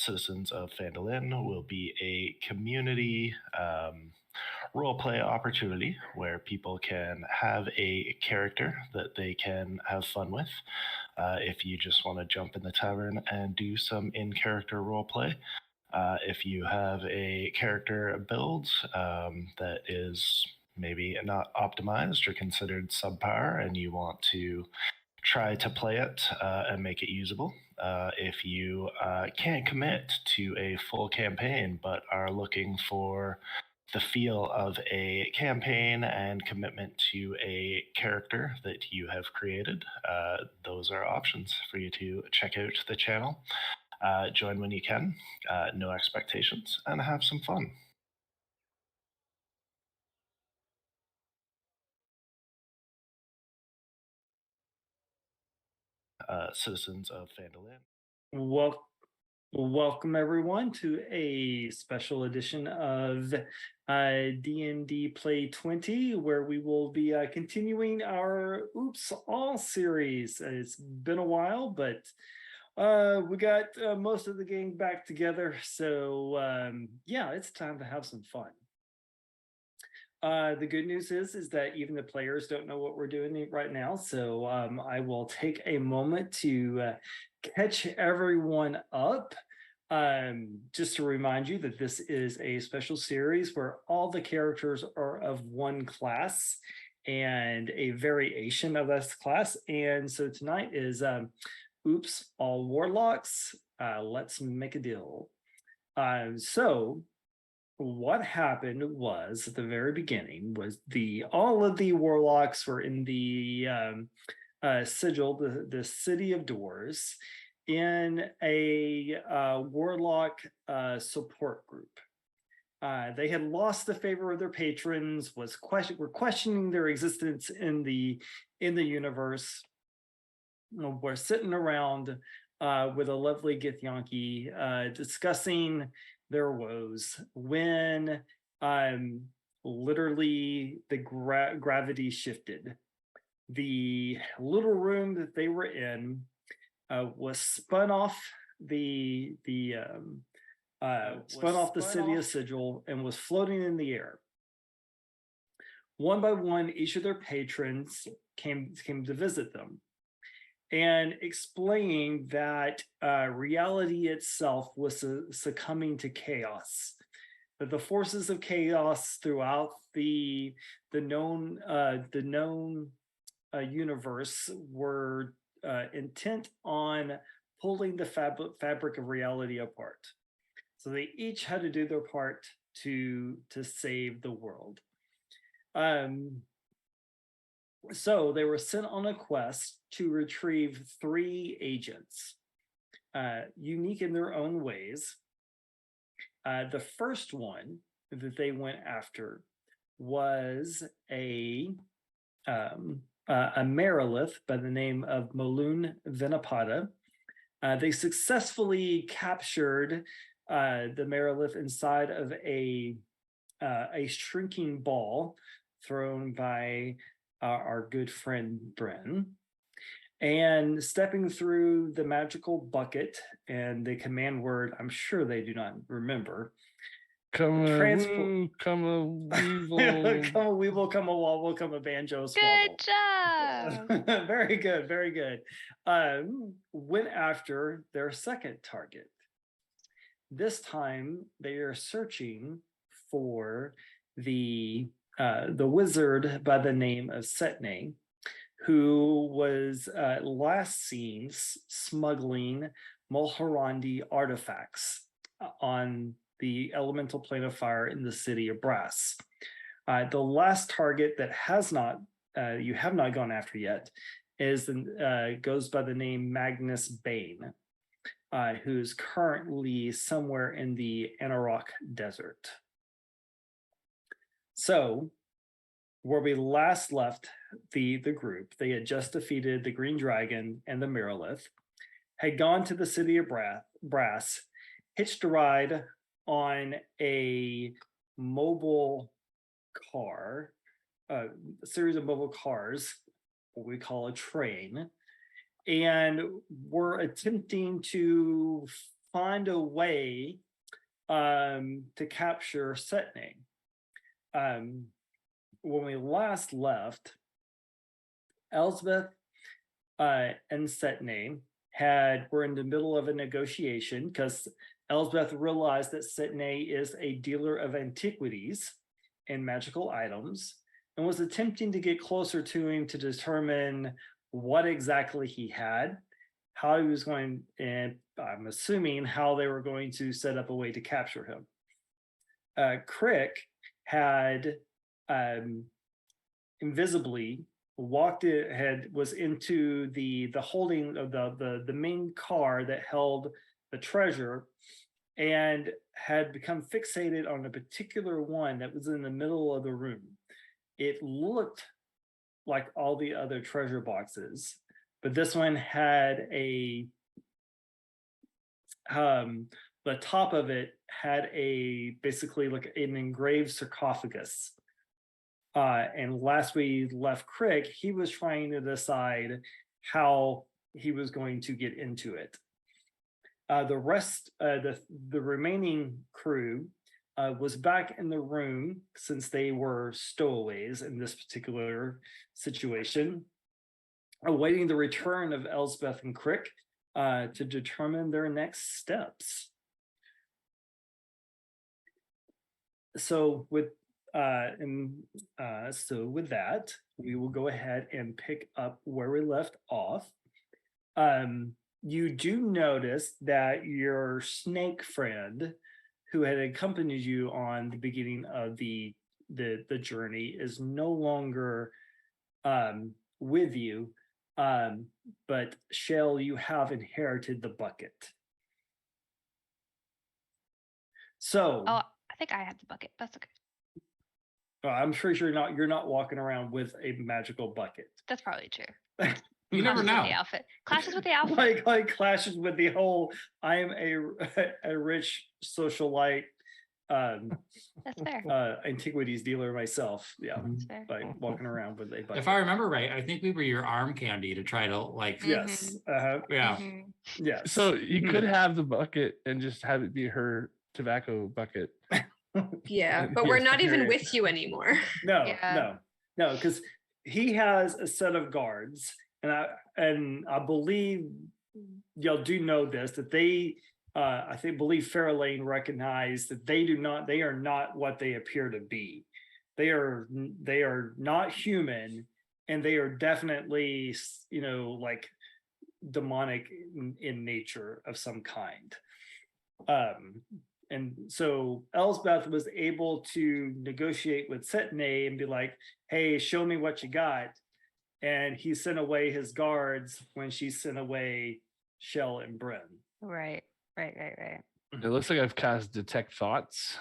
Citizens of Phandalin will be a community role-play opportunity where people can have a character that they can have fun with. If you just want to jump in the tavern and do some in-character role-play, if you have a character build that is maybe not optimized or considered subpar and you want to try to play it and make it usable. If you can't commit to a full campaign but are looking for the feel of a campaign and commitment to a character that you have created, those are options for you to check out the channel. Join when you can, no expectations, and have some fun. Citizens of Phandalin. Well, welcome everyone to a special edition of D&D Play 20, where we will be continuing our Oops All series. It's been a while, but we got most of the gang back together, so yeah, it's time to have some fun. The good news is that even the players don't know what we're doing right now, so I will take a moment to catch everyone up. Just to remind you that this is a special series where all the characters are of one class and a variation of this class. And so tonight is Oops, All Warlocks. Let's make a deal. So what happened was at the very beginning was all of the warlocks were in the sigil, the city of doors, in a warlock support group. They had lost the favor of their patrons, were questioning their existence in the universe. We're sitting around with a lovely Githyanki discussing their woes when literally the gravity shifted. The little room that they were in was spun off the city of Sigil and was floating in the air. One by one, each of their patrons came to visit them and explaining that reality itself was succumbing to chaos, that the forces of chaos throughout the known universe were intent on pulling the fabric of reality apart. So they each had to do their part to save the world. So they were sent on a quest to retrieve 3 agents, unique in their own ways. The first one that they went after was a Merilith by the name of Maloon Vinapada. They successfully captured the Merilith inside of a shrinking ball thrown by our good friend Bren, and stepping through the magical bucket and the command word I'm sure they do not remember. Come a come a weevil. Come a weevil, come a wobble, come a banjo Good squabble. job. Very good, very good. Went after their second target. This time they are searching for the wizard by the name of Setne, who was last seen smuggling Mulharandi artifacts on the elemental plane of fire in the city of Brass. The last target that you have not gone after yet goes by the name Magnus Bane, who's currently somewhere in the Anarok Desert. So, where we last left the group, they had just defeated the Green Dragon and the Merilith, had gone to the city of Brass, hitched a ride on a mobile car, a series of mobile cars, what we call a train, and were attempting to find a way to capture Setne. When we last left, Elsbeth and Setne were in the middle of a negotiation because Elsbeth realized that Setne is a dealer of antiquities and magical items and was attempting to get closer to him to determine what exactly he had, how he was going, and I'm assuming how they were going to set up a way to capture him. Crick had invisibly was into the holding of the main car that held the treasure and had become fixated on a particular one that was in the middle of the room. It looked like all the other treasure boxes, but this one had the top of it had basically like an engraved sarcophagus. And last we left Crick, he was trying to decide how he was going to get into it. The rest, the remaining crew was back in the room since they were stowaways in this particular situation, awaiting the return of Elsbeth and Crick to determine their next steps. So with that, we will go ahead and pick up where we left off. You do notice that your snake friend, who had accompanied you on the beginning of the journey, is no longer with you. But Shell, you have inherited the bucket. So. Oh, I think I have the bucket. That's okay. I'm sure you're not walking around with a magical bucket. That's probably true. You never know. The outfit clashes with the outfit. like clashes with the whole I am a rich socialite That's fair. Antiquities dealer myself. Yeah. That's fair. By walking around with a bucket. If I remember right, I think we were your arm candy to try to like. Yes. Yeah. Yeah. So you could have the bucket and just have it be her tobacco bucket. Yeah, but we're not even with you anymore. No, because he has a set of guards, and I believe y'all do know this, that they believe Fairlane recognized that they are not what they appear to be. They are not human, and they are definitely, like demonic in nature of some kind. And so Elsbeth was able to negotiate with Setne and be like, hey, show me what you got. And he sent away his guards when she sent away Shell and Bryn. Right. It looks like I've cast Detect Thoughts.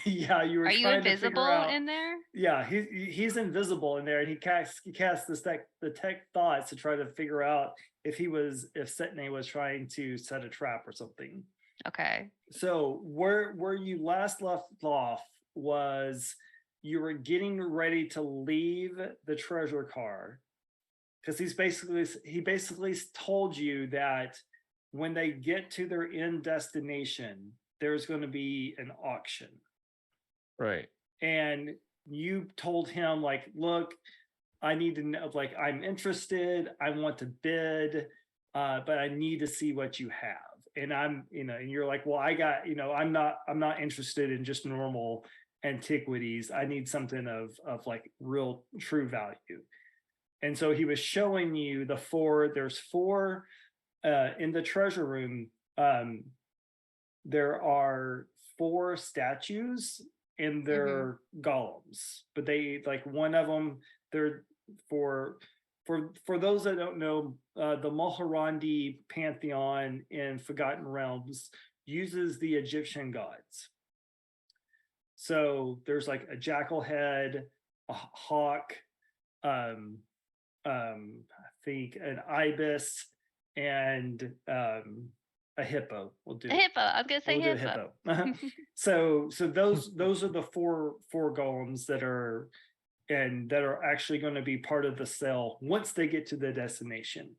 Yeah, you were. Are you invisible in there? Yeah, he's invisible in there, and he cast this Detect Thoughts to try to figure out if Setne was trying to set a trap or something. Okay. So where you last left off was you were getting ready to leave the treasure car, because he basically told you that when they get to their end destination, there's going to be an auction. Right. And you told him, like, look, I need to know, like, I'm interested, I want to bid, but I need to see what you have. And I'm, and you're like, well, I got, I'm not interested in just normal antiquities. I need something of like real true value. And so he was showing you there's four in the treasure room. There are 4 statues and they're golems, but they, like, one of them, they're for those that don't know, the Mulhorandi pantheon in Forgotten Realms uses the Egyptian gods. So there's like a jackal head, a hawk, I think an ibis, and a hippo. We'll do a hippo. I was gonna say we'll hippo. Do a hippo. So those are the four golems that are actually going to be part of the sale once they get to the destination.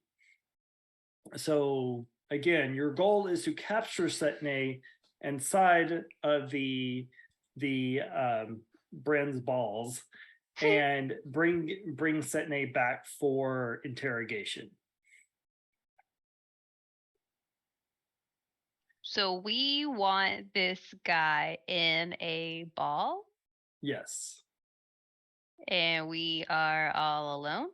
So again, your goal is to capture Setne inside of the Bren's balls and bring Setne back for interrogation. So we want this guy in a ball, Yes. and we are all alone.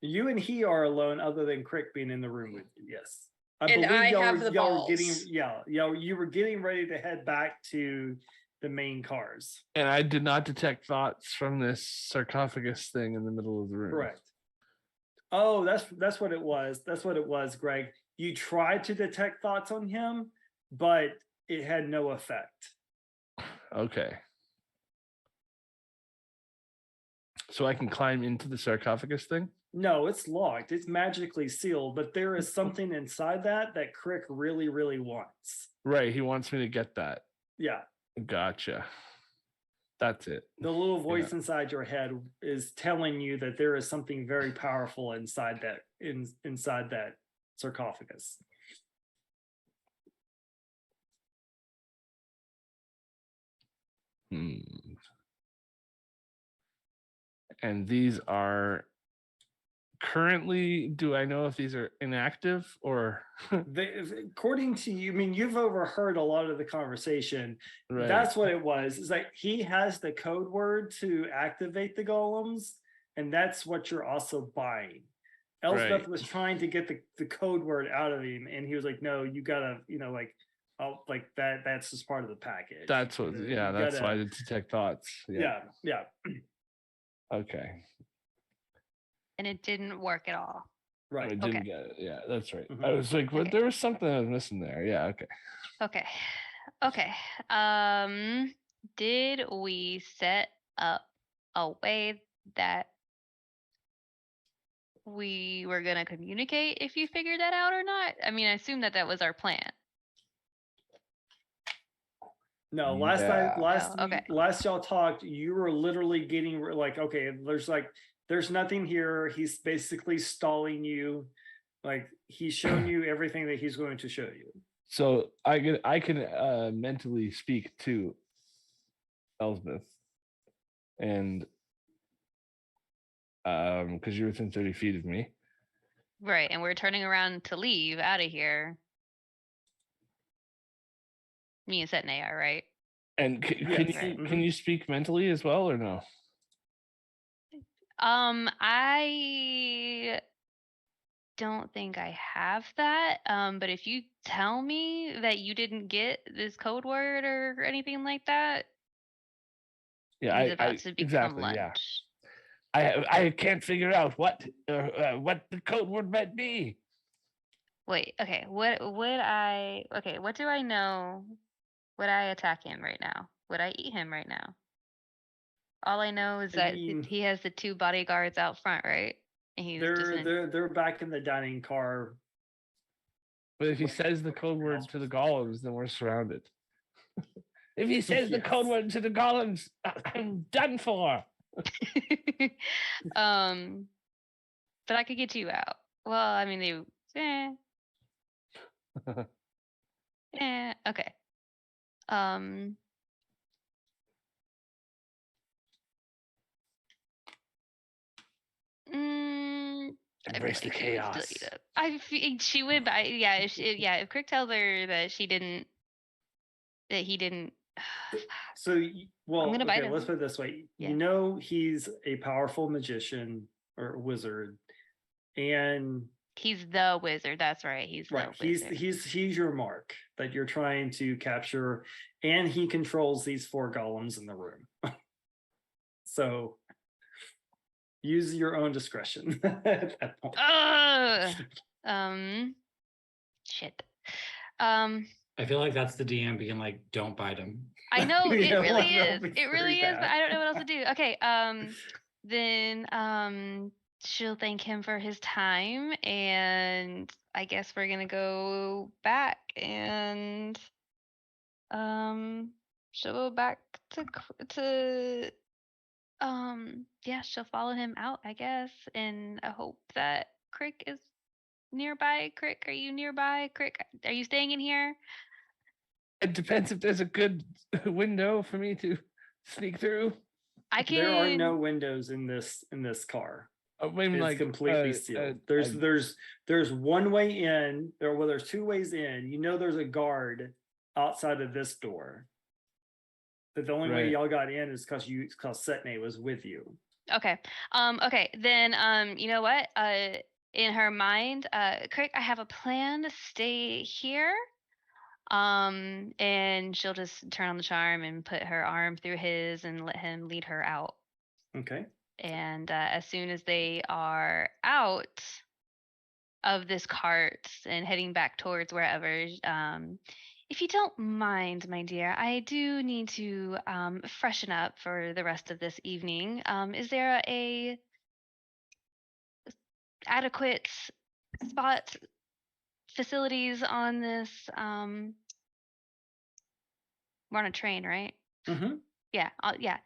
You and he are alone, other than Crick being in the room with you. Yes. And I have the y'all were getting, balls. you were getting ready to head back to the main cars. And I did not detect thoughts from this sarcophagus thing in the middle of the room. Correct. Oh, that's what it was. That's what it was, Greg. You tried to detect thoughts on him, but it had no effect. Okay. So I can climb into the sarcophagus thing? No, it's locked. It's magically sealed, but there is something inside that Crick really, really wants. Right. He wants me to get that. Yeah. Gotcha. That's it. The little voice inside your head is telling you that there is something very powerful inside that inside that sarcophagus. And these are currently, do I know if these are inactive or? According to you, I mean, you've overheard a lot of the conversation. Right. That's what it was. It's like he has the code word to activate the golems, and that's what you're also buying. Elspeth was trying to get the code word out of him, and he was like, no, you gotta, like, oh, like that's just part of the package. That's what, that's why I did detect thoughts. Yeah. Okay. And it didn't work at all. Right. I didn't get it. Yeah, that's right. Mhm. I was like, but Okay. there was something I was missing there. Yeah, okay. Okay. Did we set up a way that we were gonna communicate if you figured that out or not? I mean, I assume that was our plan. No, last y'all talked, you were literally getting like, okay, there's nothing here. He's basically stalling you. Like he's shown you everything that he's going to show you. So I can mentally speak to Elspeth, and because you're within 30 feet of me. Right, and we're turning around to leave out of here. Me and Setne are, right? And can you speak mentally as well or no? I don't think I have that. But if you tell me that you didn't get this code word or anything like that, yeah, about to become exactly, lunch. yeah. I can't figure out what the code word might be. Wait, okay. What do I know? Would I attack him right now? Would I eat him right now? All I know is that he has the 2 bodyguards out front, right? And he's they're back in the dining car. But if he says the code word to the golems, then we're surrounded. If he says the code word to the golems, I'm done for. But I could get you out. Well, I mean, okay. Embrace the chaos. I feel she would, but if Crick tells her that he didn't. So, well, I'm gonna bite him. Let's put it this way. Yeah. You know, he's a powerful magician or wizard, and he's the wizard. That's right. He's the wizard. He's your mark that you're trying to capture, and he controls these 4 golems in the room. So use your own discretion at that point. Shit. I feel like that's the DM being like, don't bite him. I know it Yeah, really well, is. that'd be It really pretty is, but bad. I don't know what else to do. Okay. Then she'll thank him for his time, and I guess we're gonna go back, and she'll go back to she'll follow him out, I guess, and I hope that Crick is nearby, Crick? Are you nearby, Crick? Are you staying in here? It depends if there's a good window for me to sneak through. I can. There are no windows in this car. I mean, It's like completely sealed. There's one way in. There's two ways in. You know, there's a guard outside of this door. But the only way Right. y'all got in is because Setne was with you. Okay. Okay. Then you know what? In her mind, Crick, I have a plan to stay here. And she'll just turn on the charm and put her arm through his and let him lead her out. Okay. And as soon as they are out of this cart and heading back towards wherever, if you don't mind, my dear, I do need to freshen up for the rest of this evening. Is there a adequate spot facilities on this? We're on a train, right? Mm-hmm. Yeah, yeah.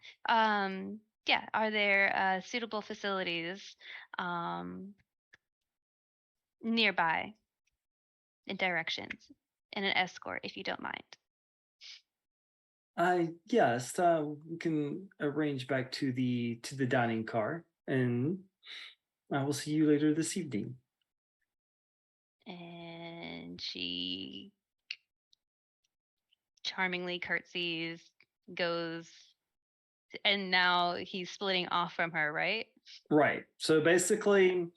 Yeah, are there suitable facilities nearby in directions and an escort if you don't mind? Yes, we can arrange back to the dining car, and I will see you later this evening. And she charmingly curtsies, goes, and now he's splitting off from her, right? Right. So basically,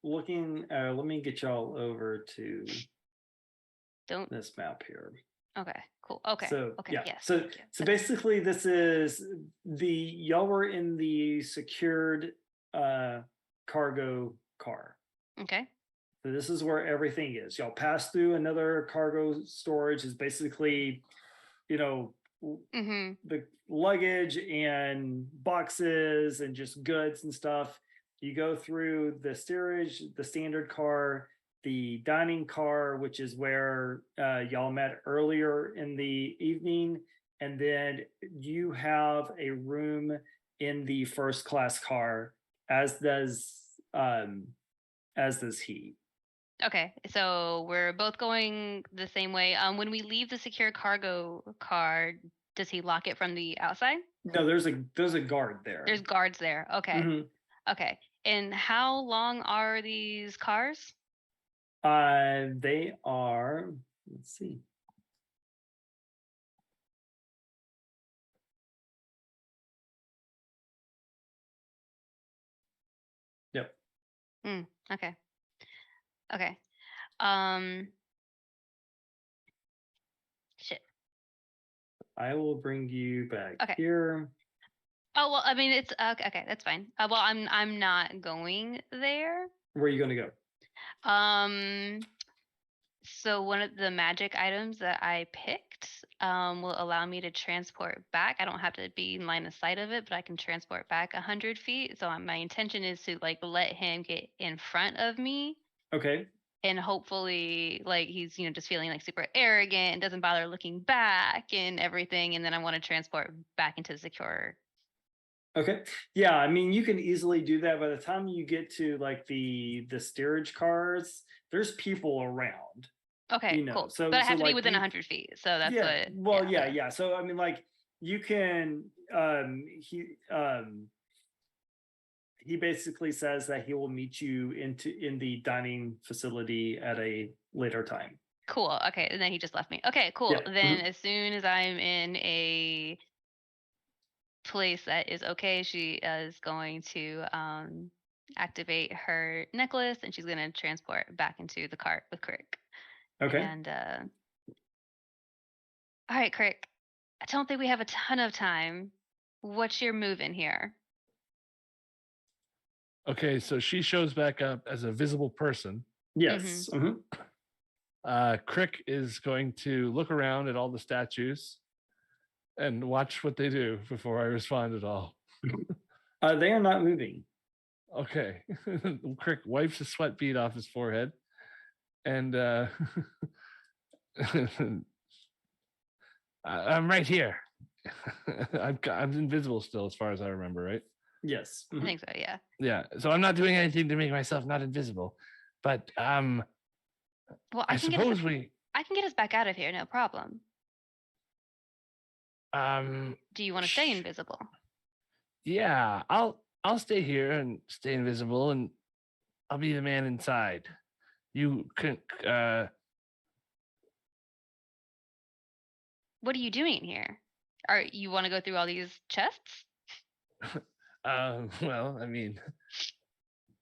looking, let me get y'all over to this map here. Okay, cool. Okay. So okay. yeah. Yes. So basically, this is y'all were in the secured cargo car. Okay. So this is where everything is. Y'all pass through another cargo storage. Is basically, the luggage and boxes and just goods and stuff. You go through the steerage, the standard car, the dining car, which is where y'all met earlier in the evening, and then you have a room in the first class car, as does he. Okay, so we're both going the same way. When we leave the secure cargo car, does he lock it from the outside? No, there's a guard there. There's guards there. Okay. Mhm. Okay. And how long are these cars? They are, let's see. Yep. Okay. Okay. Shit. I will bring you back Okay. here. Oh well, I mean it's okay. That's fine. Well, I'm not going there. Where are you going to go? So one of the magic items that I picked will allow me to transport back. I don't have to be in line of sight of it, but I can transport back 100 feet. So my intention is to like let him get in front of me. Okay. And hopefully like he's just feeling like super arrogant and doesn't bother looking back and everything. And then I want to transport back into the secure. Okay. Yeah, I mean, you can easily do that. By the time you get to like the steerage cars, there's people around. Okay, cool. So, but I have to like be within 100 feet. So that's yeah. what. Well, yeah. So I mean, like you can. He basically says that he will meet you in the dining facility at a later time. Cool. Okay, and then he just left me. Okay, cool. Yeah. Then as soon as I'm in a place that is okay, she is going to activate her necklace and she's going to transport back into the cart with Crick. Okay. And all right, Crick, I don't think we have a ton of time. What's your move in here? Okay, so she shows back up as a visible person. Yes. Crick is going to look around at all the statues and watch what they do before I respond at all. They are not moving. Okay. Crick wipes a sweat bead off his forehead and I'm right here. I'm invisible still, as far as I remember, right? Yes. I think so, yeah. Yeah. So I'm not doing anything to make myself not invisible, But Well, I suppose I can get us back out of here, no problem. Do you want to stay invisible? Yeah, I'll stay here and stay invisible, and I'll be the man inside. You can What are you doing here? You want to go through all these chests? well, I mean,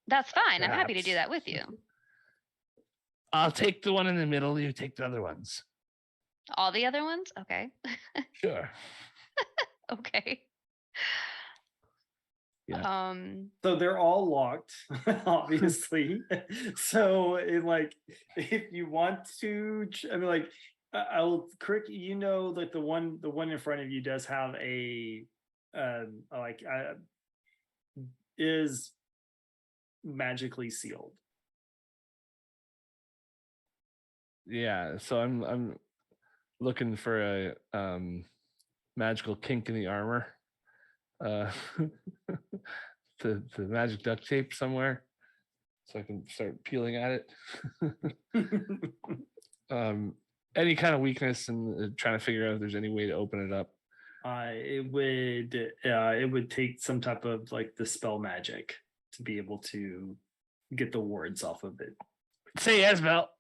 That's fine. I'm happy to perhaps. do that with you. I'll take the one in the middle, you take the other ones. All the other ones? Okay. Sure. Okay. Yeah. So they're all locked, obviously. So if you want to, I mean, like, I'll Crick, you know, like the one in front of you does have is magically sealed. Yeah. So I'm looking for a magical kink in the armor. The magic duct tape somewhere so I can start peeling at it. Any kind of weakness and trying to figure out if there's any way to open it up. It would take some type of like the spell magic to be able to get the wards off of it. Say yes, Val.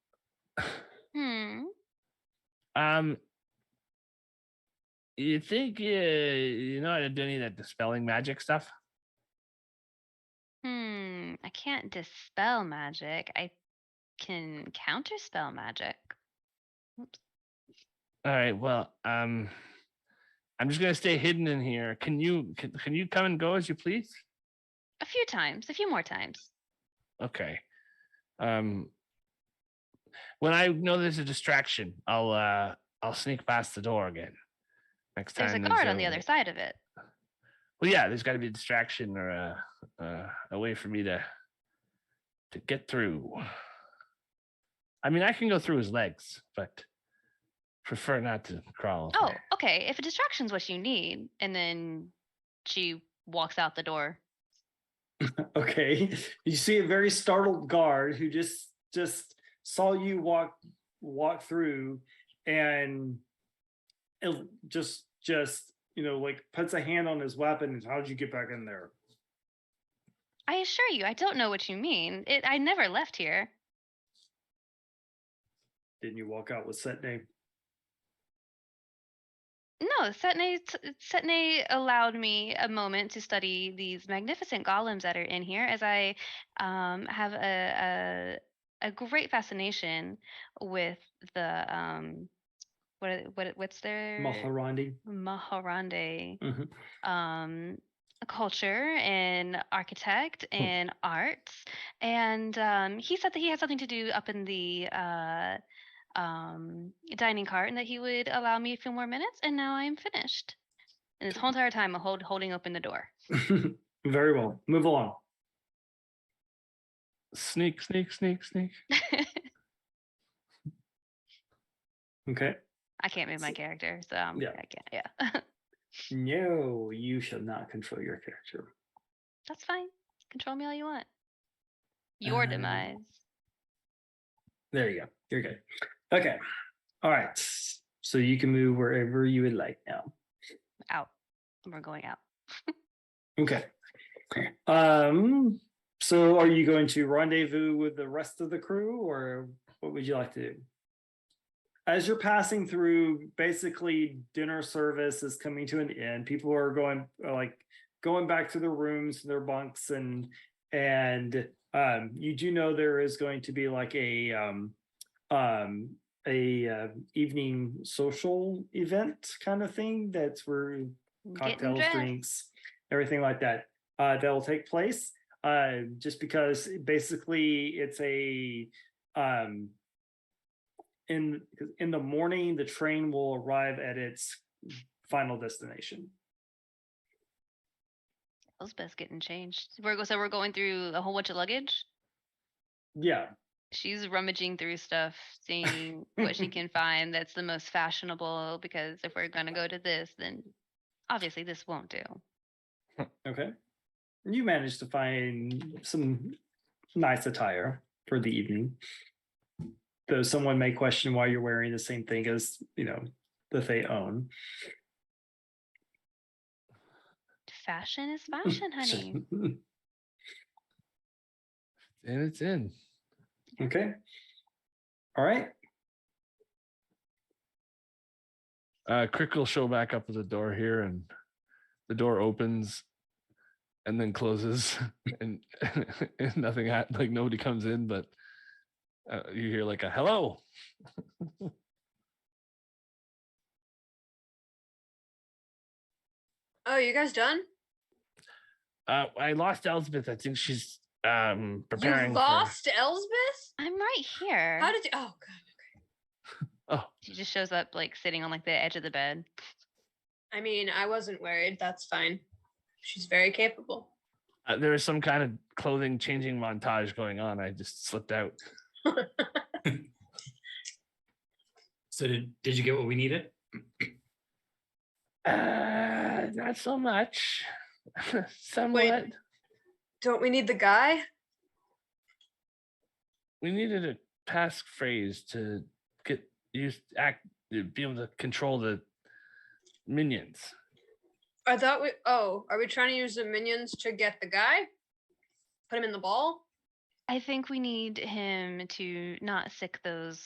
You think you know how to do any of that dispelling magic stuff? I can't dispel magic. I can counterspell magic. Oops. All right. Well, I'm just gonna stay hidden in here. Can you come and go as you please? A few more times. Okay. When I know there's a distraction, I'll sneak past the door again. Next time There's a guard on the other side of it. Well, yeah, there's got to be a distraction or a way for me to get through. I mean, I can go through his legs, but prefer not to crawl. Oh, okay. If a distraction's what you need, and then she walks out the door. Okay. You see a very startled guard who just saw you walk through and it just like puts a hand on his weapon and how did you get back in there? I assure you, I don't know what you mean. I never left here. Didn't you walk out with Setne? No, Setne allowed me a moment to study these magnificent golems that are in here, as I have a great fascination with the what's their Maharandi. Mm-hmm. Culture and architect and arts, and he said that he had something to do up in the dining cart and that he would allow me a few more minutes, and now I'm finished. And this whole entire time I'm holding open the door. Very well. Move along. Sneak. Okay. I can't move my character, so yeah. I can't. Yeah. No, you shall not control your character. That's fine. Control me all you want. Your demise. There you go. You're good. Okay. All right. So you can move wherever you would like now. Out. We're going out. Okay. So are you going to rendezvous with the rest of the crew, or what would you like to do? As you're passing through, basically dinner service is coming to an end. People are going back to their rooms, their bunks, and you do know there is going to be like a evening social event kind of thing that's where cocktails, drinks, everything like that that will take place. Just because basically it's a in the morning the train will arrive at its final destination. Elspeth's getting changed. We're going through a whole bunch of luggage. Yeah. She's rummaging through stuff, seeing what she can find that's the most fashionable, because if we're going to go to this, then obviously this won't do. Okay. You managed to find some nice attire. for the evening. Though someone may question why you're wearing the same thing as, that they own. Fashion is fashion, honey. And it's in. Okay. All right. Crick will show back up at the door here, and the door opens and then closes, and, and nothing like nobody comes in, but you hear like a hello. Oh, you guys done? I lost Elspeth. I think she's preparing. You lost Elsbeth? I'm right here. How did you? Oh, God. Oh, She just shows up like sitting on like the edge of the bed. I mean, I wasn't worried. That's fine. She's very capable. there was some kind of clothing changing montage going on. I just slipped out. So did you get what we needed? Not so much. Somewhat. Wait. Don't we need the guy? We needed a passphrase to be able to control the minions. I thought we. Oh, are we trying to use the minions to get the guy? Put him in the ball? I think we need him to not sick those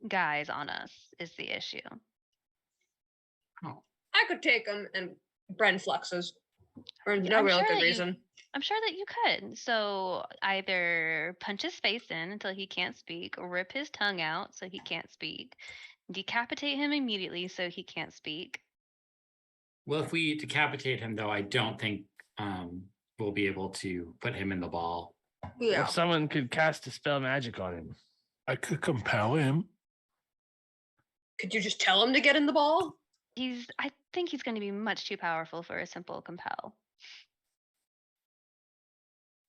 guys on us is the issue. Oh, I could take him and Bren fluxes. For no I'm real sure good that reason. I'm sure that you could. So either punch his face in until he can't speak, or rip his tongue out so he can't speak, decapitate him immediately so he can't speak. well, if we decapitate him, though, I don't think we'll be able to put him in the ball. Yeah. If someone could cast a spell magic on him. I could compel him. Could you just tell him to get in the ball? I think he's going to be much too powerful for a simple compel.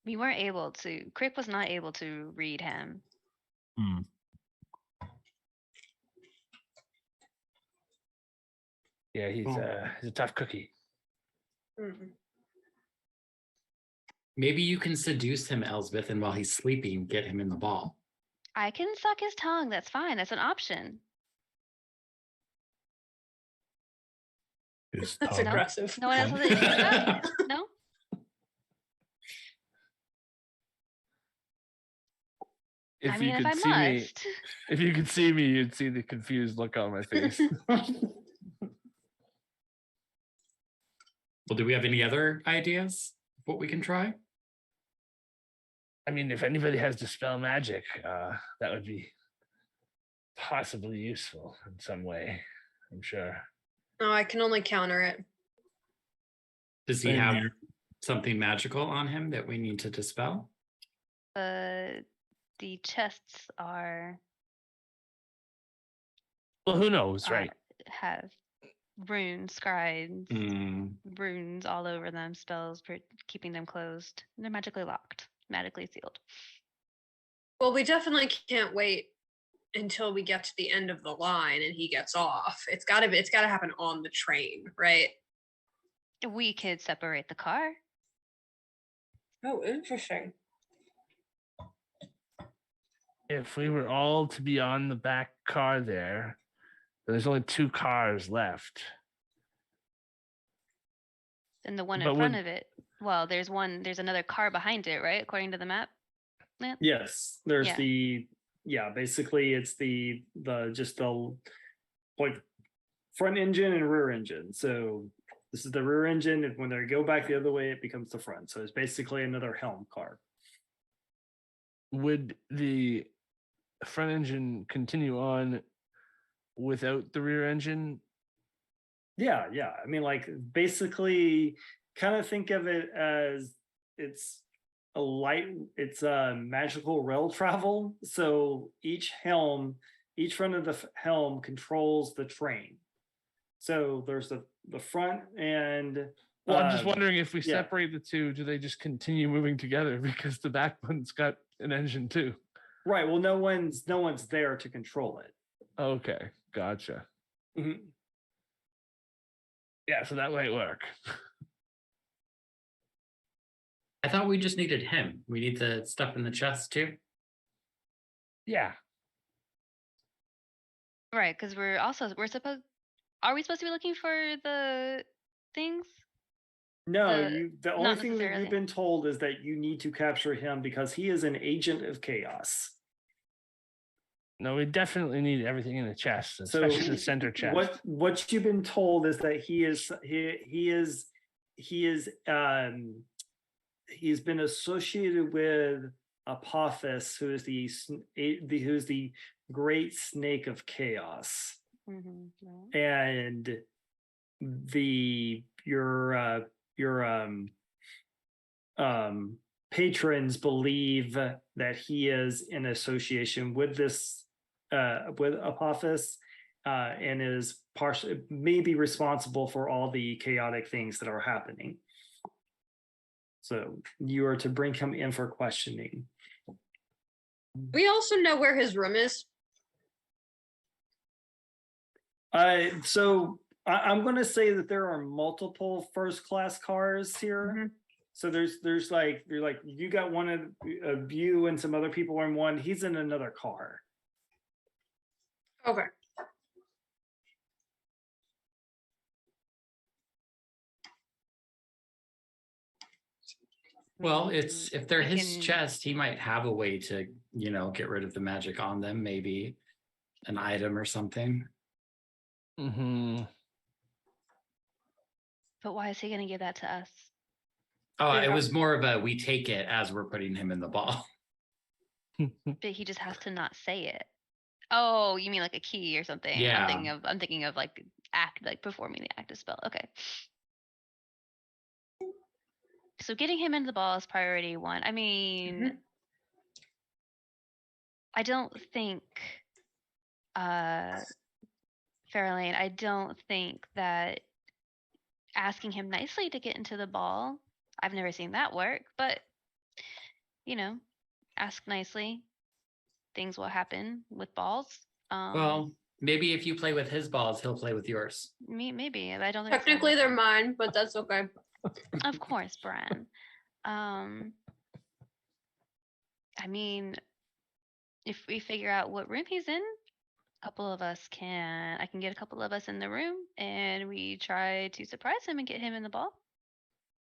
We weren't able to, Crick was not able to read him. Hmm. Yeah, he's a tough cookie. Mm. Maybe you can seduce him, Elsbeth, and while he's sleeping, get him in the ball. I can suck his tongue. That's fine. That's an option. His That's tongue. aggressive. No one else has anything to say? No? If I mean, you if could I see me, must. if you could see me, you'd see the confused look on my face. Well, do we have any other ideas of what we can try? I mean, if anybody has dispel magic, that would be possibly useful in some way. I'm sure. No, I can only counter it. Does he Same have here. something magical on him that we need to dispel? The chests are Well, who knows, right? have runes, scribes, runes all over them, spells for keeping them closed. They're magically locked, magically sealed. Well, we definitely can't wait until we get to the end of the line and he gets off. It's gotta happen on the train, right? We could separate the car. Oh, interesting. If we were all to be on the back car there, then there's only 2 cars left. And the one But in front would- of it. Well, there's another car behind it, right? According to the map. Yes, there's Yeah. basically it's the like front engine and rear engine. So this is the rear engine, and when they go back the other way, it becomes the front. So it's basically another helm car. Would the front engine continue on without the rear engine? Yeah. I mean, like basically kind of think of it as it's a magical rail travel. So each front of the helm controls the train. So there's the front and Well, I'm just wondering if we yeah. separate the two, do they just continue moving together because the back one's got an engine too? Right. Well, no one's there to control it. Okay, gotcha. Mhm. Yeah, so that might work. I thought we just needed him. We need the stuff in the chest too. Yeah. Right, because are we supposed to be looking for the things? No, The- the only not thing that necessarily. you've been told is that you need to capture him because he is an agent of chaos. No, we definitely need everything in the chest, especially the center chest. What you've been told is that he's been associated with Apophis, who's the great snake of chaos, Mhm, right. and your patrons believe that he is in association with this with Apophis, and is partially maybe responsible for all the chaotic things that are happening. So you are to bring him in for questioning. We also know where his room is. So I'm going to say that there are multiple first class cars here. Mm-hmm. So there's like you got one of you and some other people are in one. He's in another car. Okay. Well, it's if they're we his can- chest, he might have a way to, get rid of the magic on them. Maybe an item or something. Mm-hmm. But why is he going to give that to us? Oh, Yeah. it was more of a we take it as we're putting him in the ball. But he just has to not say it. Oh, you mean like a key or something? Yeah. I'm thinking of like performing the active spell. Okay. So getting him into the ball is priority 1. I mean, Mhm. I don't think, Fairlane, I don't think that asking him nicely to get into the ball, I've never seen that work, but ask nicely. Things will happen with balls. Well, maybe if you play with his balls, he'll play with yours. Maybe. I don't think it's gonna Technically, they're happen. mine, but that's okay. Of course, Brian. I mean, if we figure out what room he's in, I can get a couple of us in the room and we try to surprise him and get him in the ball.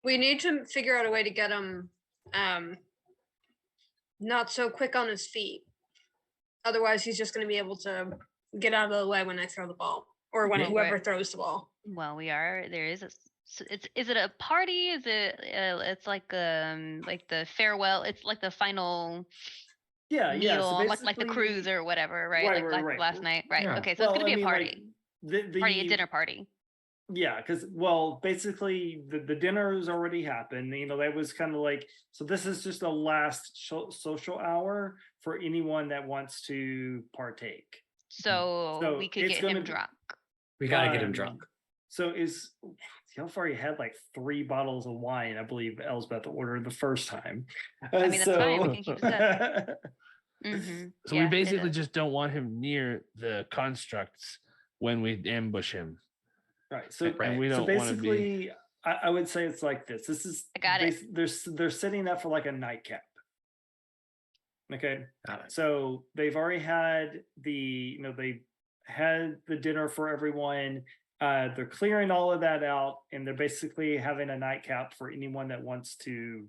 We need to figure out a way to get him not so quick on his feet. Otherwise, he's just going to be able to get out of the way when I throw the ball or when Well, whoever throws the ball. Well, there is is it a party? Is it it's like the farewell, it's like the final Yeah, meal so on like the basically- cruise or whatever, right? Right, Like right. last night, right? Yeah. Okay, so it's gonna be a party. A Dinner party. Yeah, because basically the dinner has already happened. That was kind of like, so this is just a last social hour for anyone that wants to partake. So we could it's get gonna him be- drunk. We gotta get him drunk. So he's already had like 3 bottles of wine, I believe Elsbeth ordered the first time. I mean, that's fine, we can keep it up. Mm-hmm. So we basically just don't want him near the constructs when we ambush him. Right. So, And we don't so want to be. basically, I would say it's like this. This is I got it. They're setting up for like a nightcap. Okay. Got it. So they've already had they had the dinner for everyone. They're clearing all of that out, and they're basically having a nightcap for anyone that wants to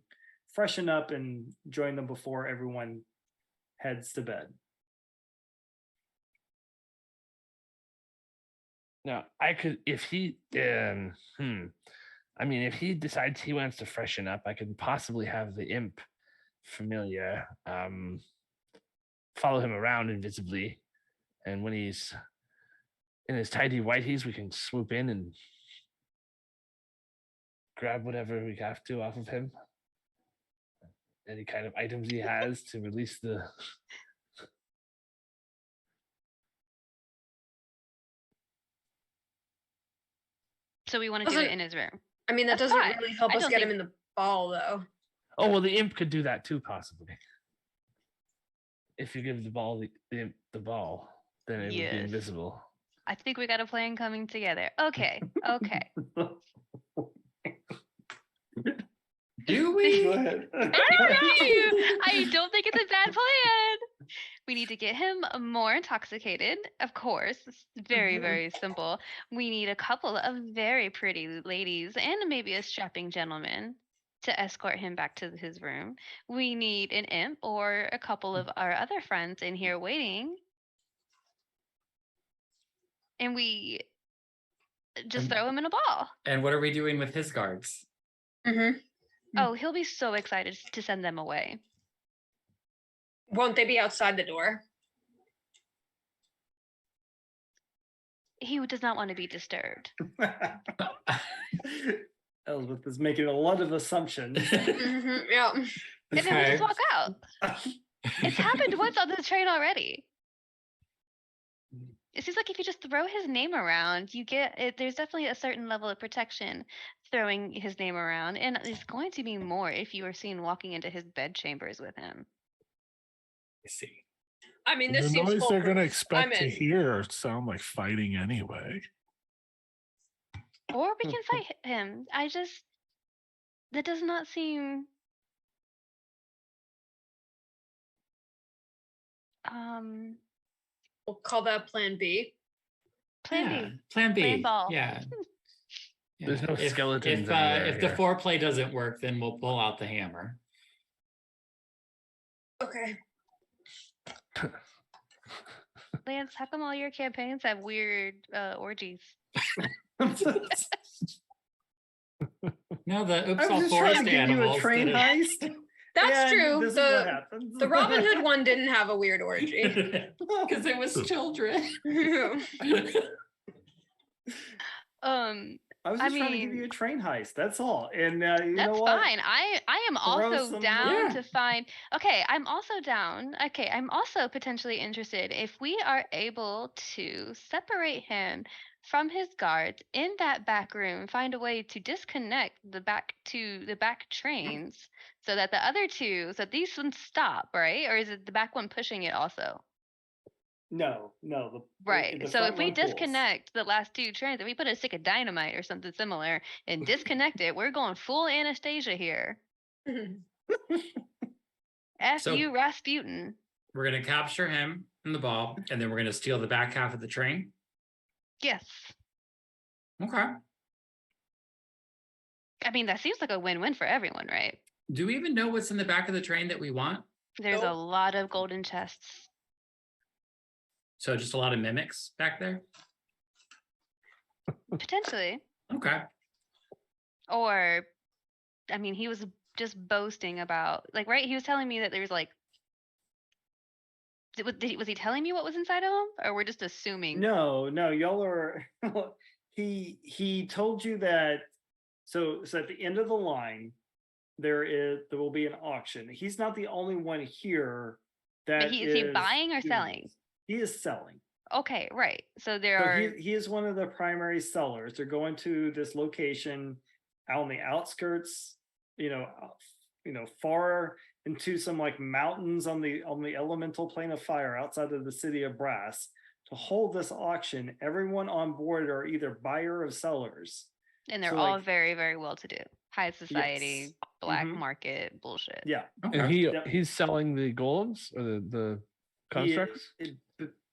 freshen up and join them before everyone heads to bed. Now, I could, if he, I mean, if he decides he wants to freshen up, I could possibly have the imp familiar follow him around invisibly, and when he's in his tidy whiteies, we can swoop in and grab whatever we have to off of him. Any kind of items he has to release the. So we want to do it in his room. I mean, that That's doesn't fine. really help I us don't get him think- in the ball, though. Oh well, the imp could do that too, possibly. If you give the ball the imp the ball, then it would be Yes. invisible. I think we got a plan coming together. Okay. Okay. Do we? Go ahead. I don't think it's a bad plan. We need to get him more intoxicated, of course. It's very, very simple. We need a couple of very pretty ladies and maybe a strapping gentleman to escort him back to his room. We need an imp or a couple of our other friends in here waiting. And we just throw him in a ball. And what are we doing with his guards? Oh, he'll be so excited to send them away. Won't they be outside the door? He does not want to be disturbed. Elizabeth is making a lot of assumptions. Yeah. And then we just walk out. It's happened once on this train already. It seems like if you just throw his name around, you get it. There's definitely a certain level of protection throwing his name around, and it's going to be more if you are seen walking into his bedchambers with him. I see. I mean, this The seems noise they're going to foolproof. expect I'm to in. hear sound like fighting anyway. Or we can fight him. That does not seem. We'll call that Plan B. Plan Yeah, B. Plan B. Plan ball. Yeah. There's no skeletons If anywhere if the here. foreplay doesn't work, then we'll pull out the hammer. Okay. Lance, how come all your campaigns have weird orgies? No, the oops I all was just trying forest to give you a animals. train did heist. That's and true. This is what happens. The Robin Hood one didn't have a weird orgy. Because it was children. I was I just trying to give mean- you a train heist. That's all. And you That's know what? fine. I am Throw also some- down Yeah. to find. Okay, I'm also down. Okay, I'm also potentially interested if we are able to separate him from his guards in that back room, find a way to disconnect the back trains so that the other two, so these ones stop, right? Or is it the back one pushing it also? No. The Right. the So front if we one pulls. disconnect the last two trains, if we put a stick of dynamite or something similar and disconnect it, we're going full Anastasia here. F So- you, Rasputin. We're gonna capture him in the ball, and then we're gonna steal the back half of the train. Yes. Okay. I mean, that seems like a win-win for everyone, right? Do we even know what's in the back of the train that we want? There's a Nope. lot of golden chests. So just a lot of mimics back there. Potentially. Okay. Or, I mean, he was just boasting about, like, right? He was telling me that there's like, was he telling me what was inside of him? Or we're just assuming? No, y'all are. he told you that. So at the end of the line, there will be an auction. He's not the only one here. That Is he is buying or doing selling? this. He is selling. Okay, right. So there So are. he is one of the primary sellers. They're going to this location out on the outskirts, far into some like mountains on the elemental plane of fire outside of the city of Brass to hold this auction. Everyone on board are either buyer or sellers. And they're So, all like- very, very well to do. High society, Yes. black Mhm. market bullshit. Yeah. Okay. And Yep. he's selling the golems or the constructs.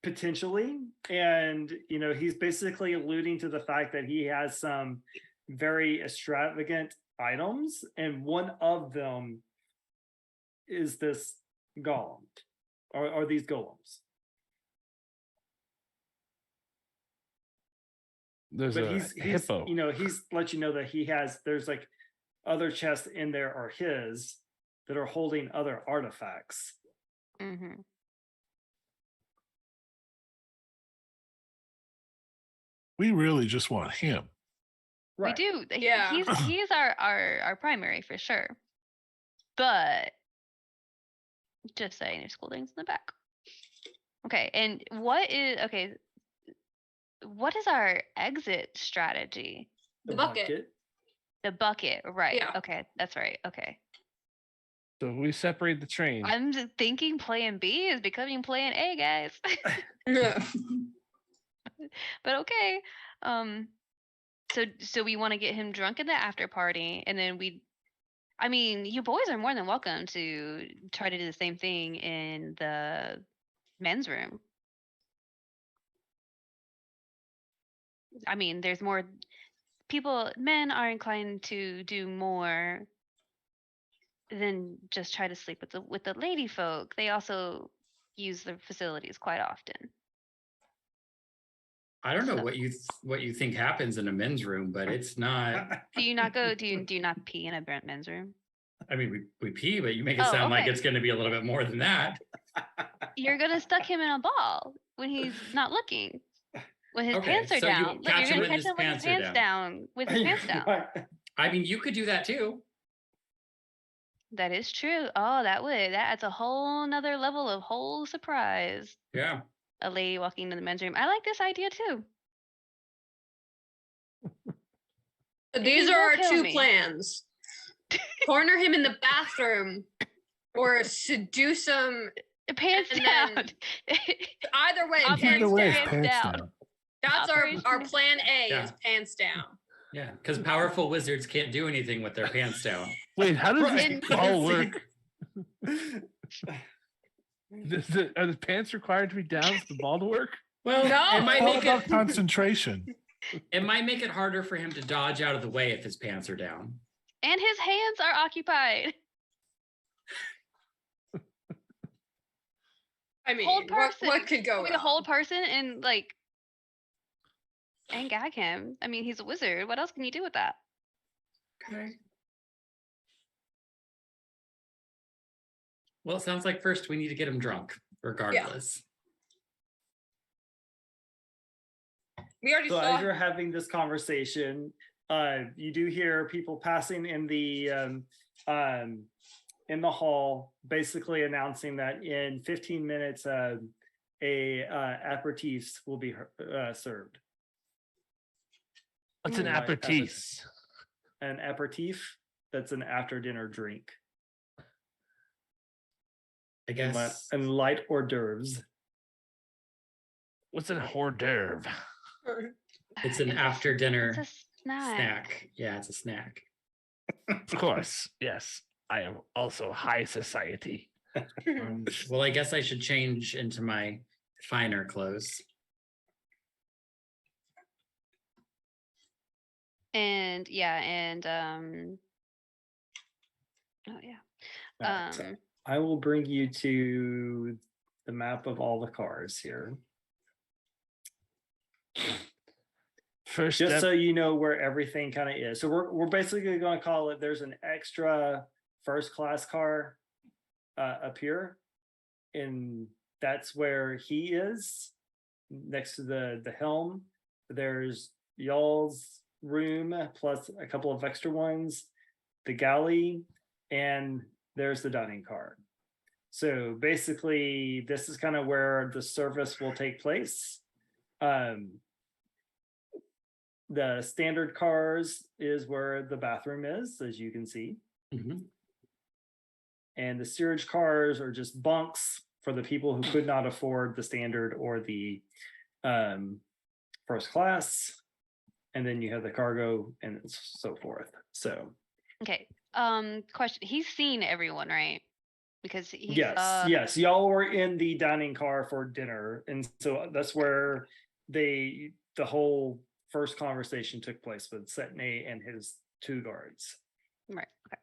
Potentially. And, he's basically alluding to the fact that he has some very extravagant items. And one of them is this golem or these golems. There's But a he's hippo. he's let you know that there's like other chests in there are his that are holding other artifacts. Mm-hmm. We really just want him. Right. We do. Yeah. He's our primary for sure. But just saying, there's cool things in the back. Okay, and what is our exit strategy? The bucket. The bucket, right? Yeah. Okay, that's right. Okay, So we separate the train. I'm just thinking Plan B is becoming Plan A, guys. But okay. So we want to get him drunk at the after party, and then I mean, you boys are more than welcome to try to do the same thing in the men's room. I mean, there's more men are inclined to do more than just try to sleep with the lady folk. They also use the facilities quite often. I don't know So- what you think happens in a men's room, but it's not. Do you not go? Do you not pee in a men's room? I mean, we pee, but you make it Oh, sound like okay. it's going to be a little bit more than that. You're gonna stuck him in a ball when he's not looking. When his Okay, pants are so you down. Look, catch you're him gonna with catch him with his pants down. With his pants down. I mean, you could do that too. That is true. Oh, that adds a whole nother level of whole surprise. Yeah. A lady walking into the men's room. I like this idea too. These He are will our kill two me. plans. Corner him in the bathroom or seduce him. Pants And down. then- Either way, Operation pants Either way, down. it's pants down. That's our Operation- plan A Yeah. is pants down. Yeah, because powerful wizards can't do anything with their pants down. Wait, how does Right. this all work? Are the pants required to be down for the ball to work? Well, No. it might All make about it concentration. harder for him to dodge out of the way if his pants are down. And his hands are occupied. I mean, Hold person. what could go We wrong? hold person and and gag him. I mean, he's a wizard. What else can you do with that? Okay. Well, it sounds like first we need to get him drunk, regardless. We already So saw. as you're having this conversation, you do hear people passing in the hall, basically announcing that in 15 minutes, a aperitifs will be served. What's an Right, aperitif? An aperitif, that's an after dinner drink. I guess. And light hors d'oeuvres. What's a hors d'oeuvre? It's an a- after dinner It's a snack. snack. Yeah, it's a snack. Of course, yes. I am also high society. Well, I guess I should change into my finer clothes. And oh yeah. Right, so I will bring you to the map of all the cars here. First Just step, so you know where everything kind of is. So we're basically going to call it, there's an extra first class car up here. And that's where he is, next to the helm. There's y'all's room plus a couple of extra ones, the galley, and there's the dining car. So basically, this is kind of where the service will take place. The standard cars is where the bathroom is, as you can see. Mhm. And the steerage cars are just bunks for the people who could not afford the standard or the first class. And then you have the cargo and so forth. So Okay. Question. He's seen everyone, right? Because he's yes, y'all were in the dining car for dinner, and so that's where the whole first conversation took place with Setney and his two guards. right. Okay.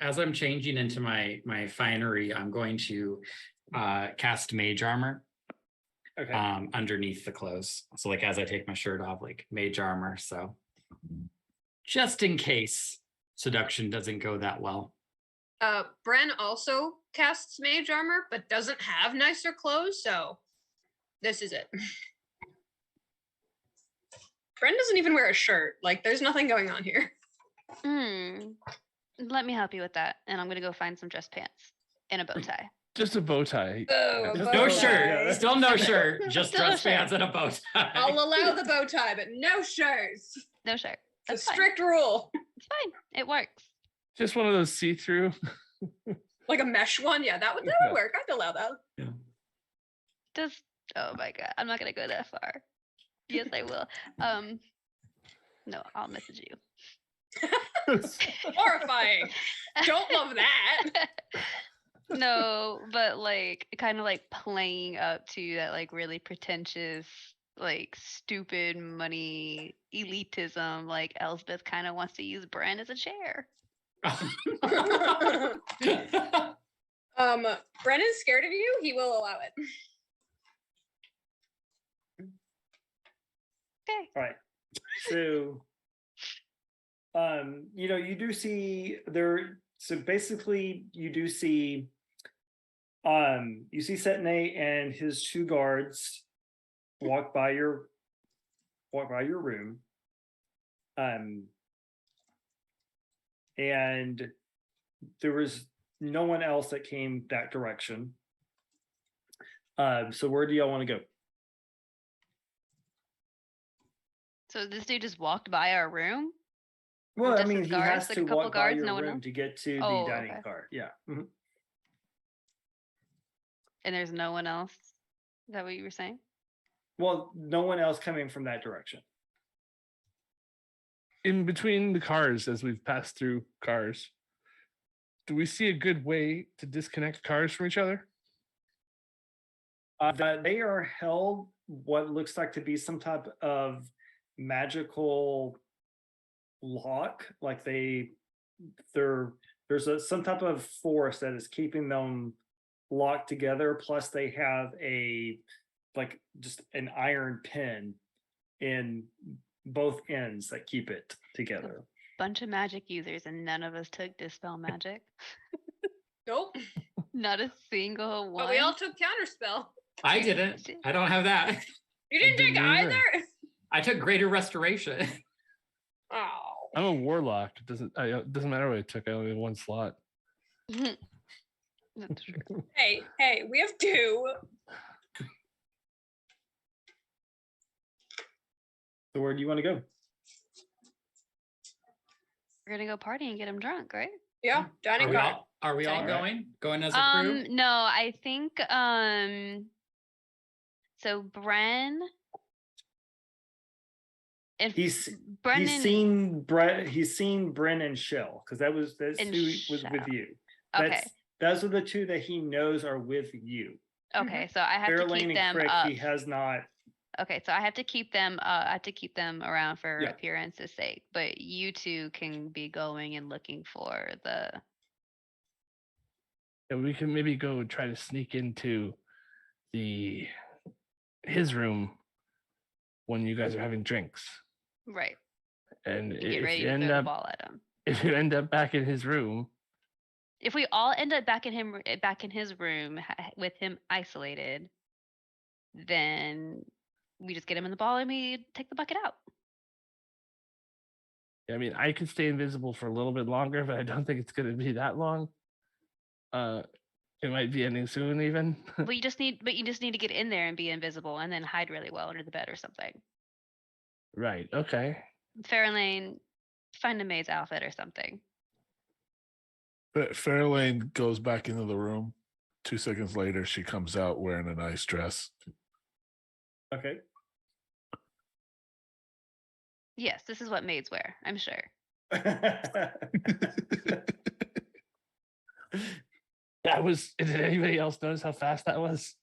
As I'm changing into my finery, I'm going to cast mage armor Okay. underneath the clothes. So like as I take my shirt off, like mage armor. So just in case seduction doesn't go that well. Bren also casts mage armor, but doesn't have nicer clothes, so this is it. Bren doesn't even wear a shirt. Like, there's nothing going on here. Let me help you with that, and I'm gonna go find some dress pants and a bow tie. just a bow tie. Oh, Just bow No bow tie. shirt, tie. still no shirt, just Still no dress shirt. pants and a bow tie. I'll allow the bow tie, but no shirts. No shirt. It's a That's fine. strict rule. It's fine. It works. Just one of those see-through. Like a mesh one, yeah, that would Yeah. work. I'd allow that. Just oh my god, I'm not gonna go that far. Yes, I will. No, I'll message you. Horrifying. Don't love that. No, but like kind of like playing up to that like really pretentious, like stupid money elitism. Like Elspeth kind of wants to use Bren as a chair. Brennan's scared of you. He will allow it. Okay. All right. So, you do see there. So basically, you do see, you see Setne and his 2 guards walk by your room, and there was no one else that came that direction. So where do y'all want to go? So this dude just walked by our room. Well, I just mean, his he guards, has like to a couple walk by guards, your no one room else? to get to Oh, the dining okay. car. Yeah. Mhm. And there's no one else. Is that what you were saying? Well, no one else coming from that direction. In between the cars, as we've passed through cars, do we see a good way to disconnect cars from each other? That they are held what looks like to be some type of magical lock, like there's some type of force that is keeping them locked together, plus they have just an iron pin in both ends that keep it together. Bunch of magic users, and none of us took dispel magic. Nope. Not a single one. But we all took counterspell. I didn't. I don't have that. You didn't take didn't either. either. I took greater restoration. Oh. I'm a warlock. It doesn't matter what I took. I only have 1 slot. That's true. Hey, we have 2. So where do you want to go? We're gonna go party and get him drunk, right? Yeah, dining car. Are we all Dining car. going? Going as a crew? No, I think so Bren, if He's Brennan seen Bren and Shell, because that's And who was with Shell. you. Okay. Those are the 2 that he knows are with you. Okay, so I have to Fairlane keep and them Crick, up. he has not. Okay, so I have to keep them around for Yeah. appearance's sake, but you 2 can be going and looking for the And we can maybe go try to sneak into his room when you guys are having drinks. right. And And get if ready you to end throw the up ball at him. if you end up back in his room, If we all end up back in his room with him isolated, then we just get him in the ball and we take the bucket out. I mean, I could stay invisible for a little bit longer, but I don't think it's going to be that long. It might be ending soon, even. But you just need to get in there and be invisible, and then hide really well under the bed or something. Right. Okay. Fairlane, find a maid's outfit or something. But Fairlane goes back into the room. 2 seconds later, she comes out wearing a nice dress. Okay. Yes, this is what maids wear, I'm sure. That was. Did anybody else notice how fast that was?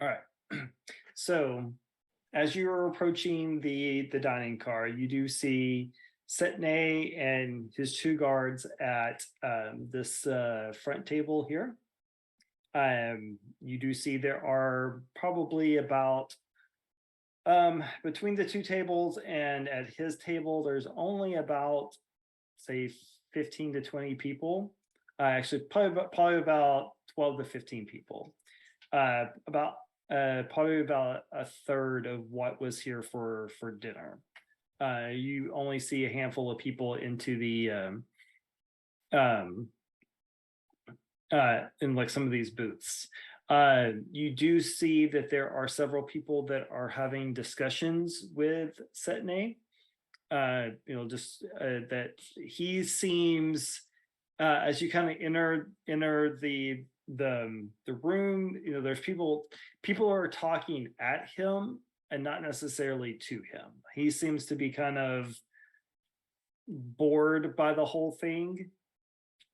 All right. So as you're approaching the dining car, you do see Setne and his 2 guards at this front table here. You do see there are probably about between the 2 tables and at his table, there's only about, say, 15 to 20 people. Actually, probably about 12 to 15 people. Probably about a third of what was here for dinner. You only see a handful of people into the in like some of these booths. You do see that there are several people that are having discussions with Setne. That he seems, as you kind of enter the room, there's people are talking at him, and not necessarily to him. He seems to be kind of bored by the whole thing.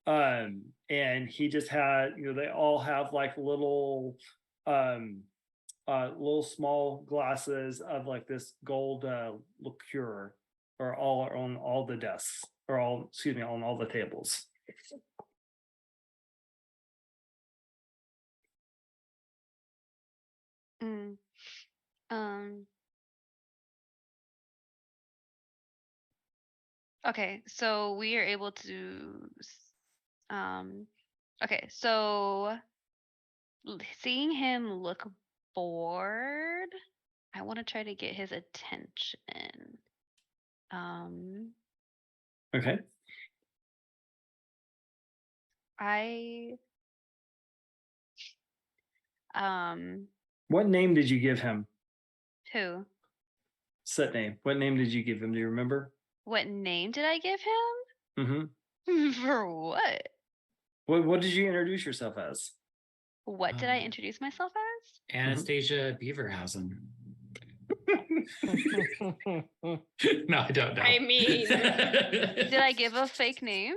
And he just had, they all have like little little small glasses of like this gold liqueur, or all on all the desks, or on all the tables. Mm. Okay, so we are able to okay, so seeing him look bored, I want to try to get his attention. Okay. What name did you give him? Who? Set name. What name did you give him? Do you remember? What name did I give him? Mm-hmm. For what? What did you introduce yourself as? What did I introduce myself as? Anastasia Beaverhausen. No, I don't know. I mean, Did I give a fake name?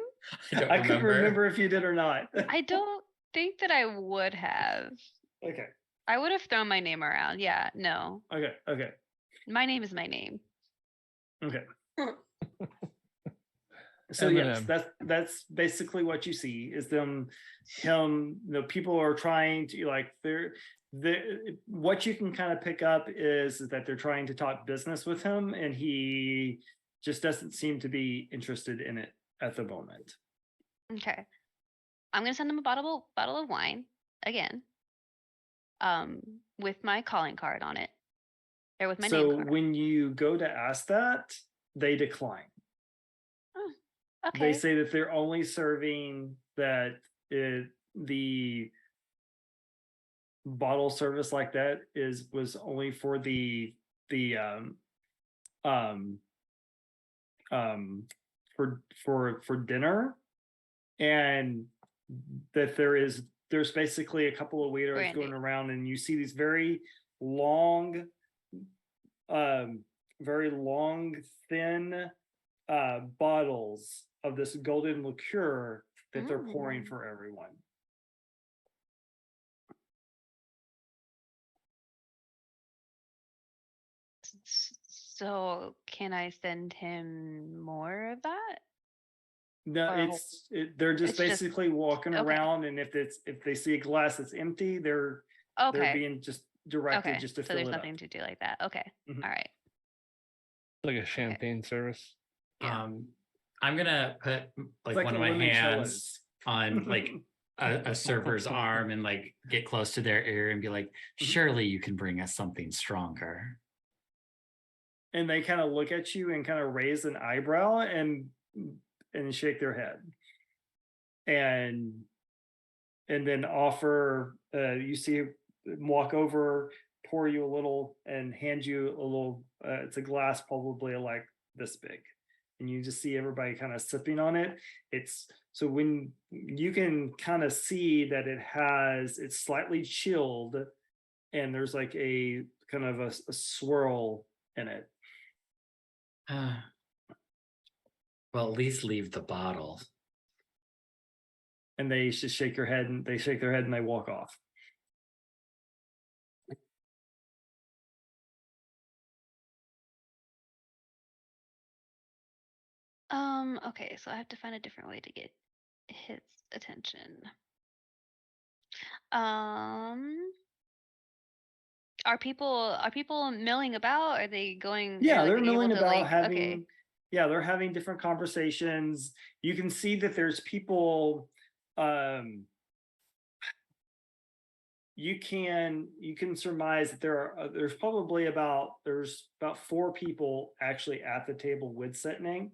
I couldn't remember if you did or not. I don't think that I would have. Okay. I would have thrown my name around. Yeah, no. Okay. My name is my name. Okay. So yes, that's basically what you see is him, people are trying to like what you can kind of pick up is that they're trying to talk business with him, and he just doesn't seem to be interested in it at the moment. Okay. I'm gonna send him a bottle of wine again. With my calling card on it. Or with my name So card. when you go to ask that, they decline. Oh, okay. They say that they're only serving the bottle service like that was only for the for dinner, and that there's basically a couple of waiters Brandy. going around, and you see these very long thin bottles of this golden liqueur that they're pouring for everyone. So can I send him more of that? No, they're just it's just- basically walking okay. around, and if they see a glass that's empty, they're being just directed just to so fill there's it nothing up. to do like that. Okay. Mhm. All right. Like a champagne service. Yeah. I'm gonna put like It's one a of my limoncello's. hands on like a server's arm and like get close to their ear and be like, surely you can bring us something stronger. And they kind of look at you and kind of raise an eyebrow and shake their head, and then offer. You see him walk over, pour you a little, and hand you a little. It's a glass probably like this big, and you just see everybody kind of sipping on it. It's so when you can kind of see that it's slightly chilled, and there's like a kind of a swirl in it. Well, at least leave the bottle. And they just shake their head and they walk off. Okay, so I have to find a different way to get his attention. Are people milling about? Are they going? Yeah, are they're they able milling to, about like, having. okay. Yeah, they're having different conversations. You can see that there's people. You can surmise that there's probably about 4 people actually at the table with Setning,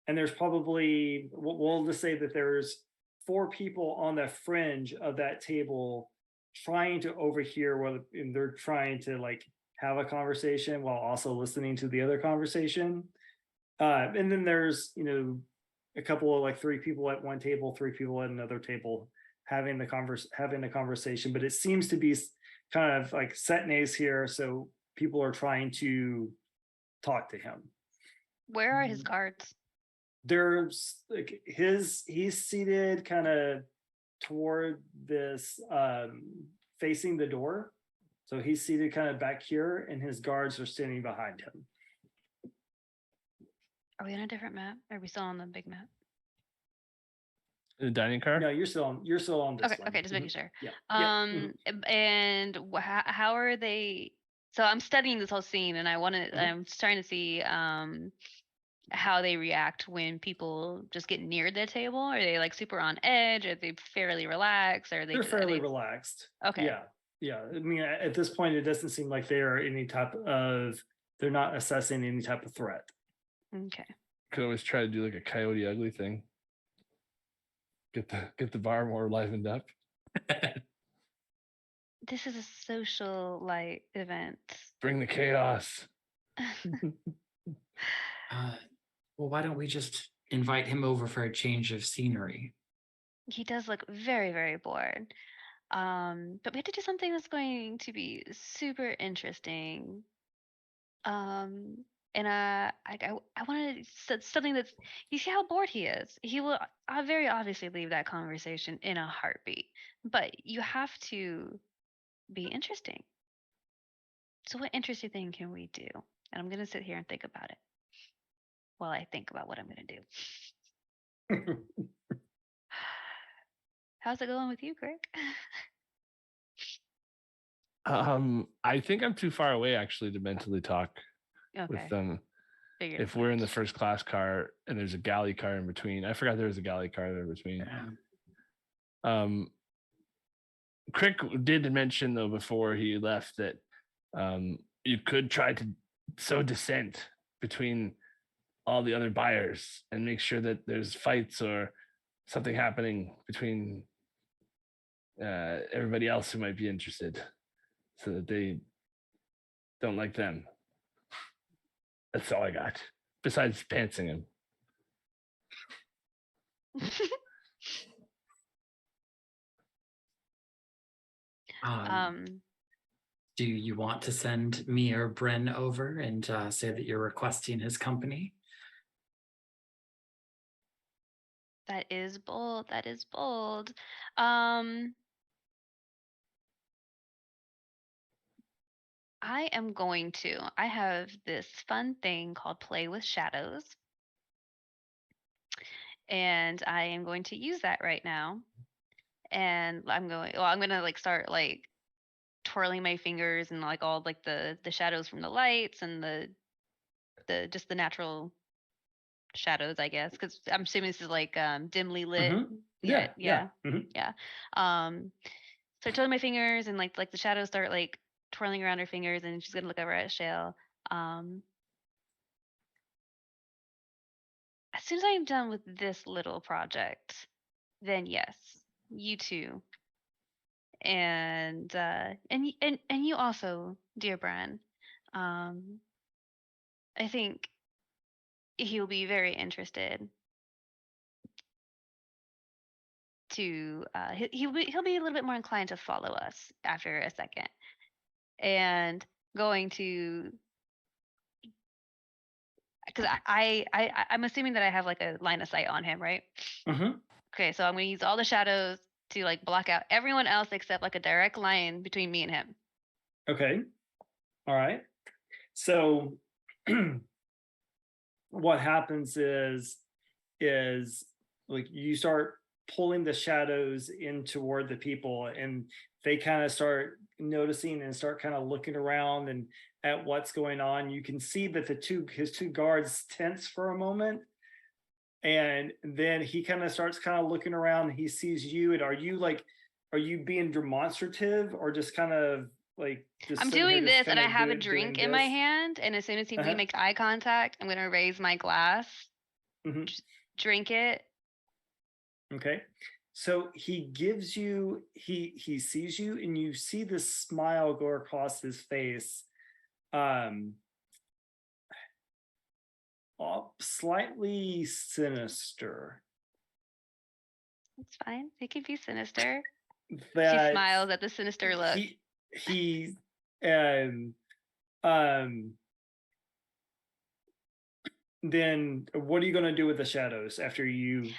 and there's probably we'll just say that there's 4 people on the fringe of that table trying to overhear and they're trying to like have a conversation while also listening to the other conversation. And then there's a couple of like 3 people at one table, 3 people at another table having the conversation, but it seems to be kind of like Setnay's here, so people are trying to talk to him. Where are his guards? There's like he's seated kind of toward this facing the door. So he's seated kind of back here and his guards are standing behind him. Are we on a different map? Are we still on the big map? The dining car? No, you're still on this Okay, one. okay, just making sure. Yeah. And how are they? So I'm studying this whole scene, and I'm trying to see how they react when people just get near the table. Are they like super on edge? Are they fairly relaxed? They're fairly relaxed. Okay. Yeah. I mean, at this point, it doesn't seem like they are they're not assessing any type of threat. Okay. Could always try to do like a Coyote Ugly thing. Get the bar more livened up. This is a social light event. Bring the chaos. Well, why don't we just invite him over for a change of scenery? He does look very, very bored. But we have to do something that's going to be super interesting. And I wanted something that's, you see how bored he is. He will very obviously leave that conversation in a heartbeat. But you have to be interesting. So what interesting thing can we do? And I'm gonna sit here and think about it while I think about what I'm gonna do. How's it going with you, Greg? I think I'm too far away actually to mentally talk with Okay. them. Figured If as we're in the much. first class car and there's a galley car in between, I forgot there was a galley car there in between. Yeah. Crick did mention though before he left that you could try to sow dissent between all the other buyers and make sure that there's fights or something happening between everybody else who might be interested, so that they don't like them. That's all I got. Besides pantsing him. Do you want to send me or Bren over and say that you're requesting his company? That is bold. That is bold. I am going to. I have this fun thing called Play with Shadows. And I am going to use that right now. And I'm gonna like start like twirling my fingers and like all like the shadows from the lights and the just the natural shadows, I guess, because I'm assuming this is like dimly lit. Yeah. Yeah. So twirling my fingers and like the shadows start like twirling around her fingers, and she's gonna look over at Shale. As soon as I'm done with this little project, then yes, you too. And you also, dear Bran. I think he'll be very interested to he'll be a little bit more inclined to follow us after a second, and going to, because I'm assuming that I have like a line of sight on him, right? Okay, so I'm gonna use all the shadows to like block out everyone else except like a direct line between me and him. Okay. All right. So what happens is like you start pulling the shadows in toward the people, and they kind of start noticing and start kind of looking around and at what's going on. You can see that his two guards tense for a moment, and then he kind of starts kind of looking around. He sees you, and are you being demonstrative or just kind of like just I'm sitting here doing just this and I kinda have a doing drink in my this? hand, and as soon as we Uh-huh. make eye contact, I'm gonna raise my glass, Mhm. drink it. Okay. So he gives you, he sees you, and you see this smile go across his face. Slightly sinister. It's fine. It can be sinister. She That smiles at the sinister look. he Then what are you going to do with the shadows after you?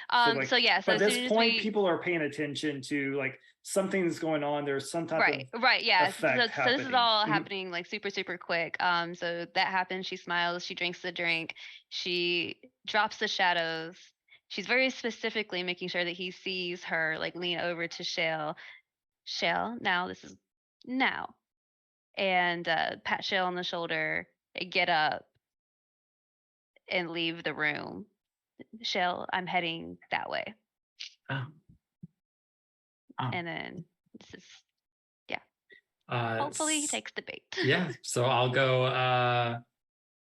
So yeah, so by as this soon as point, we- people are paying attention to like something's going on. There's some type of right, yeah. So effect this is happening. all Mhm. happening like super quick. So that happens. She smiles. She drinks the drink. She drops the shadows. She's very specifically making sure that he sees her like lean over to Shale. Shale, now this is now, and pat Shale on the shoulder. Get up and leave the room. Shale, I'm heading that way. Oh. Oh. And then this is hopefully he takes the bait. Yeah, so I'll go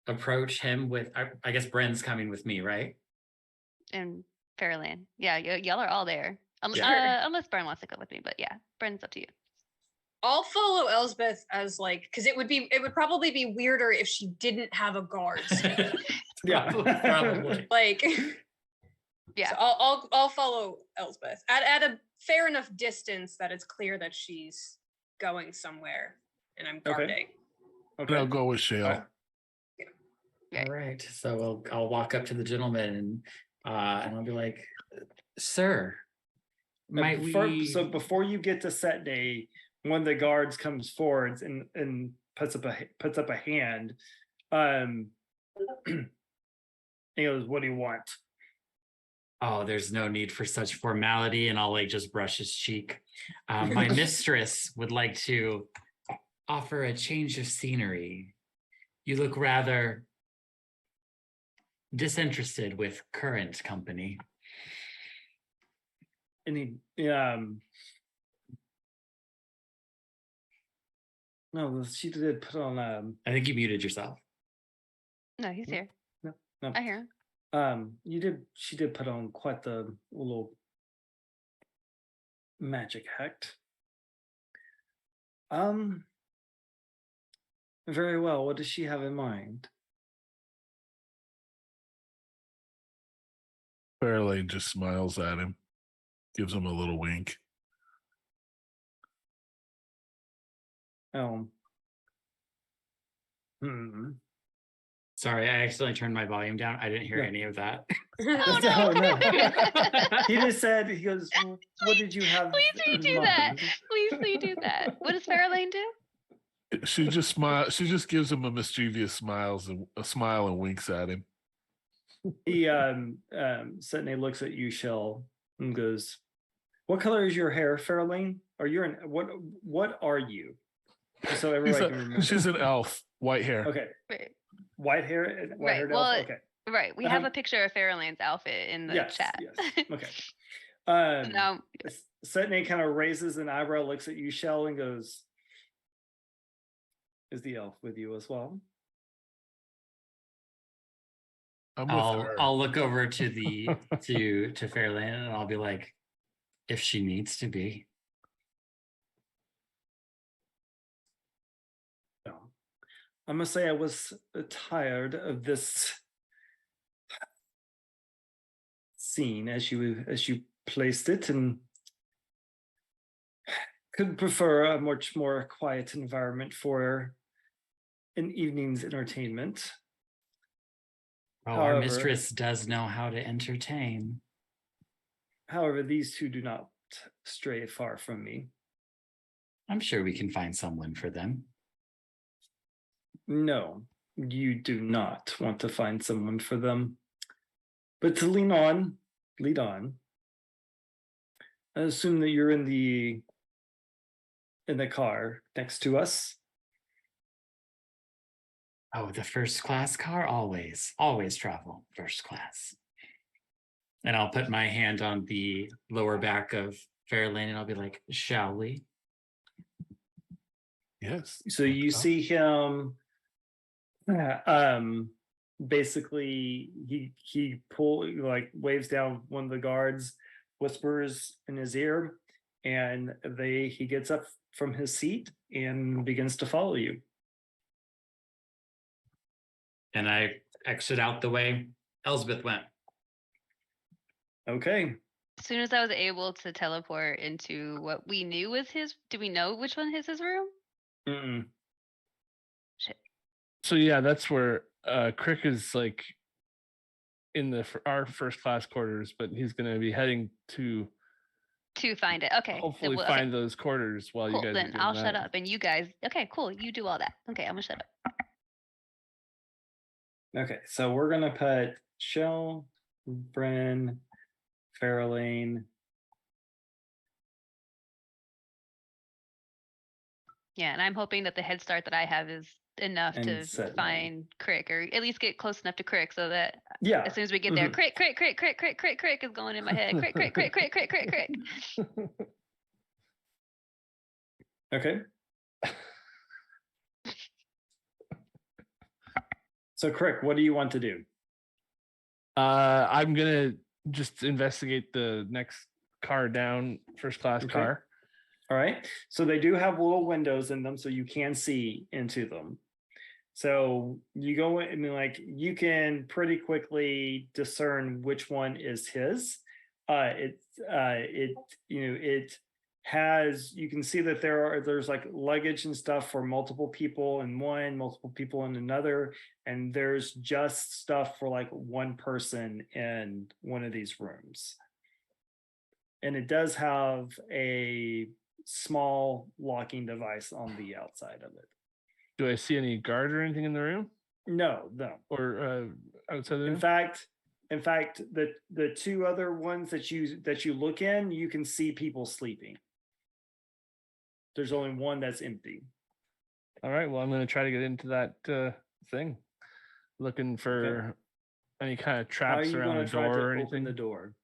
approach him with I guess Bren's coming with me, right? And Fairland. Yeah, y'all are all there. Yeah. Unless Bren wants to go with me, but yeah, Bren's up to you. I'll follow Elsbeth as like, because it would probably be weirder if she didn't have a guard. Yeah. Probably. Like, Yeah. so I'll follow Elsbeth at a fair enough distance that it's clear that she's going somewhere, and I'm guarding. Okay. I'll go with Shale. Alright. Right. All right. So I'll walk up to the gentleman and I'll be like, "Sir, might we?" So before you get to set day, one of the guards comes forwards and puts up a hand. He goes, "What do you want?" Oh, there's no need for such formality, and I'll like just brush his cheek. My mistress would like to offer a change of scenery. You look rather disinterested with current company. And he no, she did put on I think you muted yourself. No, he's here. no. I hear him. She did put on quite the little magic act. Very well. What does she have in mind? Fairlane just smiles at him, gives him a little wink. Sorry, I accidentally turned my volume down. I didn't hear Yeah. any of that. Oh, no. He just said, he goes, "Well, what did you have? Please in do that. mind?" Please do that. What does Fairlane do? She just smiles. She just gives him a mischievous smile and winks at him. He suddenly looks at you, Shell, and goes, "What color is your hair, Fairlane? Or you're an what are you?" Just so everybody can remember. She's an elf, white hair. Okay. Right. White hair, white haired Well, elf. Okay. Right. We have a picture of Fairlane's outfit in the Yes. chat. Yes. Okay. No. Setney kind of raises an eyebrow, looks at you, Shell, and goes, "Is the elf with you as well?" I'm with her. I'll look over to the to Fairlane and I'll be like, if she needs to be. No. I must say I was tired of this scene as you placed it, and could prefer a much more quiet environment for an evening's entertainment. Oh, However- our mistress does know how to entertain. However, these two do not stray far from me. I'm sure we can find someone for them. No, you do not want to find someone for them. But to lead on. I assume that you're in the car next to us. Oh, the first class car? Always travel first class. And I'll put my hand on the lower back of Fairlane and I'll be like, shall we? Yes. So you see him basically he waves down one of the guards, whispers in his ear, and he gets up from his seat and begins to follow you. And I exit out the way Elsbeth went. Okay. As soon as I was able to teleport into what we knew was his, do we know which one is his room? Mm-mm. Shit. So yeah, that's where Crick is like in our first class quarters, but he's going to be heading to find it. Okay. hopefully Okay. find those quarters while you Cool. guys are Then doing I'll that. shut up and you guys. Okay, cool. You do all that. Okay, I'm gonna shut up. Okay, so we're gonna put Shell, Bren, Fairlane. Yeah, and I'm hoping that the head start that I have is enough And to set find Crick, or at least get close enough to Crick, so that Yeah. as soon as we get there, Mhm. Crick, Crick, Crick, Crick, Crick, Crick, Crick is going in my head. Crick, Crick, Crick, Crick, Crick, Crick, Crick. Okay. So Crick, what do you want to do? I'm gonna just investigate the next car down, first class Okay. car. All right. So they do have little windows in them, so you can see into them. So you go in, I mean, like you can pretty quickly discern which one is his. It has, you can see that there's like luggage and stuff for multiple people in one, multiple people in another, and there's just stuff for like one person in one of these rooms. And it does have a small locking device on the outside of it. Do I see any guard or anything in the room? No. Or outside the room? In fact, the two other ones that you look in, you can see people sleeping. There's only one that's empty. All right. Well, I'm going to try to get into that thing, looking for any kind of traps around the door or anything. Open the door?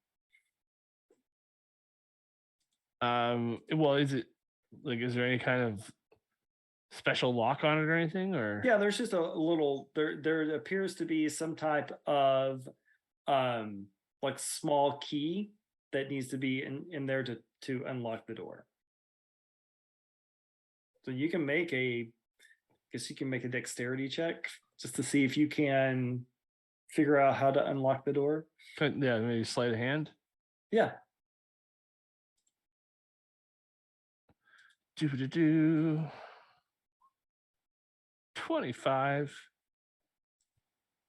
Well, is there any kind of special lock on it or anything, or? Yeah, there's just a little, there appears to be some type of like small key that needs to be in there to unlock the door. So you can make a dexterity check just to see if you can figure out how to unlock the door. Yeah, maybe sleight of hand. Yeah. 25.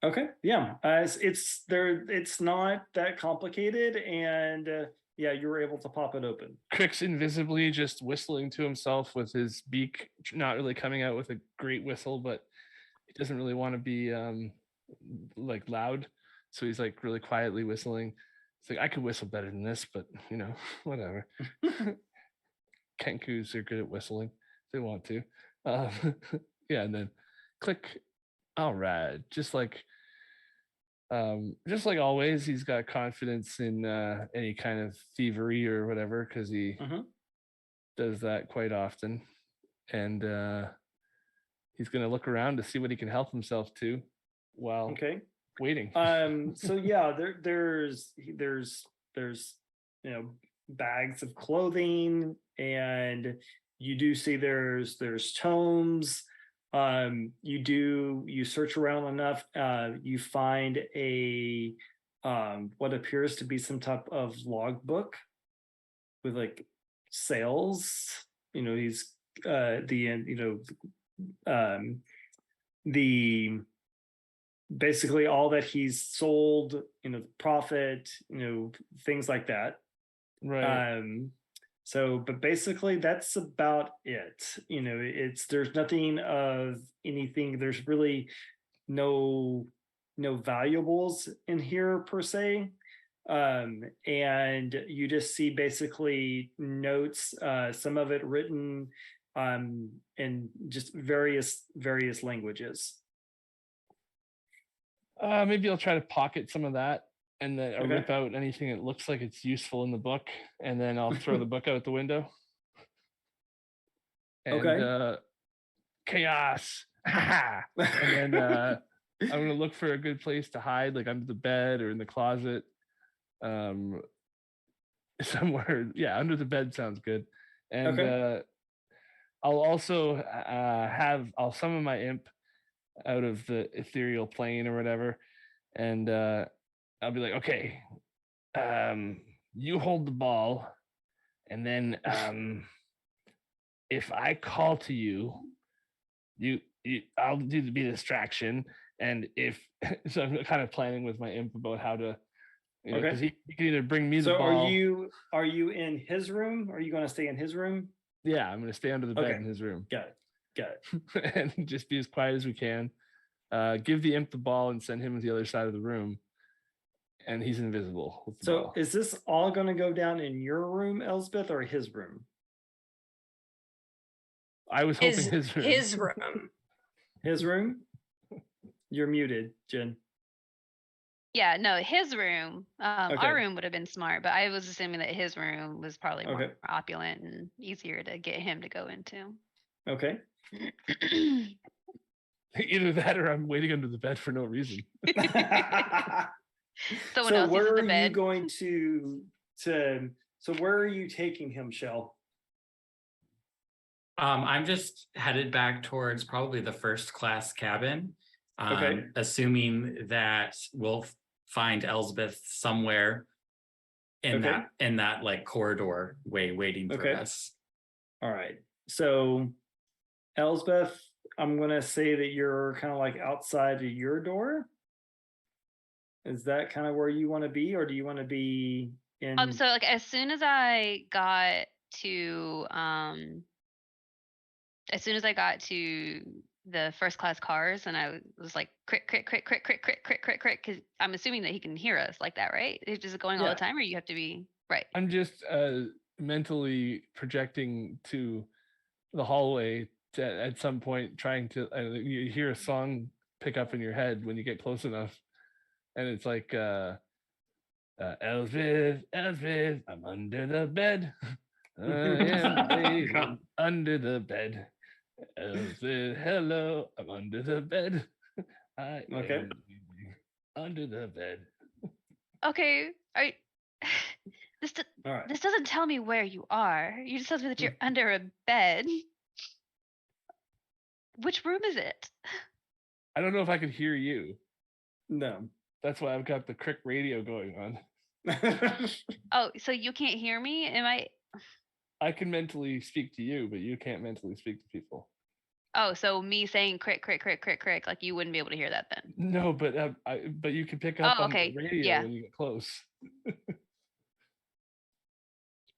Okay. Yeah. It's not that complicated, and yeah, you were able to pop it open. Crick's invisibly just whistling to himself with his beak, not really coming out with a great whistle, but he doesn't really want to be like loud, so he's like really quietly whistling. It's like, I could whistle better than this, but whatever. Kenkus are good at whistling if they want to. Yeah, and then click. All right, just like always, he's got confidence in any kind of thievery or whatever, because he does that quite often, and he's gonna look around to see what he can help himself to while waiting. So yeah, there's bags of clothing, and you do see there's tomes. You search around enough, you find a what appears to be some type of logbook with like sales. He's the basically all that he's sold, profit, things like that. Right. But basically that's about it. There's nothing of anything. There's really no valuables in here per se. And you just see basically notes, some of it written in just various languages. Maybe I'll try to pocket some of that, and then I'll rip out anything that looks like it's useful in the book, and then I'll throw the book out the window. And chaos. And then I'm gonna look for a good place to hide, like under the bed or in the closet. Somewhere, yeah, under the bed sounds good. And I'll also I'll summon my imp out of the ethereal plane or whatever, and I'll be like, okay, you hold the ball, and then if I call to you, I'll do the be a distraction, and if so, I'm kind of planning with my imp about how to, because he can either bring me the So ball. are you in his room? Are you going to stay in his room? Yeah, I'm going to stay under the bed in his room. Got it. And just be as quiet as we can. Give the imp the ball and send him to the other side of the room. And he's invisible with the ball. Is this all going to go down in your room, Elsbeth, or his room? I was hoping his room. His room. His room? You're muted, Jen. Yeah, no, his room. Okay. Our room would have been smart, but I was assuming that his room was probably more opulent and easier to get him to go into. Okay. Either that or I'm waiting under the bed for no reason. Someone else uses the bed. Where are you going to so where are you taking him, Shell? I'm just headed back towards probably the first class cabin. Okay. Assuming that we'll find Elsbeth somewhere in that like corridor waiting for us. All right. So Elsbeth, I'm gonna say that you're kind of like outside of your door. Is that kind of where you want to be, or do you want to be in? So like as soon as I got to the first class cars, and I was like crick crick crick crick crick crick crick crick crick, because I'm assuming that he can hear us like that, right? Is it going all the time, or you have to be right? I'm just mentally projecting to the hallway at some point, trying to you hear a song pick up in your head when you get close enough, and it's like Elsbeth, Elsbeth, I'm under the bed. I am under the bed. Elsbeth, hello, I'm under the bed. I am under the bed. Okay, this doesn't tell me where you are. You just tells me that you're under a bed. Which room is it? I don't know if I could hear you. No. That's why I've got the crick radio going on. Oh, so you can't hear me? Am I can mentally speak to you, but you can't mentally speak to people. Oh, so me saying crick, crick, crick, crick, crick, like you wouldn't be able to hear that then? No, but you can pick up on the radio when you get close.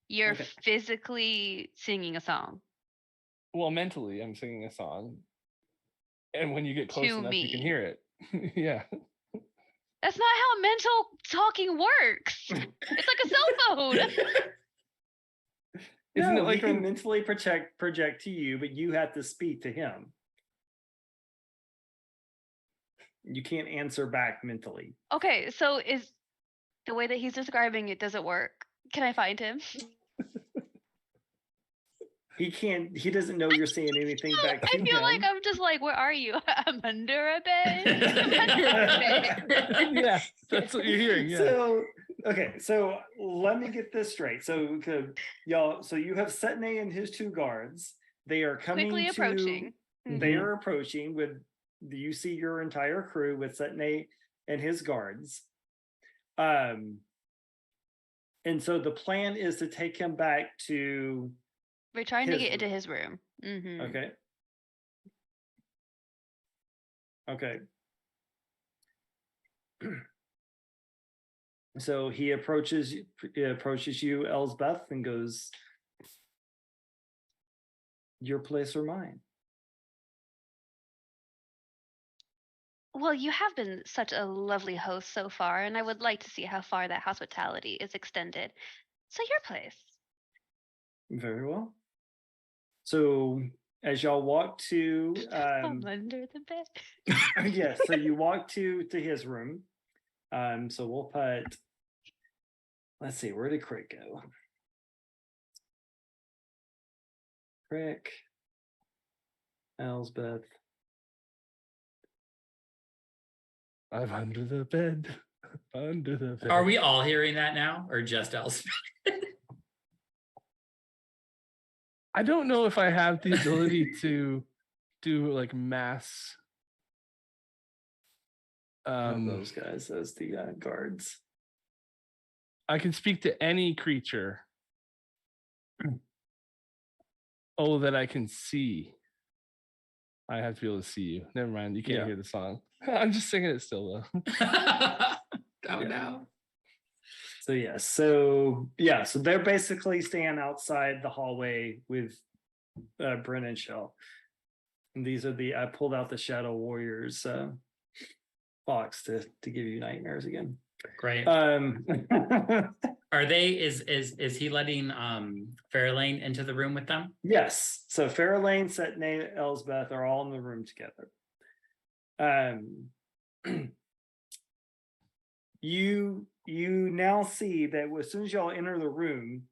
You're physically singing a song. Well, mentally, I'm singing a song. And when you get close enough, you can hear it. Yeah. That's not how mental talking works. It's like a cell phone. Isn't it like he can mentally project to you, but you have to speak to him? You can't answer back mentally. Okay, so is the way that he's describing it, does it work? Can I find him? He doesn't know you're saying anything back to him. I feel like I'm just like, where are you? I'm under a bed. Yeah, that's what you're hearing. Yeah. So let me get this straight. So y'all, so you have Setne and his two guards. They are quickly approaching. They are approaching with. You see your entire crew with Setne and his guards. And so the plan is to take him back to. We're trying to get into his room. Mm-hmm. Okay. So he approaches you, Elsbeth, and goes, "Your place or mine?" Well, you have been such a lovely host so far, and I would like to see how far that hospitality is extended. So your place. Very well. So as y'all walk to I'm under the bed. yes, so you walk to his room. So we'll put, let's see, where did Crick go? Crick, Elsbeth. I'm under the bed. Under the bed. Are we all hearing that now, or just Elsbeth? I don't know if I have the ability to do like mass. Those guys as the guards. I can speak to any creature. Oh, that I can see. I have to be able to see you. Never mind. You can't Yeah. hear the song. I'm just singing it still though. Oh no. So they're basically staying outside the hallway with Bryn and Shell. And these are I pulled out the Shadow Warriors box to give you nightmares again. Great. Are they is he letting Fairlane into the room with them? Yes. So Fairlane, Setnay, Elsbeth are all in the room together. You now see that as soon as y'all enter the room,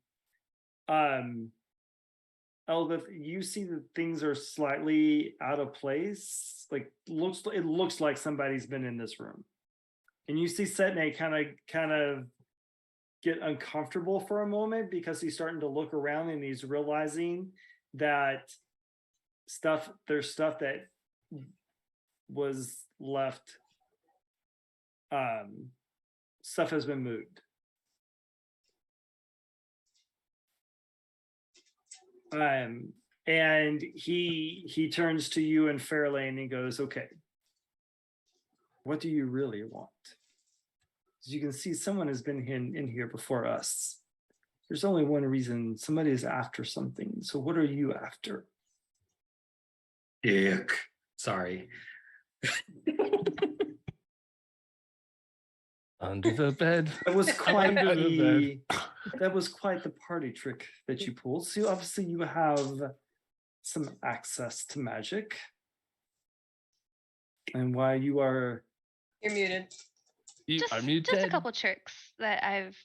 Elbeth, you see that things are slightly out of place. Like it looks like somebody's been in this room. And you see Setnay kind of get uncomfortable for a moment because he's starting to look around and he's realizing that there's stuff that was left. Stuff has been moved. And he turns to you and Fairlane and he goes, okay, what do you really want? As you can see, someone has been in here before us. There's only one reason. Somebody is after something. So what are you after? Yuck. Sorry. Under the bed. That was quite Under the bed. that was quite the party trick that you pulled. So obviously you have some access to magic. And while you are You're muted. You are Just muted. a couple tricks that I've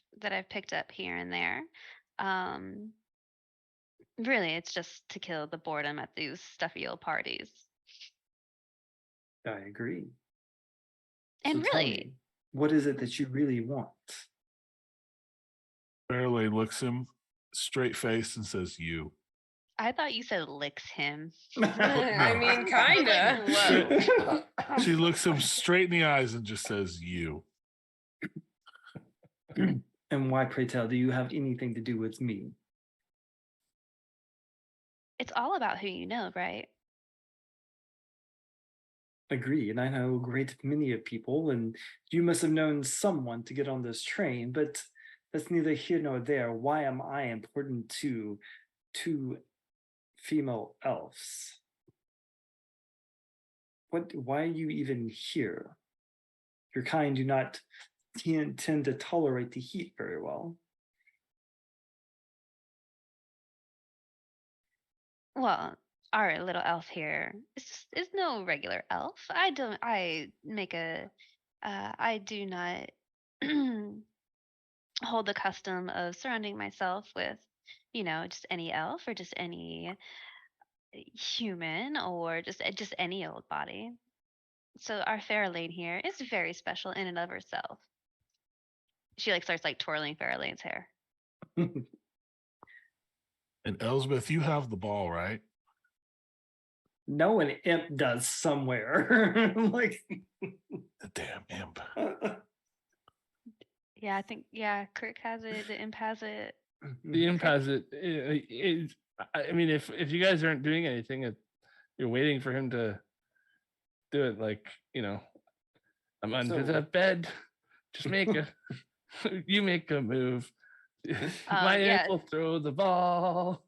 picked up here and there. Really, it's just to kill the boredom at these stuffy old parties. I agree. And So tell really, me, what is it that you really want? Fairlane looks him straight faced and says, "You." I thought you said licks him. I mean, kinda. Whoa. She looks him straight in the eyes and just says, "You." And why, pray tell, do you have anything to do with me? It's all about who you know, right? Agree, and I know a great many of people, and you must have known someone to get on this train, but that's neither here nor there. Why am I important to two female elves? Why are you even here? Your kind do not tend to tolerate the heat very well. Well, our little elf here is no regular elf. I do not hold the custom of surrounding myself with, just any elf or just any human or just any old body. So our Fairlane here is very special in and of herself. She starts twirling Fairlane's hair. And Elsbeth, you have the ball, right? No, an imp does somewhere. The damn imp. Yeah, I think Kirk has it, the imp has it. The imp has it. I mean, if you guys aren't doing anything, you're waiting for him to do it. I'm under the bed. Just you make a move. My yeah. imp will throw the ball.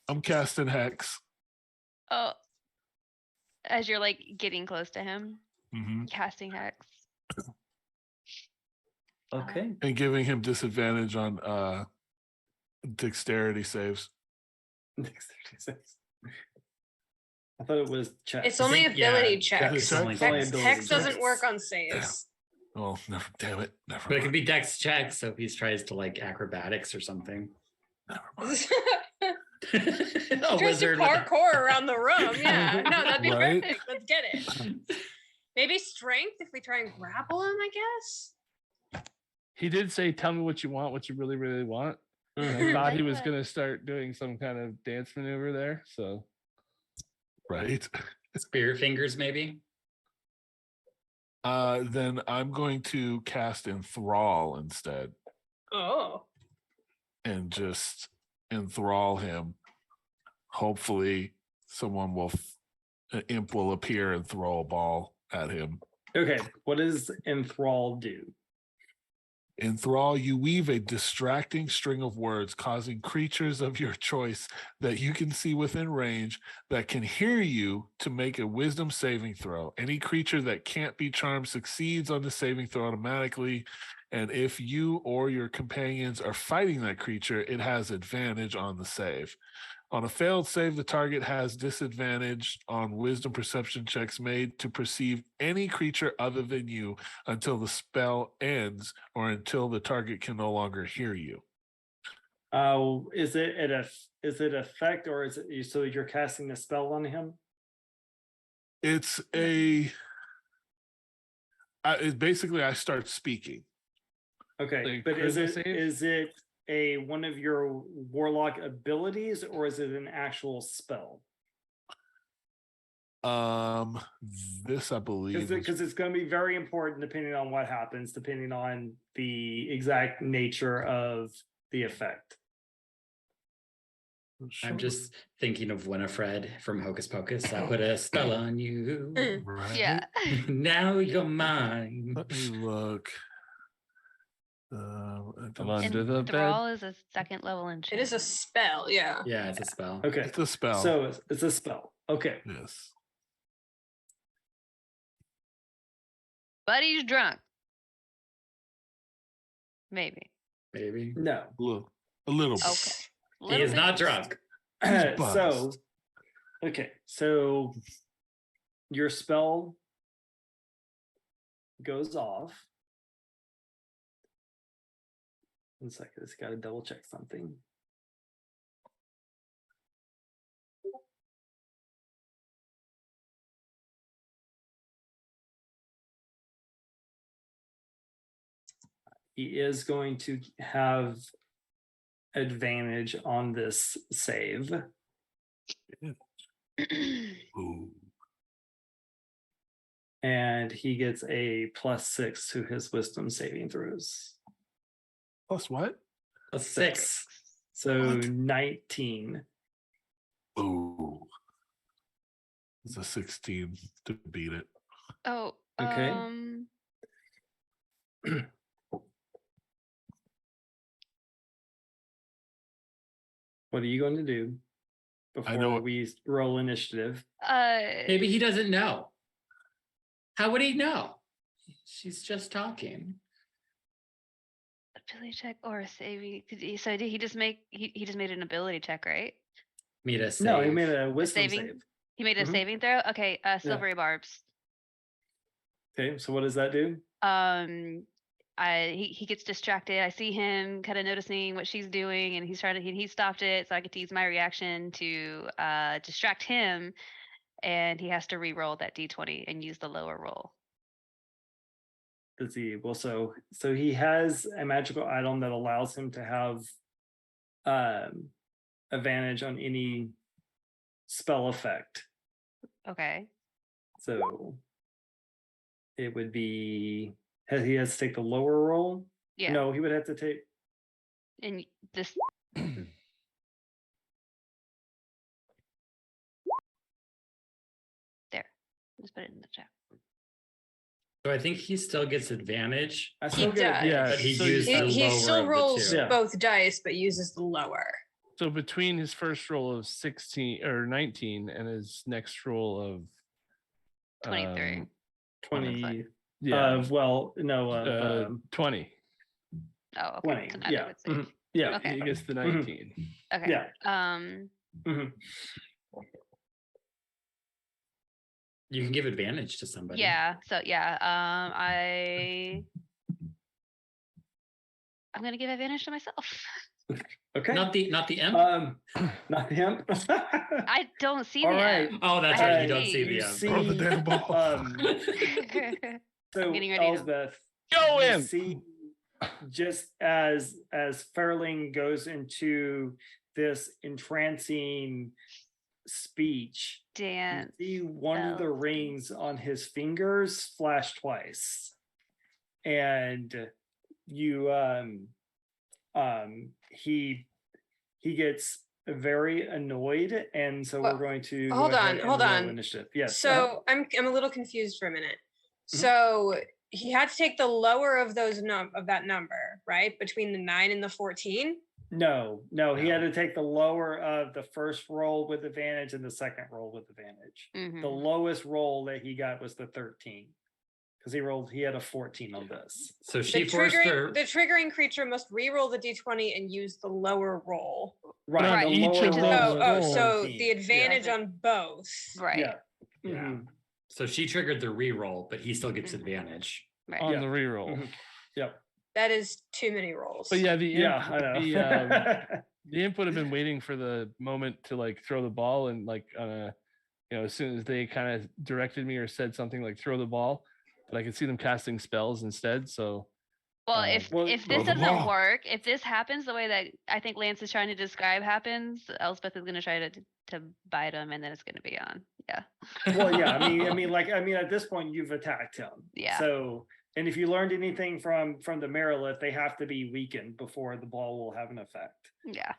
I'm casting Hex. Oh, as you're getting close to him, casting Hex. Okay. And giving him disadvantage on dexterity saves. Dexterity saves. I thought it was check. It's only ability checks. It's Hex doesn't work on saves. Oh, damn it. Never But it mind. could be dex check, so if he tries to acrobatics or something. Never mind. A Tries to wizard with a- parkour around the room. Yeah, no, that'd be Right? perfect. Let's get it. Maybe strength if we try and grapple him, I guess. He did say, "Tell me what you want, what you really, really want." I thought he was going to start doing some kind of dance maneuver there. So, Right. Spirit fingers, maybe. Then I'm going to cast Enthrall instead Oh. and just enthrall him hopefully an imp will appear and throw a ball at him. Okay, what does enthrall do? Enthrall, you weave a distracting string of words, causing creatures of your choice that you can see within range that can hear you to make a wisdom saving throw. Any creature that can't be charmed succeeds on the saving throw automatically. And if you or your companions are fighting that creature, it has advantage on the save. On a failed save, the target has disadvantage on wisdom perception checks made to perceive any creature other than you until the spell ends or until the target can no longer hear you. Is it effect or is it so you're casting a spell on him? It's basically I start speaking. Okay, Like but is charisma save? it a one of your warlock abilities or is it an actual spell? This I believe Because it's going to be very important depending on what happens, depending on the exact nature of the effect. I'm just thinking of Winifred from Hocus Pocus. I put a spell on you. right. Yeah. Now you're mine. Let me look. I'm under the bed. Enthrall is a second level It enchantment. is a spell, yeah. Yeah, it's a spell. Okay, It's a spell. so it's a spell. Okay, yes. But he's drunk. Maybe. Maybe. no. A little bit. Okay. He Little is bit. not drunk. He's So, buzzed. okay, so your spell goes off. 1 second, I just got to double check something. He is going to have advantage on this save. Ooh. And he gets a +6 to his wisdom saving throws. Plus what? A 6. So What? 19. Ooh. It's a 16 to beat it. Oh, Okay. What are you going to do I know before it. we roll initiative? Maybe he doesn't know. How would he know? She's just talking. ability check or a saving. So did he just make he just made an ability check, right? Made a save. No, he made a wisdom saving? save. He made a Mhm. saving throw. Okay, silvery barbs. Okay, so what does that do? He gets distracted. I see him kind of noticing what she's doing, and he stopped it, so I get to use my reaction to distract him, and he has to re-roll that d20 and use the lower roll. Does he? Well, so he has a magical item that allows him to have advantage on any spell effect. Okay. So it would be he has to take the lower roll. Yeah. No, he would have to take. And this. There. Just put it in the chat. So I think he still gets advantage, I He still get does. Yeah, but he so used the He lower still of rolls the two. Yeah. both dice, but uses the lower. So between his first roll of 16 or 19 and his next roll of 23. 20. yeah, Well, no, 20. Oh, okay. 20. So neither Yeah. would save. Mhm. Yeah. Okay. He gets the Mhm. 19. Okay. Yeah. Mhm. You can give advantage to somebody. Yeah. So yeah. I'm gonna give advantage to myself. Okay. Not the imp. Not him. I don't see All the right. M. Oh, that's I right. have You don't to see you the imp. see, Throw the damn ball. So getting ready to- Elspeth, Go you in. see, just as Fairling goes into this entrancing speech, Dance. you see one of the spells. rings on his fingers flash twice, and you he gets very annoyed, and so Well, we're going to hold go on, ahead and hold roll on. initiative. Yes. So I'm a little confused for a minute. Mhm. So he had to take the lower of those of that number, right? Between the 9 and the 14. No, he had to take the lower of the first roll with advantage and the second roll with advantage. Mhm. The lowest roll that he got was the 13 because he had a 14 on this. So she forced her. The triggering creature must re-roll the d20 and use the lower roll. Right. Right, The each lower of roll those was So 13. the advantage Yeah. on both. Right. Yeah. Yeah. Mhm. So she triggered the reroll, but he still gets Mhm. advantage. Right. on Yeah. the reroll. Mhm. Yep. That is too many rolls. But yeah, Yeah, I know. the imp would have been waiting for the moment to like throw the ball, and like as soon as they kind of directed me or said something like throw the ball, but I could see them casting spells instead. So Well, Um, Well, if throw this the doesn't ball. work, if this happens the way that I think Lance is trying to describe happens, Elspeth is going to try to bite him, and then it's going to be on. Yeah. well, yeah. I mean, at this point, you've attacked him. Yeah. So, and if you learned anything from the Marilith, they have to be weakened before the ball will have an effect. Yeah.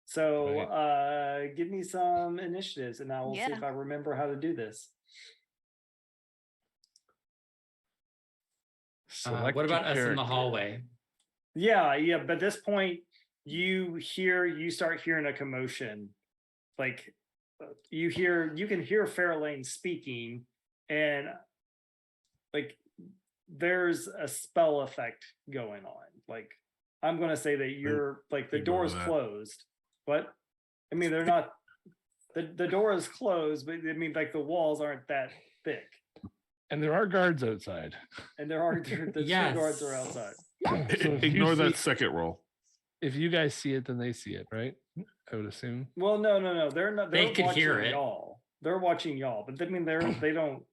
So, give me some initiatives, and I will see Yeah. if I remember how to do this. select What a about us in the character. hallway? Yeah. But at this point, you start hearing a commotion. Like you can hear Fairlane speaking, and like there's a spell effect going on. Like I'm gonna say that you're like the Ignore door is that. closed, but I mean they're not. The door is closed, but I mean like the walls aren't that thick, And there are guards outside. and there are the Yes. two guards are outside. So if you Ignore that see- second roll. If you guys see it, then they see it, right? I would assume. Well, no, they're not. They They're could watching hear it. y'all. They're watching y'all, but I mean they don't.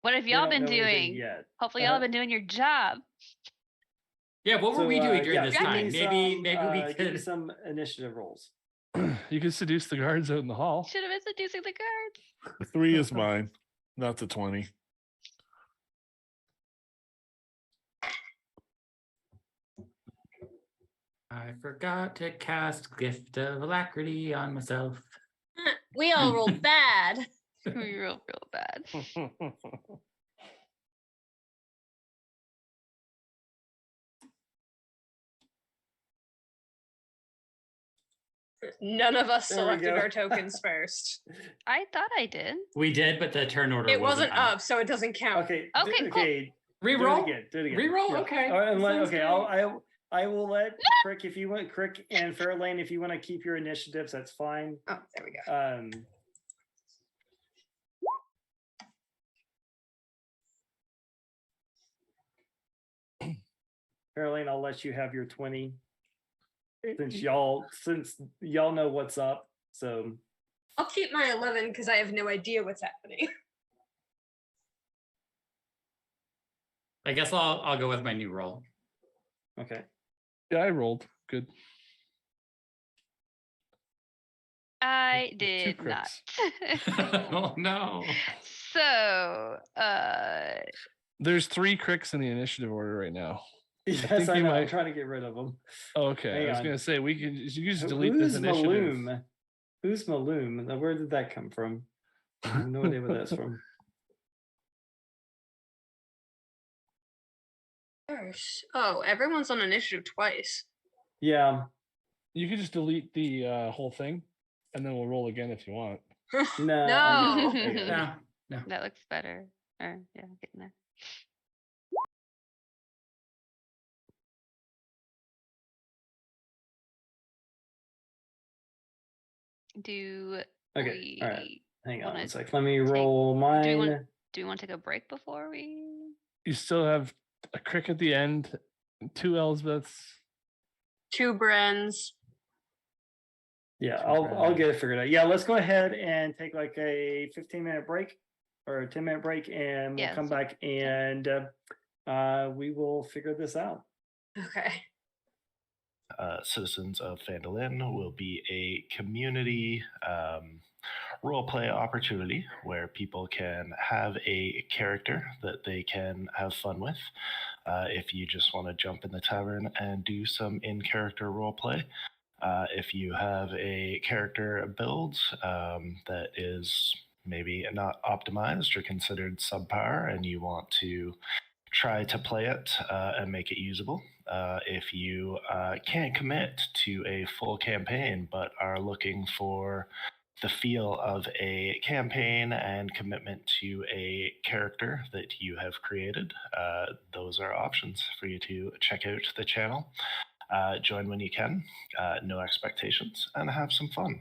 What have they y'all don't been know anything doing? yet? Hopefully, y'all have been doing your job. Yeah, what were So, we doing during yeah, this give time? me Maybe some, maybe we give me could. some initiative rolls. You can seduce the guards out in the hall. Should have been seducing the guards. The 3 is mine, not the 20. I forgot to cast Gift of Alacrity on myself. We all rolled bad. Real bad. None of us There we selected go. our tokens first. I thought I did. We did, but the turn order It wasn't up, so it doesn't count. Okay. Okay, cool. Okay. Reroll. Do it again. Reroll. Yeah. Okay. All right, and Sounds okay. great. I will let Crick if you want Crick and Fairlane if you want to keep your initiatives, that's fine. Oh, there we go. Fairlane, I'll let you have your 20 since y'all know what's up. So I'll keep my 11 because I have no idea what's happening. I guess I'll go with my new roll. okay. Yeah, I rolled. Good. I Two did not. Oh no. So, There's 3 cricks in the initiative order right now. Yes, think I you know. I'm might- trying to get rid of them. Oh, okay. Hang I was on. gonna say you can just delete this Who's initiative. Maloom? Who's Maloom? Where did that come from? I have no idea where that's from. Oh, everyone's on initiative twice. Yeah. You can just delete the whole thing, and then we'll roll again if you want. No. No. I get it. No. that looks better. Or yeah, getting there. Do Okay. All right. we Hang on wanna a sec. Let me roll mine. do we want to take a break before we? You still have a crick at the end, 2 Elsbeths. 2 Brens. Yeah, Too I'll bad. get it figured out. Yeah, let's go ahead and take like a 15-minute break or a 10-minute break, and we'll Yeah, come so- back and we will figure this out. Okay. Citizens of Phandalin will be a community role play opportunity where people can have a character that they can have fun with. If you just want to jump in the tavern and do some in character role play, If you have a character build that is maybe not optimized or considered subpar and you want to try to play it and make it usable. If you can't commit to a full campaign but are looking for the feel of a campaign and commitment to a character that you have created, those are options for you to check out the channel. Join when you can, no expectations, and have some fun.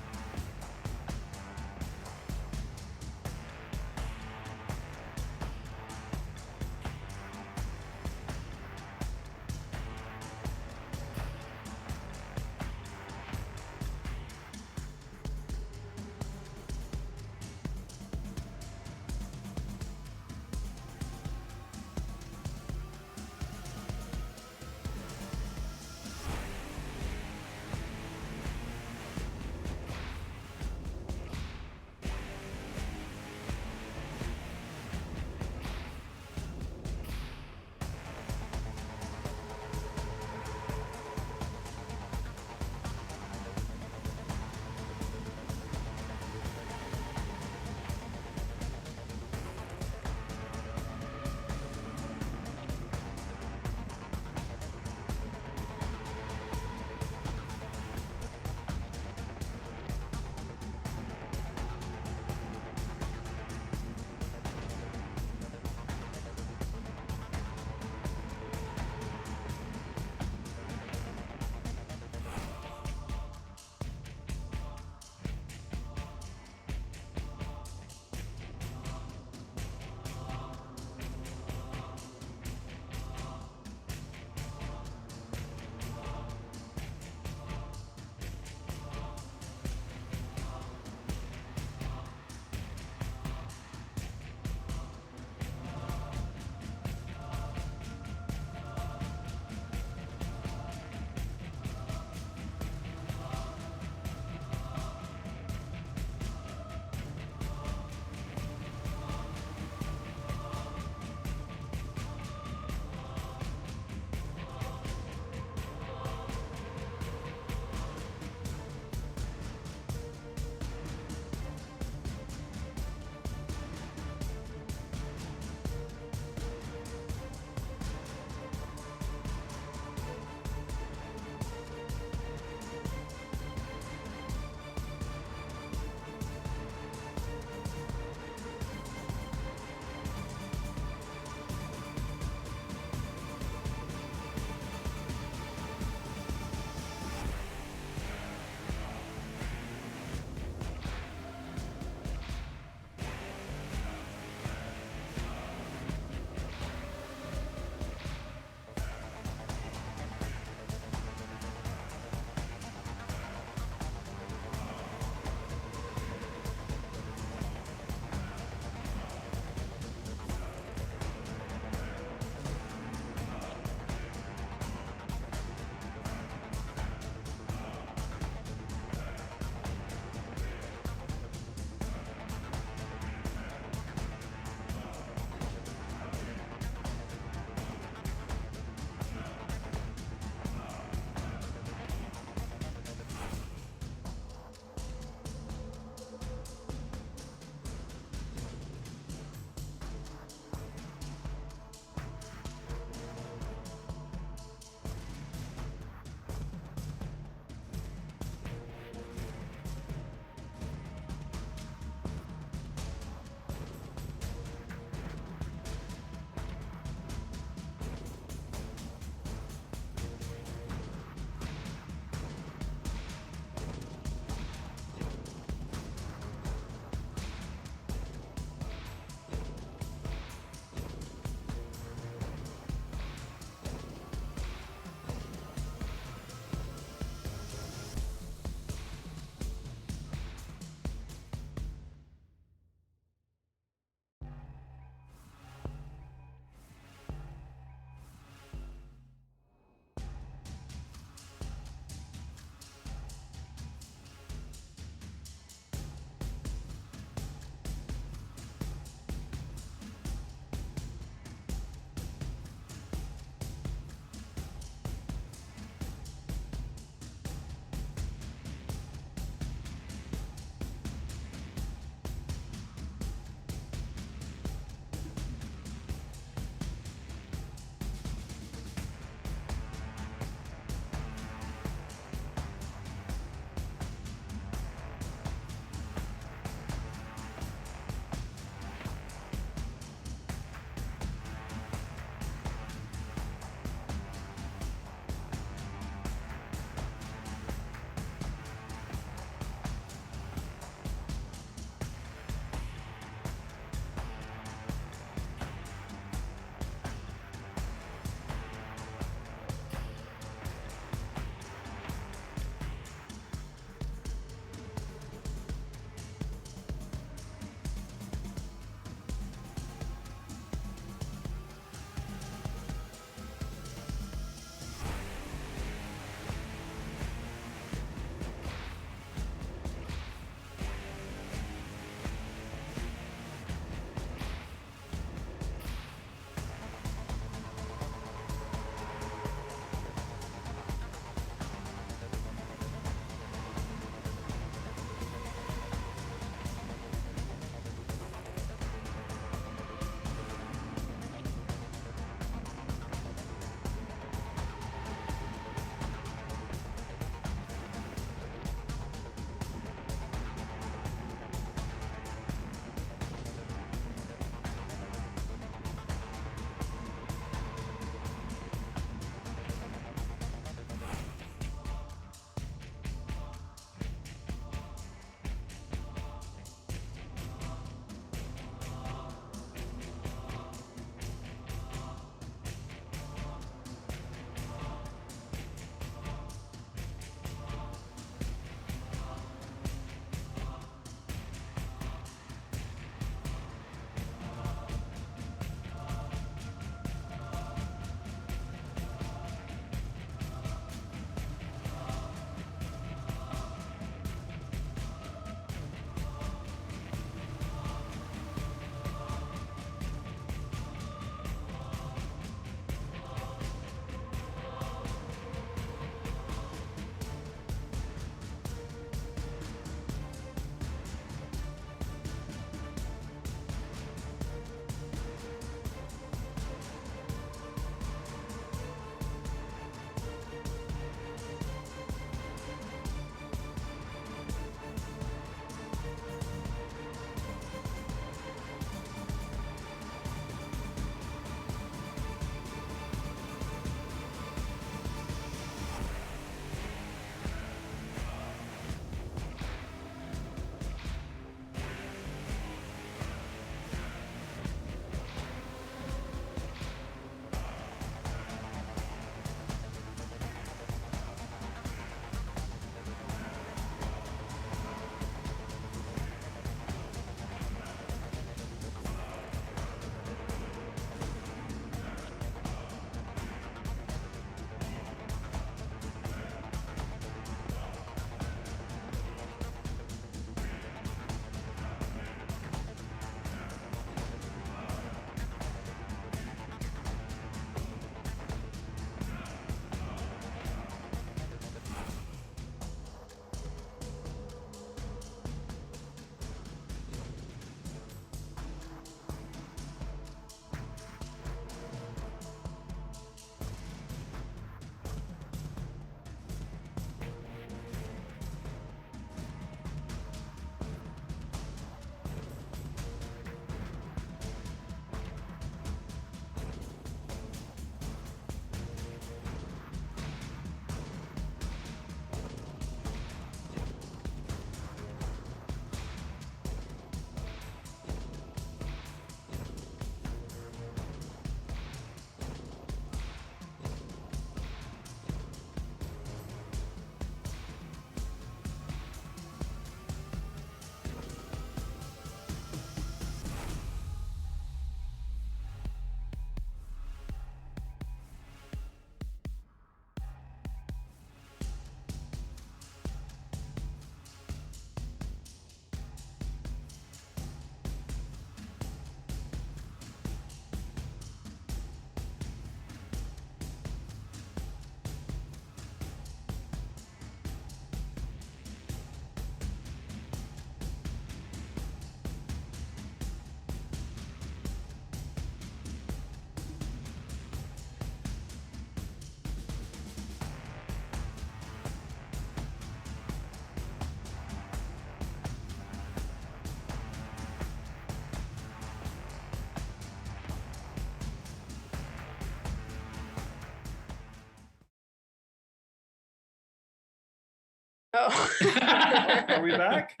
Are we back?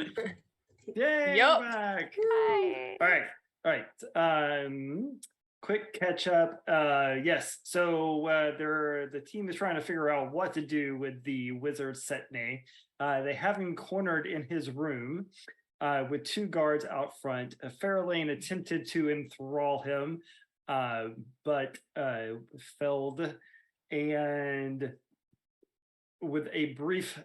Yay, Yup. we're back. Hi. All right. Quick catch up. Yes. So the team is trying to figure out what to do with the wizard Setne. They have him cornered in his room with 2 guards out front. Fairlane attempted to enthrall him, but failed. And with a brief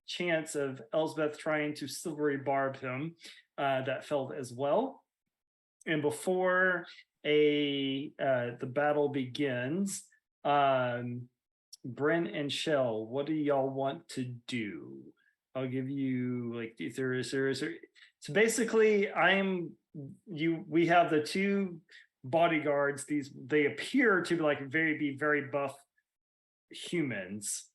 chance of Elsbeth trying to silvery barb him, that failed as well. And before the battle begins, Bryn and Shell, what do y'all want to do? I'll give you like so basically we have the 2 bodyguards. They appear to be very buff humans.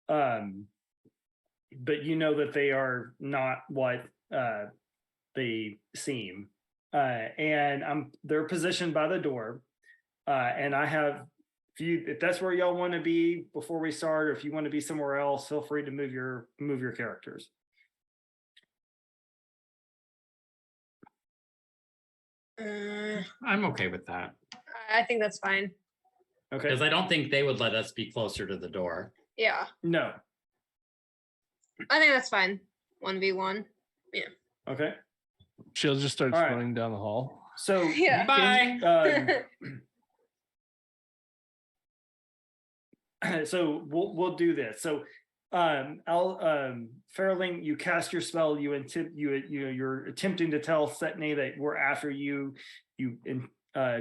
But you know that they are not what they seem. And they're positioned by the door. And I have, if that's where y'all want to be before we start, or if you want to be somewhere else, feel free to move your characters. I'm okay with that. I think that's fine. Okay. Because I don't think they would let us be closer to the door. Yeah, No. I think that's fine. 1v1. Okay. She'll just start All right. running down the hall. So Yeah. Bye. So we'll do this. So Fairling, you cast your spell. You're attempting to tell Setne that we're after you. You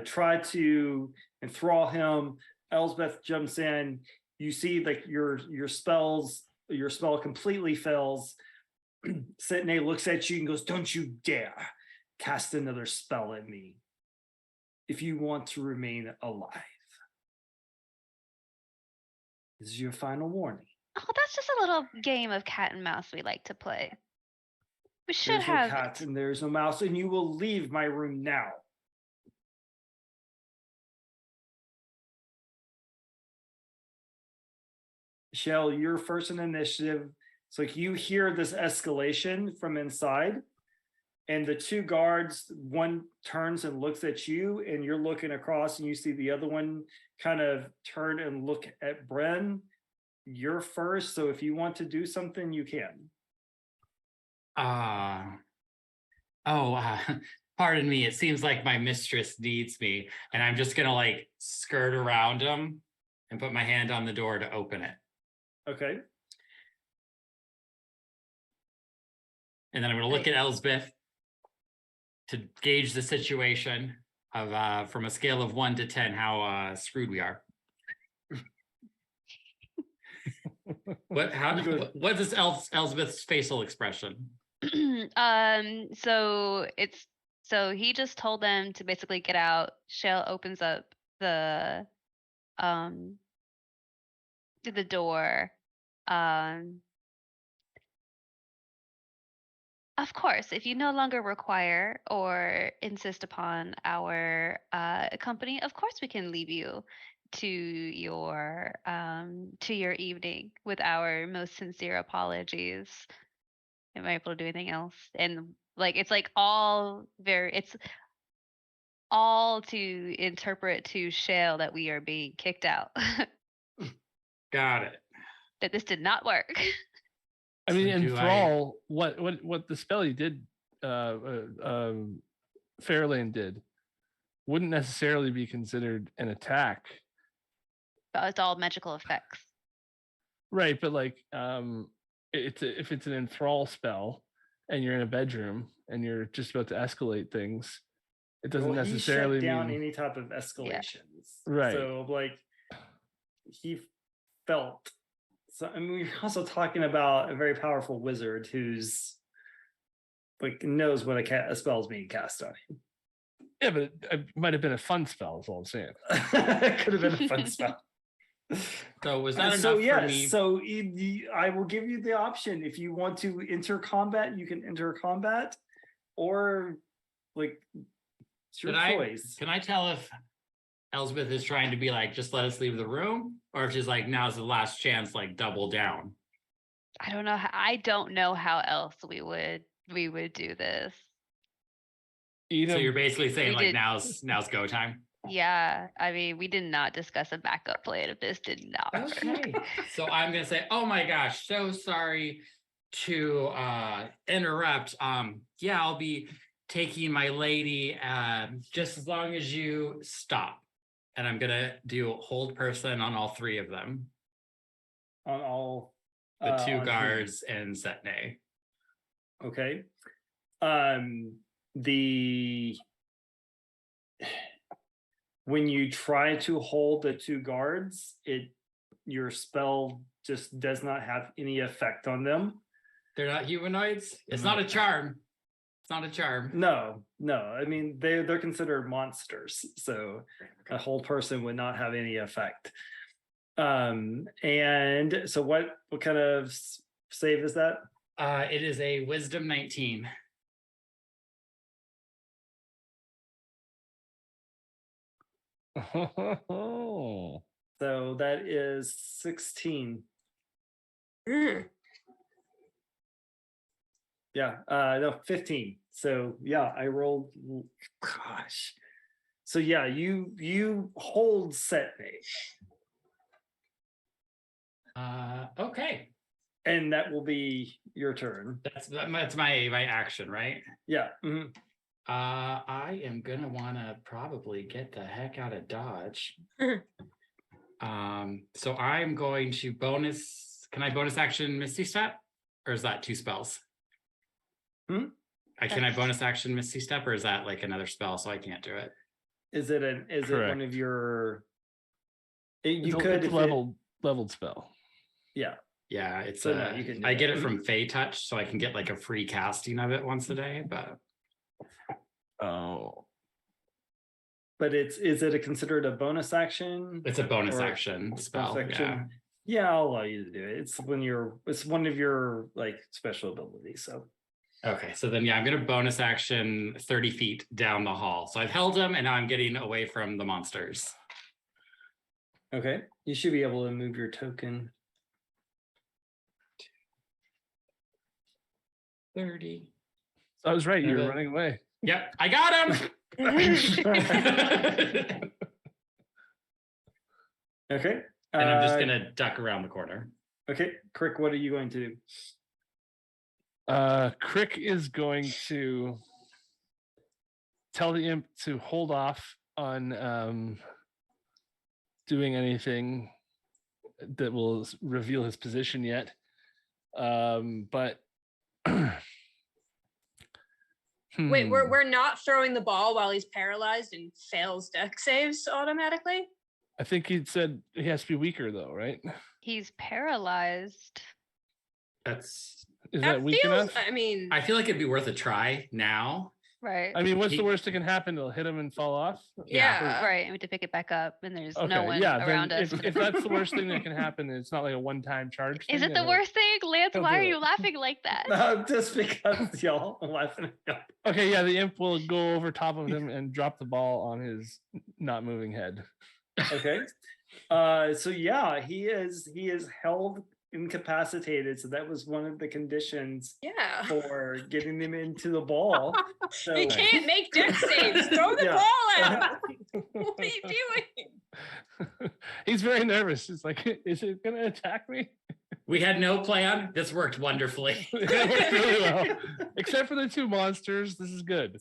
try to enthrall him. Elsbeth jumps in. You see like your spell completely fails. Setne looks at you and goes, "Don't you dare cast another spell at me if you want to remain alive. This is your final warning." Oh, that's just a little game of cat and mouse we like to play. We should There's have no cat it. and there's no mouse, and you will leave my room now. Michelle, you're first in initiative. It's like you hear this escalation from inside, and the 2 guards, one turns and looks at you, and you're looking across, and you see the other one kind of turn and look at Bren. You're first, so if you want to do something, you can. Pardon me. It seems like my mistress needs me, and I'm just gonna like skirt around him and put my hand on the door to open it. Okay. And then I'm gonna look at Elsbeth to gauge the situation of from a scale of 1 to 10, how screwed we are. What is Elsbeth's facial expression? So he just told them to basically get out. Shell opens up the door. Of course, if you no longer require or insist upon our company, of course we can leave you to your evening with our most sincere apologies. Am I able to do anything else? And like it's all to interpret to Shale that we are being kicked out. Got it. That this did not work. I mean, So enthrall. What the spell you did, Fairlane did, wouldn't necessarily be considered an attack. But it's all magical effects. Right, but like, if it's an enthrall spell, and you're in a bedroom and you're just about to escalate things, it doesn't necessarily he shut down mean any type of escalations. Right. So like he felt. So I mean, we're also talking about a very powerful wizard who's like knows what a spell is being cast on him. Yeah, but it might have been a fun spell. Is all I'm saying. It could have been a fun spell. So was that enough So for yes, me? so I will give you the option. If you want to enter combat, you can enter combat, or like it's your choice. Can I tell if Elsbeth is trying to be like, just let us leave the room, or if she's like, now's the last chance, like double down? I don't know. I don't know how else we would do this. Eat So 'em. you're basically saying We like did- now's go time. Yeah, I mean, we did not discuss a backup plan if this did not work. Okay. So I'm gonna say, oh my gosh, so sorry to interrupt. Yeah, I'll be taking my lady just as long as you stop. And I'm gonna do hold person on all three of them. On all The two on who? guards and Setne. Okay. The when you try to hold the two guards, your spell just does not have any effect on them. They're not humanoids. It's not a charm. It's not a charm. No. I mean, they're considered monsters, so a whole person would not have any effect. And so what kind of save is that? It is a wisdom 19. Oh. So that is 16. Mm. Yeah, no, 15. So yeah, I rolled. Gosh. So yeah, you hold Setne, Okay. and that will be your turn. That's my action, right? Yeah. Mhm. I am gonna wanna probably get the heck out of Dodge. So I'm going to bonus. Can I bonus action Misty Step, or is that 2 spells? Hmm? Can I bonus action Misty Step, or is that like another spell, so I can't do it? Is it one Correct. of your? You It's a- could it's if leveled spell. Yeah. Yeah, it's So no, you can do I get that. it from Fey Touch, so I can get like a free casting of it once a day. But Oh. But is it considered a bonus action? it's a bonus Or action spell. bonus action? Yeah, I'll allow you to do it. It's one of your like special abilities. So Yeah. Okay, so then yeah, I'm gonna bonus action 30 feet down the hall. So I've held him, and now I'm getting away from the monsters. okay, you should be able to move your token. 30. I was right. You're Seven. running away. Yep, I got him. Okay. And I'm just gonna duck around the corner. Okay, Crick, what are you going to do? Crick is going to tell the imp to hold off on doing anything that will reveal his position yet. But Wait, we're not throwing the ball while he's paralyzed and fails deck saves automatically? I think he said he has to be weaker though, right? He's paralyzed. That's. Is that weak feels, enough? I mean, I feel like it'd be worth a try now. Right. I mean, what's He- the worst that can happen? They'll hit him and fall off. yeah. Right. And we have to pick it back up, and there's Okay, no one yeah. around Then us. if that's the worst thing that can happen, it's not like a one-time charge. Is thing, it the then worst thing, Lance? he'll Why do are you it. laughing like that? No, just because y'all are laughing. Okay, yeah, the imp will go over top of him and drop the ball on his not moving head. Okay. So yeah, he is held incapacitated. So that was one of the conditions Yeah. for getting him into the ball. So You can't make deck saves. Throw the Yeah. ball out. What are you doing? He's very nervous. It's like, is it going to attack me? We had no plan. This worked wonderfully. It worked really well. Except for the 2 monsters, this is good.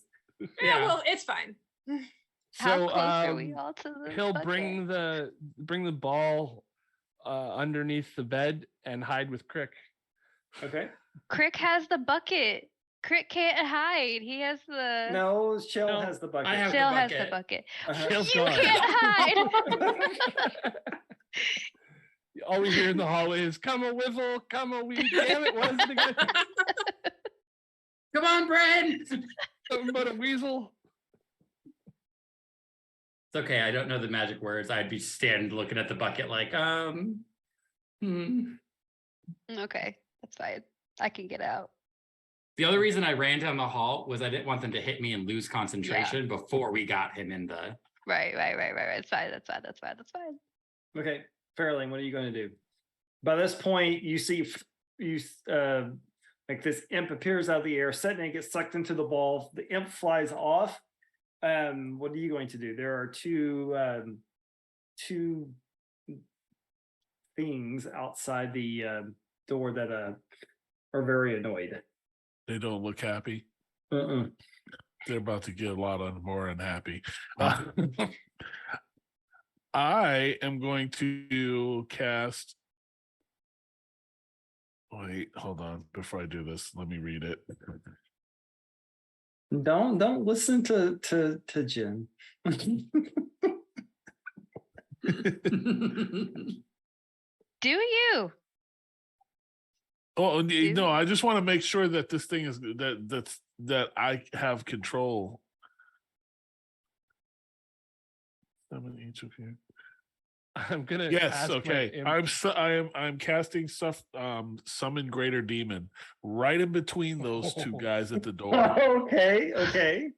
Yeah, well, it's fine. How So close are we all to the he'll bucket? bring the ball underneath the bed and hide with Crick. okay. Crick has the bucket. Crick can't hide. He has the. No, Shell No, has the bucket. I have the Shell has the bucket. bucket. Uh-huh. Shell's You gone. can't hide. All we hear in the hallway is "Come a whiffle, come a wee." Damn it, what is it again? Come on, Brad. Something about a weasel. It's okay. I don't know the magic words. I'd be standing looking at the bucket like, Okay, that's fine. I can get out. The other reason I ran down the hall was I didn't want them to hit me and lose concentration before we got him in the. Right. It's fine. That's fine. Okay, Fairlane, what are you going to do? By this point, you see like this imp appears out of the air, Setne gets sucked into the ball, the imp flies off. What are you going to do? There are two things outside the door that are very annoyed. They don't look happy. Uh-uh. They're about to get a lot more unhappy. I am going to cast. Wait, hold on. Before I do this, let me read it. Don't listen to Jen. Do you? Oh no! I just want to make sure that this thing is that I have control. 7 each of you. I'm gonna. Yes. Okay. I'm casting summon greater demon right in between those two guys at the door. Okay.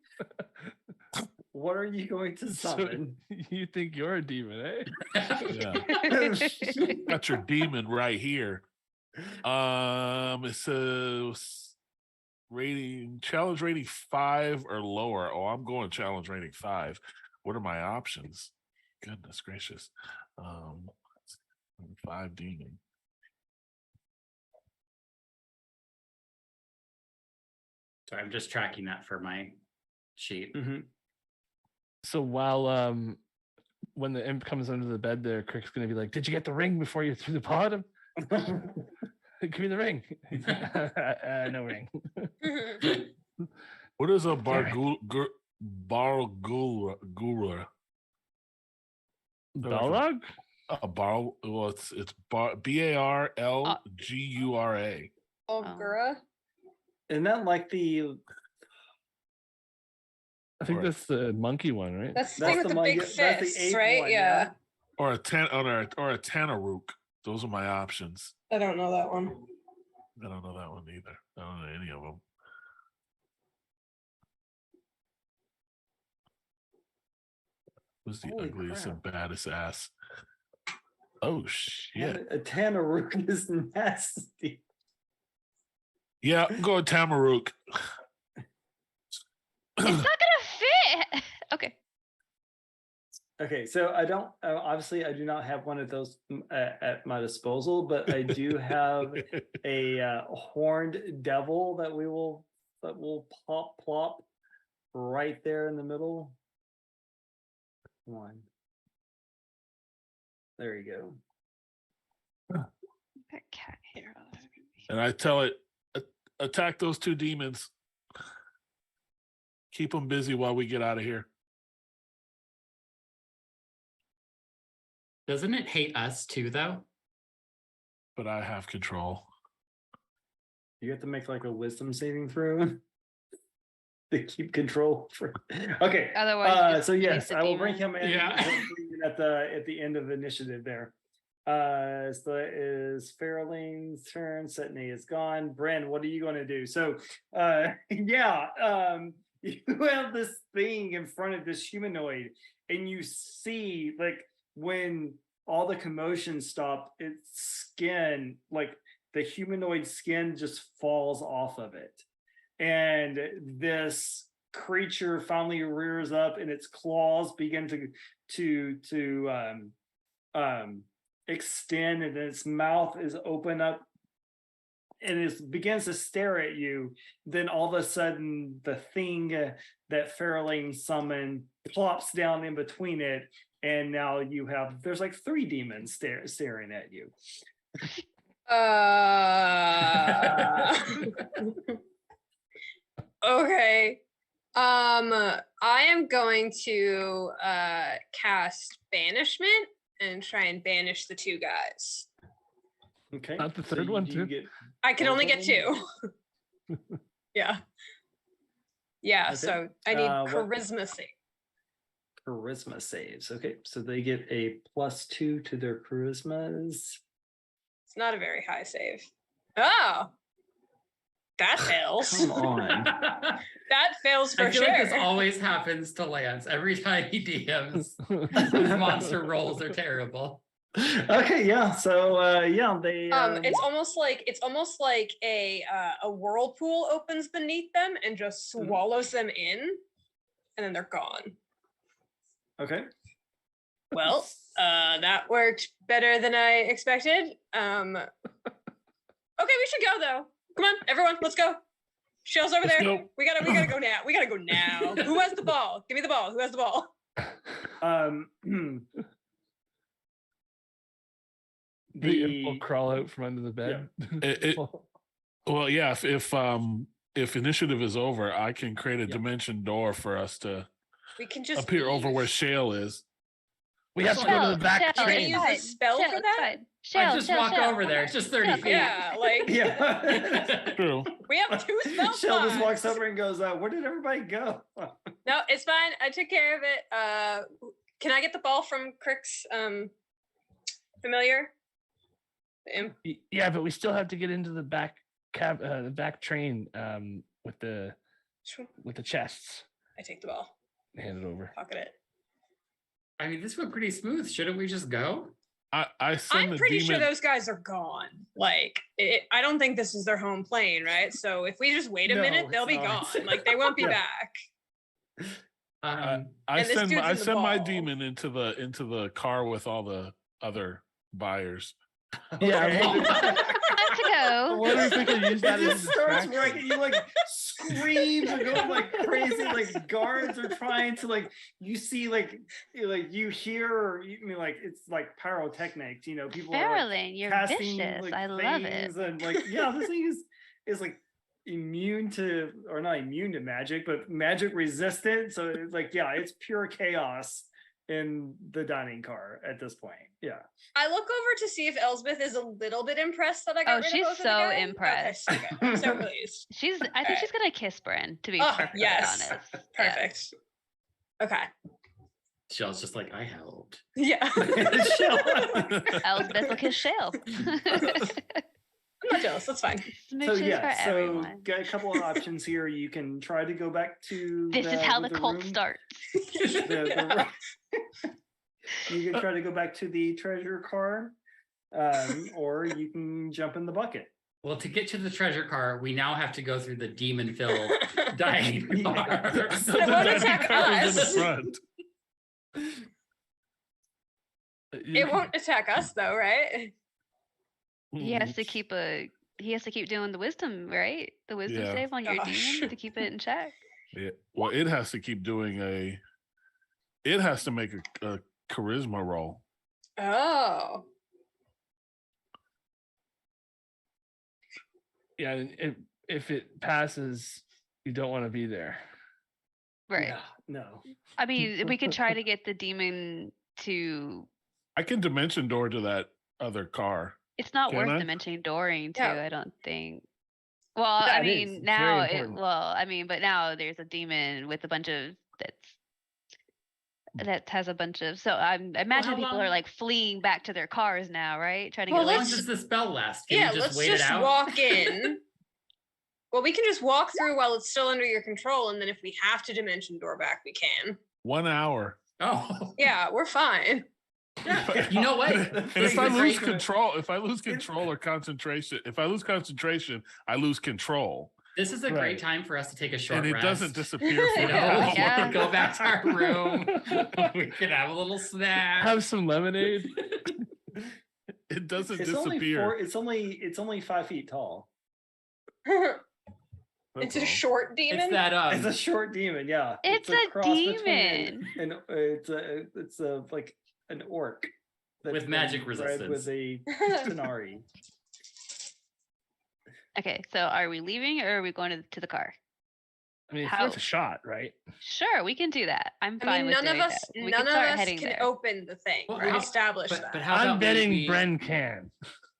What are you going to summon? So you think you're a demon, eh? Yeah. Got your demon right here. It says challenge rating 5 or lower. Oh, I'm going challenge rating 5. What are my options? Goodness gracious. 5 demon. So I'm just tracking that for my sheet. Mm-hmm. So while when the imp comes under the bed there, Crick's gonna be like, "Did you get the ring before you threw the bottom? Give me the ring." No ring. What is a bargula? Balrog? Well, it's BARLGURA. Ogura. Isn't that like the? I think that's the monkey one, right? That's the thing with the big fists, right? One, yeah. Or a Tanaruk. Those are my options. I don't know that one. I don't know that one either. I don't know any of them. Who's the Holy ugliest crap. and baddest ass? Oh shit! A Tanaruk is nasty. Yeah, go with Tamaruk. It's not gonna fit. Okay. Okay, so I don't obviously I do not have one of those at my disposal, but I do have a horned devil that will plop right there in the middle. One. There you go. That cat hair. And I tell it, attack those 2 demons. Keep them busy while we get out of here. Doesn't it hate us too, though? But I have control. You have to make like a wisdom saving throw to keep control for. Okay. Otherwise, so yes, I will bring demon. him in Yeah. at the end of the initiative there. So that is Farrelling's turn. Setney is gone. Bren, what are you going to do? So, you have this thing in front of this humanoid, and you see like when all the commotion stopped, its skin, like the humanoid skin, just falls off of it, and this creature finally rears up, and its claws begin to extend, and its mouth is open up and it begins to stare at you. Then all of a sudden the thing that Farrelling summoned plops down in between it, and now there's like 3 demons staring at you. Okay. I am going to cast banishment and try and banish the 2 guys. Okay. Not the third one too? I can only get 2. Yeah. Yeah, Okay. so I need What- charisma save. Charisma saves. Okay, so they get a +2 to their charismas. It's not a very high save. Oh. That fails. Come on. That fails for I feel sure. like this always happens to Lance every time he DMs. His monster rolls are terrible. Okay, yeah. So yeah, they it's almost like a whirlpool opens beneath them and just swallows them in, and then they're gone. okay. Well, that worked better than I expected. Okay, we should go though. Come on, everyone, let's go. Shell's over there. go. We gotta go now. We gotta go now. Who has the ball? Give me the ball. Who has the ball? The imp will crawl out from under the bed. Well, yeah. If initiative is over, I can create a dimension door for us to We can just appear over leave. where Shale is. We have to go to the back Can I train. use a spell for that? I just walk over there. It's just 30 feet. Yeah, like Yeah. True. we have 2 spell Shell just slots. walks over and goes, "Where did everybody go?" No, it's fine. I took care of it. Can I get the ball from Crick's familiar? The imp? Yeah, but we still have to get into the back the back train with the chests. I take the ball. Hand it over. Pocket it. I mean, this went pretty smooth. Shouldn't we just go? I send I'm the pretty sure demon. those guys are gone. Like, I don't think this is their home plane, right? So if we just wait a No, minute, they'll it's be not. gone. Like, they won't be Yeah. back. Um, I and this send dude's I in the send my ball. demon into the car with all the other buyers. Yeah. To go. What if we could use It that as a just starts distraction? wrecking. You like screams and going like crazy. Like guards are trying to like. You see like you hear or you mean like it's like pyrotechnics. You know, people are like, Carolyn, you're casting vicious. like I love it. things and like yeah, this thing is like immune to or not immune to magic, but magic resistant. So it's like yeah, it's pure chaos in the dining car at this point. Yeah. I look over to see if Elsbeth is a little bit impressed that I got Oh, rid of she's both of the so guys. impressed. Okay, so good. I'm so pleased. I think she's gonna kiss Bryn, to be Oh, perfectly yes. honest. Yeah. Perfect. Okay. Shell's just like, I helped. Yeah. Elspeth will kiss Shale. I'm not jealous. That's fine. So Smooches yeah, for so everyone. got a couple of options here. You can try to go back to. This is how the cult room. starts. You can try to go back to the treasure car, or you can jump in the bucket. Well, to get to the treasure car, we now have to go through the demon-filled dining car. So they won't attack Car's in the us. front. It won't attack us though, right? He has to keep doing the wisdom, right? The wisdom Yeah. save on your Gosh. demon to keep it in check. Yeah. Well, it has to keep doing it has to make a charisma roll. Oh. Yeah, and if it passes, you don't want to be there. Right. Yeah, no. I mean, we could try to get the demon to. I can dimension door to that other car. It's not Can worth I? dimension dooring to, Yeah. I don't think. Well, Yeah, I it is. mean, It's now very important. but now there's a demon with a bunch of that has a bunch of. So I imagine how people long- are like fleeing back to their cars now, right? Trying to Well, get How away. long does the spell last? Can Yeah, we let's just wait just it out? walk in. Well, we can just walk through while it's still under your control, and then if we have to dimension door back, we can. 1 hour. Oh, Yeah, we're fine. yeah. You know what? And This if I is lose great. control, or concentration, I lose control. This is a Right. great time for us to take a short And it rest. doesn't disappear for You an know, hour. Yeah. go back to our room. We can have a little snack. Have some lemonade. It doesn't It's only disappear. it's only 5 feet tall. It's That's a all. short It's demon. that It's a short demon, yeah. It's a cross between demon. And it's a like an orc that's With been magic bred with a Tenari. Okay, so are we leaving or are we going to the car? I mean, it's How- worth a shot, right? Sure, we can do that. I'm I fine mean, with none of doing us, that. We none can of start us heading can there. open the thing. Well, We how- established but that. how I'm about betting we, Bren can.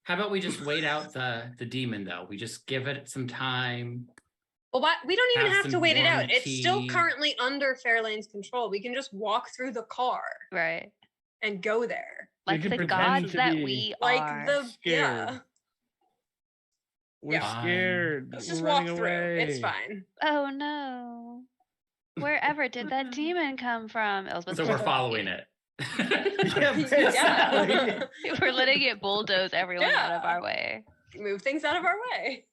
How about we just wait out the demon though? We just give it some time. Well, we don't even have have to some wait it out. warm It's still tea. currently under Fairlane's control. We can just walk through the car Right. and go there. Like can the pretend gods to that be we Like are. the yeah. scared. We're Yeah. scared. Let's We're just walk running through. away. It's fine. Oh no. Wherever did that demon come from? Elspeth So was we're following it. Yeah, basically. We're letting it bulldoze everyone out of our way. Move things out of our way.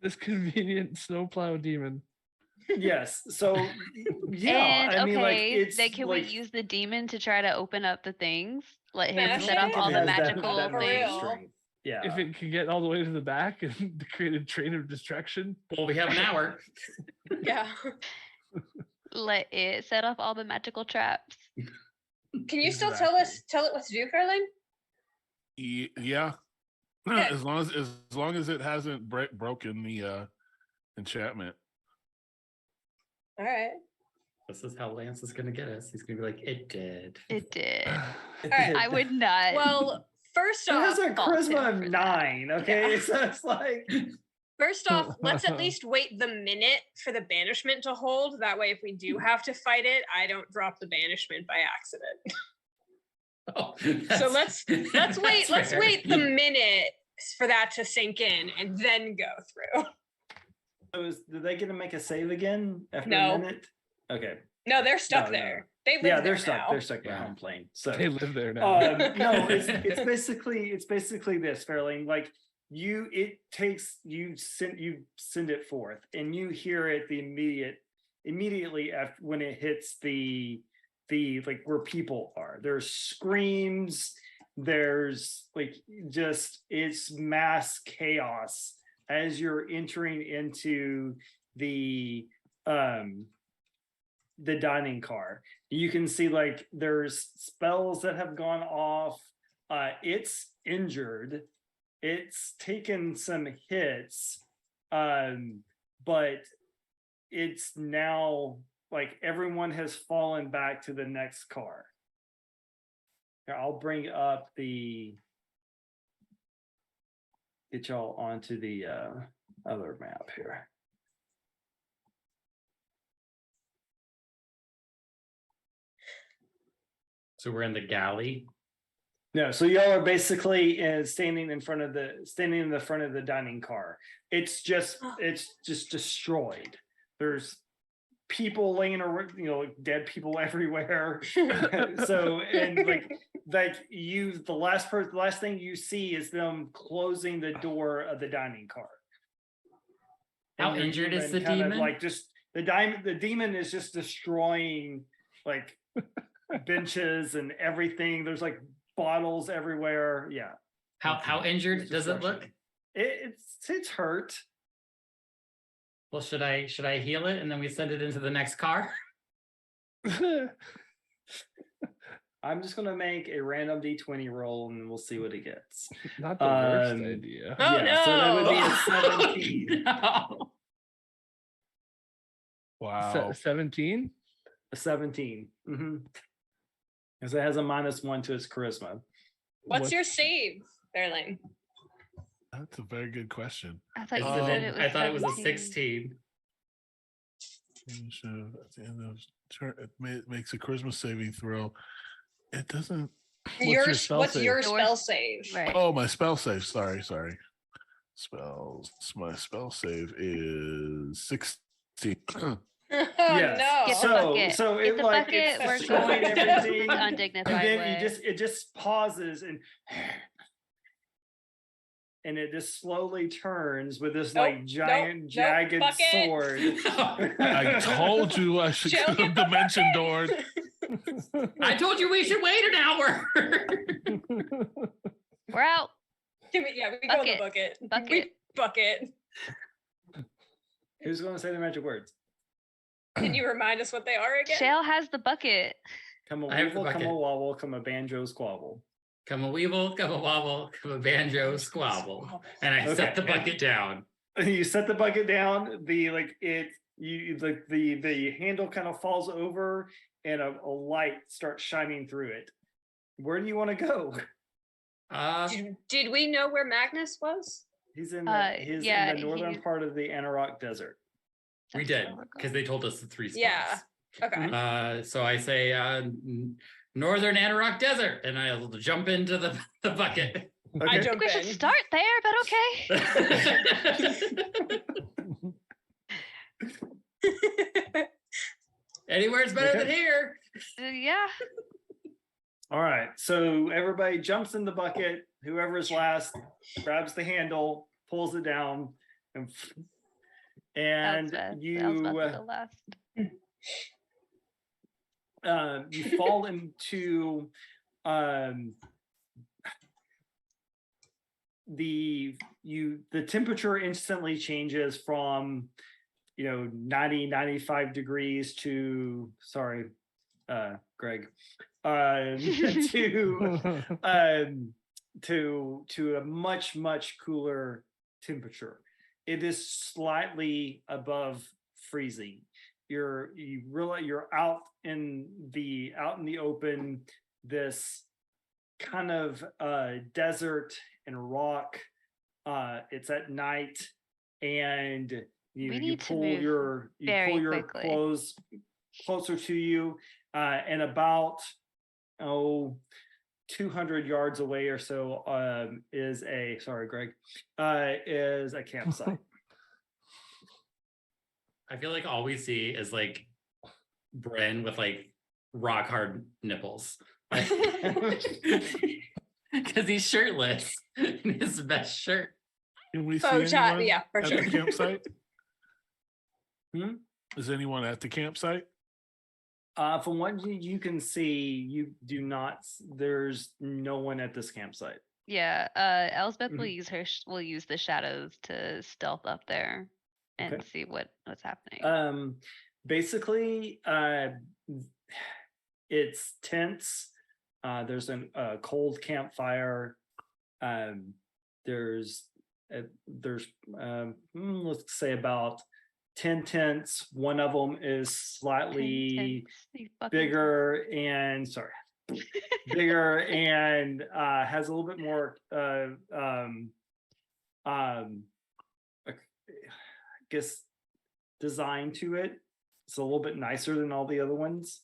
This convenient snowplow demon. Yes. So yeah, And I mean, like okay, it's then can like, we use the demon to try to open up the things? Let him Smash set it? off all the has that- magical that For magic things. real. strength. Yeah. If it can get all the way to the back and create a train of destruction. Well, we have an hour. Yeah. Let it set off all the magical traps. Can you still tell it what to do, Caroline? Yeah. Okay. As long as it hasn't broken the enchantment. All right. This is how Lance is gonna get us. He's gonna be like, it did. It did. right. I would not. Well, first It has off, a fault him charisma for of that. 9. Okay, Yeah. so it's like let's at least wait the minute for the banishment to hold. That way, if we do have to fight it, I don't drop the banishment by accident. Oh, So let's wait. Let's fair. wait the minute for that to sink in and then go through. did they get to make a save again after No. a minute? Okay. No, they're stuck No. there. They live Yeah, there they're stuck. now. They're stuck at Yeah. home plane. So They live there now. no, it's basically this, Fairlane. Like you send it forth and you hear it immediately after when it hits the like where people are. There's screams, there's like just it's mass chaos as you're entering into the dining car. You can see like there's spells that have gone off. It's injured. It's taken some hits. But it's now like everyone has fallen back to the next car. Here, I'll bring up get y'all onto the other map here. So we're in the galley. No, so y'all are basically standing in the front of the dining car. It's just destroyed. There's people laying around, like dead people everywhere. So and like the last thing you see is them closing the door of the dining car. How And your injured is the kind of, demon? like just the demon is just destroying like benches and everything. There's like bottles everywhere. Yeah. How injured It's does it look? destruction. It's hurt. Well, should I heal it and then we send it into the next car? I'm just gonna make a random d20 roll and we'll see what it gets. Not the worst Um, idea. Oh, Yeah, so that would be a no. 17. No. Wow. 17? A 17. Because it has a -1 to its charisma. What's your save, Fairlane? That's a very good question. I thought you Oh, said it was I thought it was a 17. 16. At the end of turn, it makes a charisma saving throw. It doesn't. What's your Yours- spell save? Right. Oh, my spell save. Sorry. Spells. My spell save is 16. Oh Yes. no. Get the So bucket. so Get it the like bucket. it's We're destroying going everything. the And undignified then way. it just pauses and it just slowly turns with this like giant jagged bucket. sword. I told you I should Joe, get get the the dimension bucket. door. I told you we should wait an hour. We're out. We go in the bucket. Bucket. Bucket. Who's going to say the magic words? Can you remind us what they are again? Shale has the bucket. Come a I have the weevil, come a bucket. wobble, come a banjo squabble. Come a weevil, come a wobble, come a banjo squabble. And I set the Okay. bucket down. You set the bucket down. The handle kind of falls over, and a light starts shining through it. Where do you want to go? Did we know where Magnus was? He's in yeah, in the northern part of the Anarok Desert. We That's did where we're because going. they told us the 3 spots. Yeah. Okay. So I say Northern Anarok Desert, and I'll jump into the bucket. I Okay. I think jump we should in. start there, but okay. Anywhere's better than here. Yeah. All right. So everybody jumps in the bucket. Whoever's last grabs the handle, pulls it down, and Elspeth. you Elspeth will go last. you fall into the temperature instantly changes from 90-95 degrees to Greg to a much cooler temperature. It is slightly above freezing. You're out in the open, this kind of desert and rock. It's at night, and you pull your clothes closer to you, and about 200 yards away or so is a campsite. I feel like all we see is like Bryn with like rock hard nipples. Because he's shirtless in his best shirt. Can we see anyone at the campsite? Is anyone at the campsite? From what you can see, you do not. There's no one at this campsite. Yeah, Elspeth will use the shadows to stealth up there and see what's happening. Basically, it's tense. There's a cold campfire. There's let's say about 10 tents. One of them is slightly bigger and has a little bit more I guess design to it. It's a little bit nicer than all the other ones.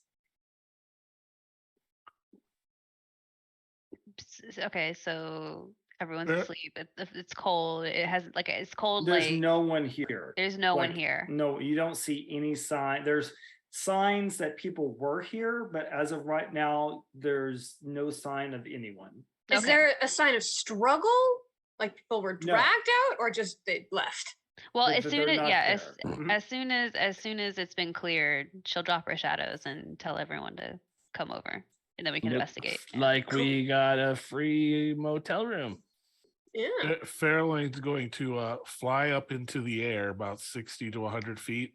Okay, so everyone's asleep. It's cold. It has it's cold. There's no one here. There's no one here. No, you don't see any sign. There's signs that people were here, but as of right now, there's no sign of anyone. Is there a sign of struggle? Like people were dragged out, or just they left? Well, as soon as it's been cleared, she'll drop her shadows and tell everyone to come over, and then we can investigate. Like we got a free motel room. Yeah. Fairlane's going to fly up into the air about 60 to 100 feet.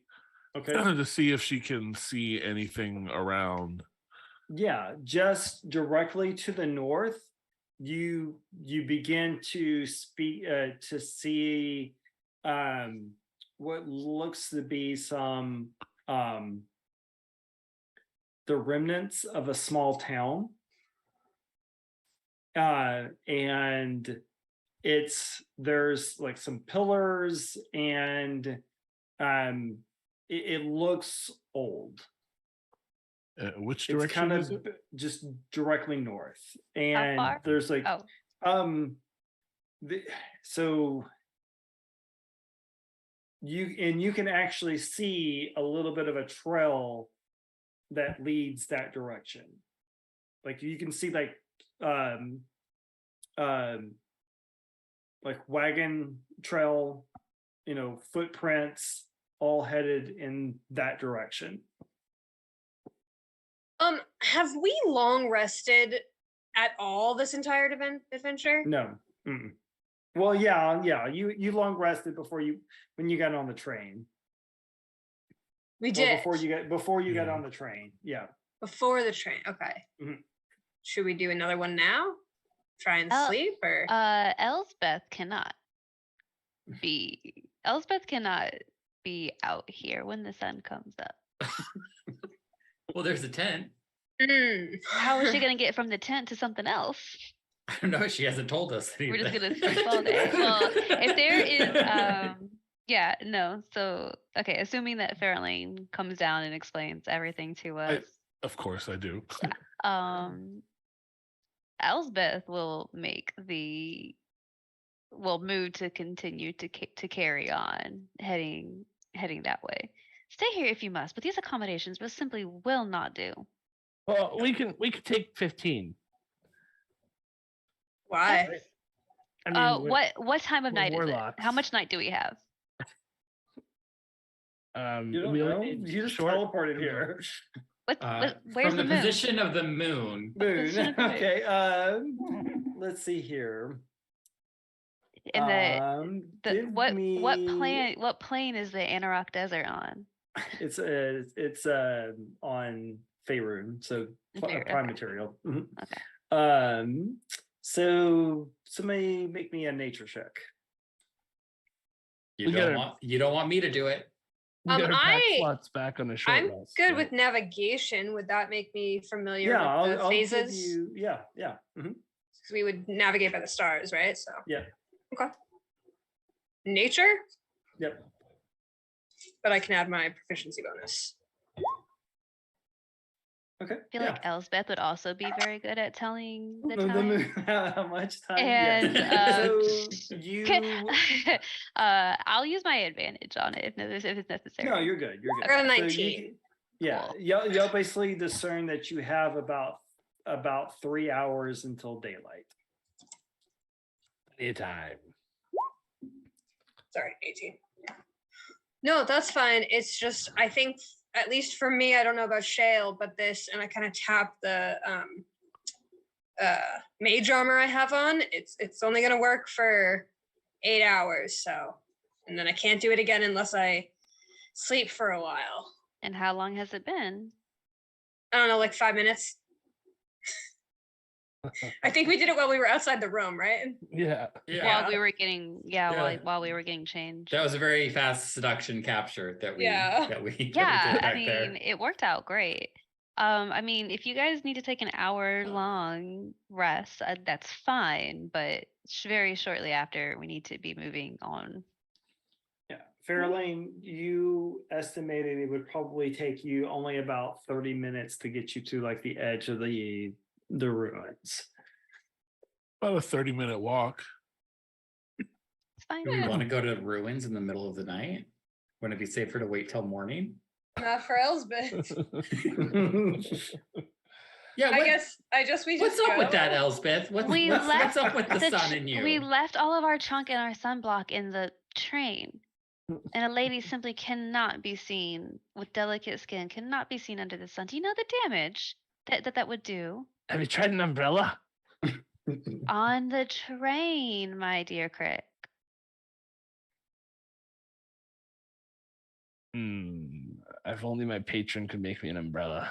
Okay. To see if she can see anything around. Yeah, just directly to the north, you begin to see what looks to be some the remnants of a small town, and there's like some pillars, and it looks old. Which direction it's is it? Just directly north, and there's like so you can actually see a little bit of a trail that leads that direction. Like you can see like wagon trail, footprints all headed in that direction. Have we long rested at all this entire adventure? No. Mm-mm. Well, yeah. You long rested when you got on the train. We did before you got on the train. Yeah. Before the train. Okay. Mm-hmm. Should we do another one now? Try and sleep, or Elspeth cannot be out here when the sun comes up. Well, there's a tent. How is she gonna get from the tent to something else? I don't know. She hasn't told us anything. We're just gonna sleep all day. Well, if there is, So okay, assuming that Fairlane comes down and explains everything to us. Of course, I do. Elsbeth will move to continue to carry on heading that way. Stay here if you must, but these accommodations simply will not do. Well, we could take 15. Why? I mean, what time of we're night is it? warlocks. How much night do we have? You don't we know. only need You just short- teleported here. Where's From the the moon? position of the moon. Moon. Okay. Let's see here. In Give what me- plane is the Anarok Desert on? It's on Faerun, so Faerun, prime okay. material. Mhm. Okay. So somebody make me a nature check. You We don't gotta- want you don't want me to do it. We got our pack I- slots back on the short I'm rest, good right? with navigation. Would that make me familiar Yeah, with the I'll give phases? you. Yeah. Mhm. Because we would navigate by the stars, right? So Yeah. Okay. Nature, Yep. but I can add my proficiency bonus. Okay. I feel like Elsbeth would also be very good at telling the The time. moon, how much time? And, so Okay. you. I'll use my advantage on it if it's necessary. No, you're good. You're good. I got a So you 19. can- yeah, Cool. you'll basically discern that you have about 3 hours until daylight. Anytime. Sorry, 18. No, that's fine. It's just I think at least for me, I don't know about Shale, but this, and I kind of tap the mage armor I have on. It's only gonna work for 8 hours, so, and then I can't do it again unless I sleep for a while. And how long has it been? I don't know, like 5 minutes. I think we did it while we were outside the room, right? Yeah. While we were getting Yeah. while we were getting changed. That was a very fast seduction capture that we Yeah. that we Yeah, did I back mean, there. it worked out great. I mean, if you guys need to take an hour-long rest, that's fine, but very shortly after, we need to be moving on. Yeah, Fairlane, you estimated it would probably take you only about 30 minutes to get you to like the edge of the ruins. About a 30-minute walk. It's fine. Do we want to go to ruins in the middle of the night? Wouldn't it be safer to wait till morning? Not for Elsbeth. Yeah, I guess we what's just up with go. that, Elspeth? What's We what's left up with the the sun tr- in you? We left all of our trunk and our sunblock in the train. And a lady simply cannot be seen with delicate skin, cannot be seen under the sun. Do you know the damage that would do? Have you tried an umbrella? On the train, my dear Crick. If only my patron could make me an umbrella.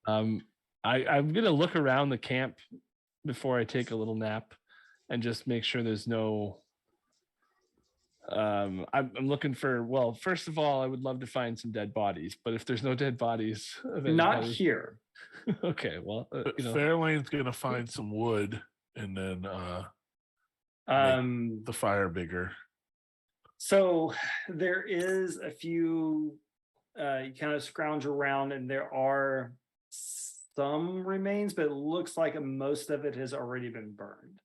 I'm gonna look around the camp before I take a little nap and just make sure there's no I'm looking for, well, first of all, I would love to find some dead bodies, but if there's no dead bodies of Not anybody- here. Okay, well, Fairlane's gonna find some wood and then the fire bigger. So there is a few, you kind of scrounge around and there are some remains, but it looks like most of it has already been burned.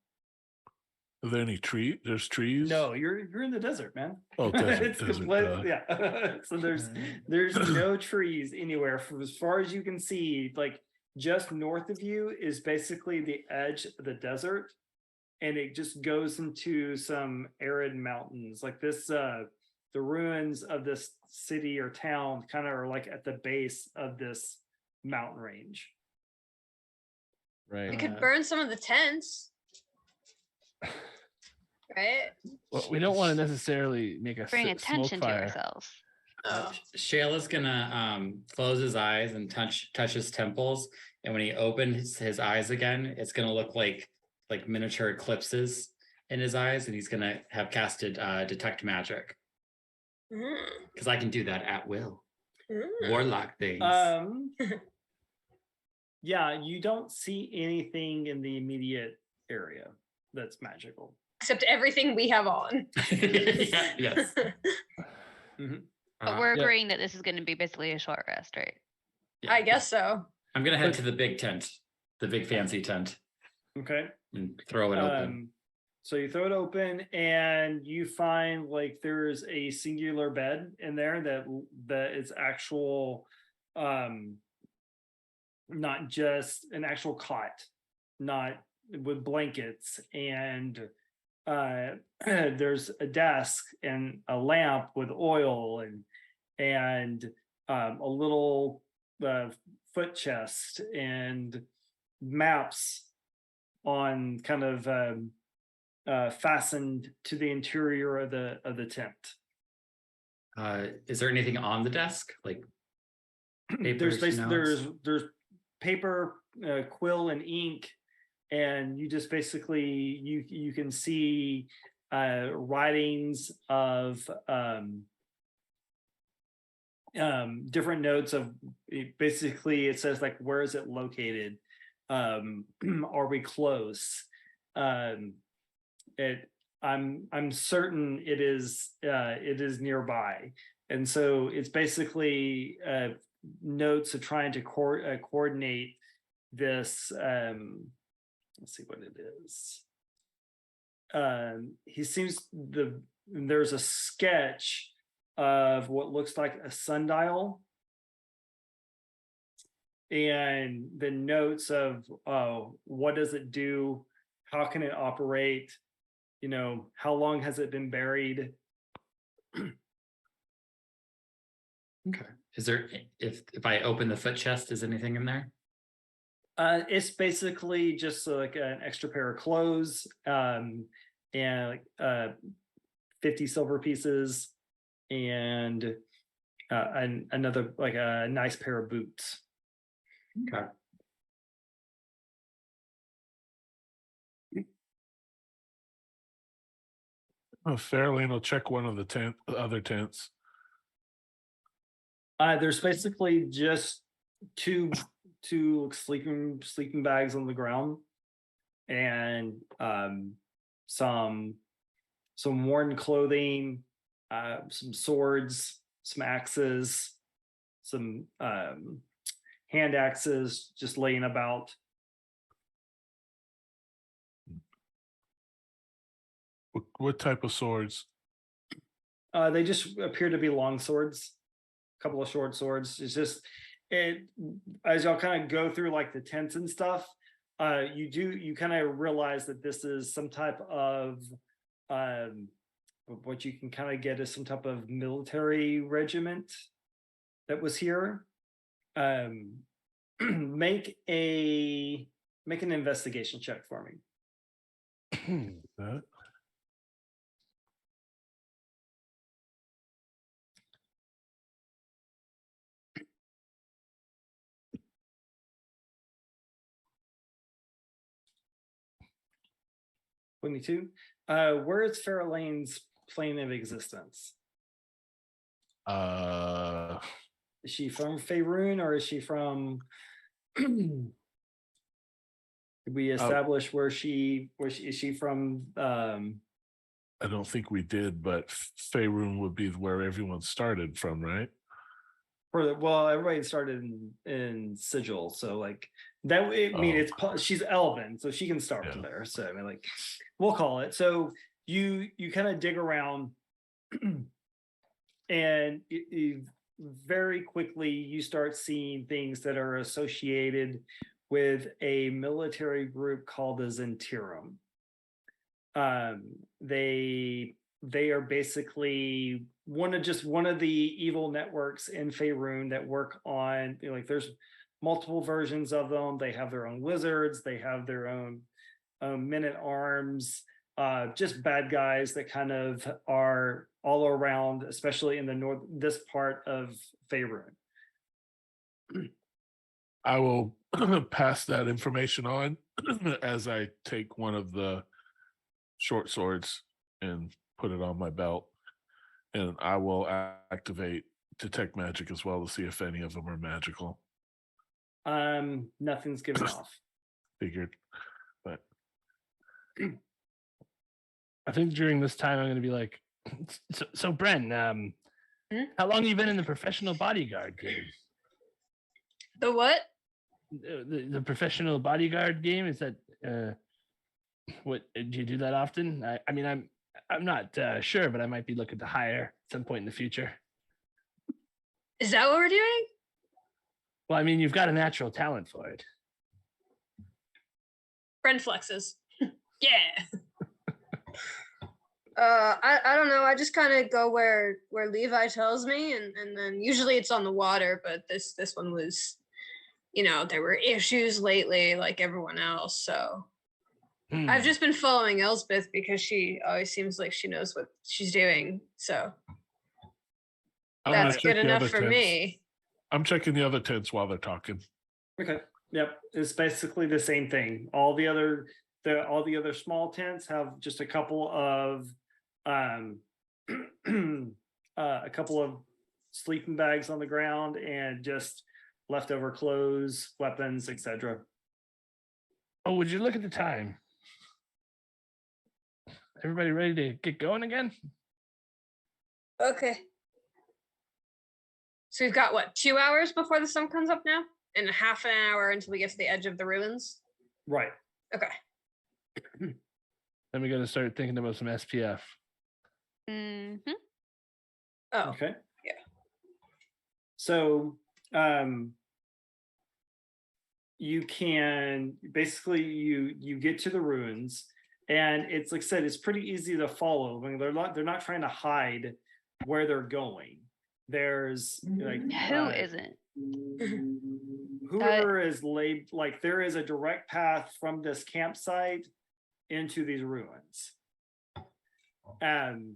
Are there any there's trees? No, you're in the desert, man. Oh, desert, It's desert, complete- duh. yeah. So there's no trees anywhere. From as far as you can see, like just north of you is basically the edge of the desert, and it just goes into some arid mountains. Like this, the ruins of this city or town kind of are like at the base of this mountain range. right. We could burn some of the tents. Right? Well, we don't want to necessarily make a Bring smoke attention to fire. ourselves. Oh. Shayla's gonna close his eyes and touch his temples, and when he opens his eyes again, it's gonna look like miniature eclipses in his eyes, and he's gonna have casted detect magic because I can do that at will. Warlock things. Yeah, you don't see anything in the immediate area that's magical. Except everything we have on. Yeah, yes. But we're agreeing that this is going to be basically a short rest, right? Yeah. I guess so. I'm gonna head to the big tent, the big fancy tent, Okay. and throw it open. So you throw it open and you find like there's a singular bed in there that is actual, not just an actual cot, not with blankets, and there's a desk and a lamp with oil and a little foot chest and maps on kind of fastened to the interior of the tent. Is there anything on the desk, like papers, there's paper, quill, and ink, and you just basically you can see writings of different notes of basically it says like where is it located, are we close, I'm certain it is nearby, and so it's basically notes of trying to coordinate this. Let's see what it is. He seems there's a sketch of what looks like a sundial, and the notes of what does it do, how can it operate, how long has it been buried. Okay. Is there, if I open the foot chest, is anything in there? It's basically just like an extra pair of clothes, and like 50 silver pieces, and another like a nice pair of boots. Okay. Fairlane will check one of the other tents. There's basically just two sleeping bags on the ground, and some worn clothing, some swords, some axes, some hand axes just laying about. What type of swords? They just appear to be long swords, a couple of short swords. It's just as y'all kind of go through like the tents and stuff, you kind of realize that this is some type of what you can kind of get is some type of military regiment that was here. Make an investigation check for me. That. Where is Fairlane's plane of existence? Is she from Faerun, or is she from? Did we establish where she is she from? I don't think we did, but Faerun would be where everyone started from, right? Well, everybody started in Sigil, so like that. I mean, she's Elven, so she can start from there. So I mean, like we'll call it. So you kind of dig around, and very quickly you start seeing things that are associated with a military group called the Zentirum. They are basically one of the evil networks in Faerun that work on, like there's multiple versions of them. They have their own wizards, they have their own men-at-arms, just bad guys that kind of are all around, especially in the this part of Faerun. I will pass that information on as I take one of the short swords and put it on my belt, and I will activate detect magic as well to see if any of them are magical. Nothing's given off. Figured, but I think during this time I'm going to be like, so Bren, how long have you been in the professional bodyguard game? The what? The professional bodyguard game, is that What do you do that often? I mean, I'm not sure, but I might be looking to hire at some point in the future. Is that what we're doing? Well, I mean, you've got a natural talent for it. Friend flexes. Yeah. I don't know. I just kind of go where Levi tells me, and then usually it's on the water. But this one was, there were issues lately, like everyone else. So I've just been following Elspeth because she always seems like she knows what she's doing. So I'm gonna that's check good the enough other for tents. me. I'm checking the other tents while they're talking. Okay. Yep. It's basically the same thing. All the other small tents have just a couple of sleeping bags on the ground and just leftover clothes, weapons, etc. Oh, would you look at the time? Everybody ready to get going again? Okay. So we've got what, 2 hours before the sun comes up now? And half an hour until we get to the edge of the ruins? Right. Okay. Then we got to start thinking about some SPF. Mm-hmm. Oh. Okay. Yeah. So you can basically you get to the ruins, and it's like I said, it's pretty easy to follow. I mean, they're not trying to hide where they're going. There's like Who isn't? whoever is laid, like there is a direct path from this campsite into these ruins. And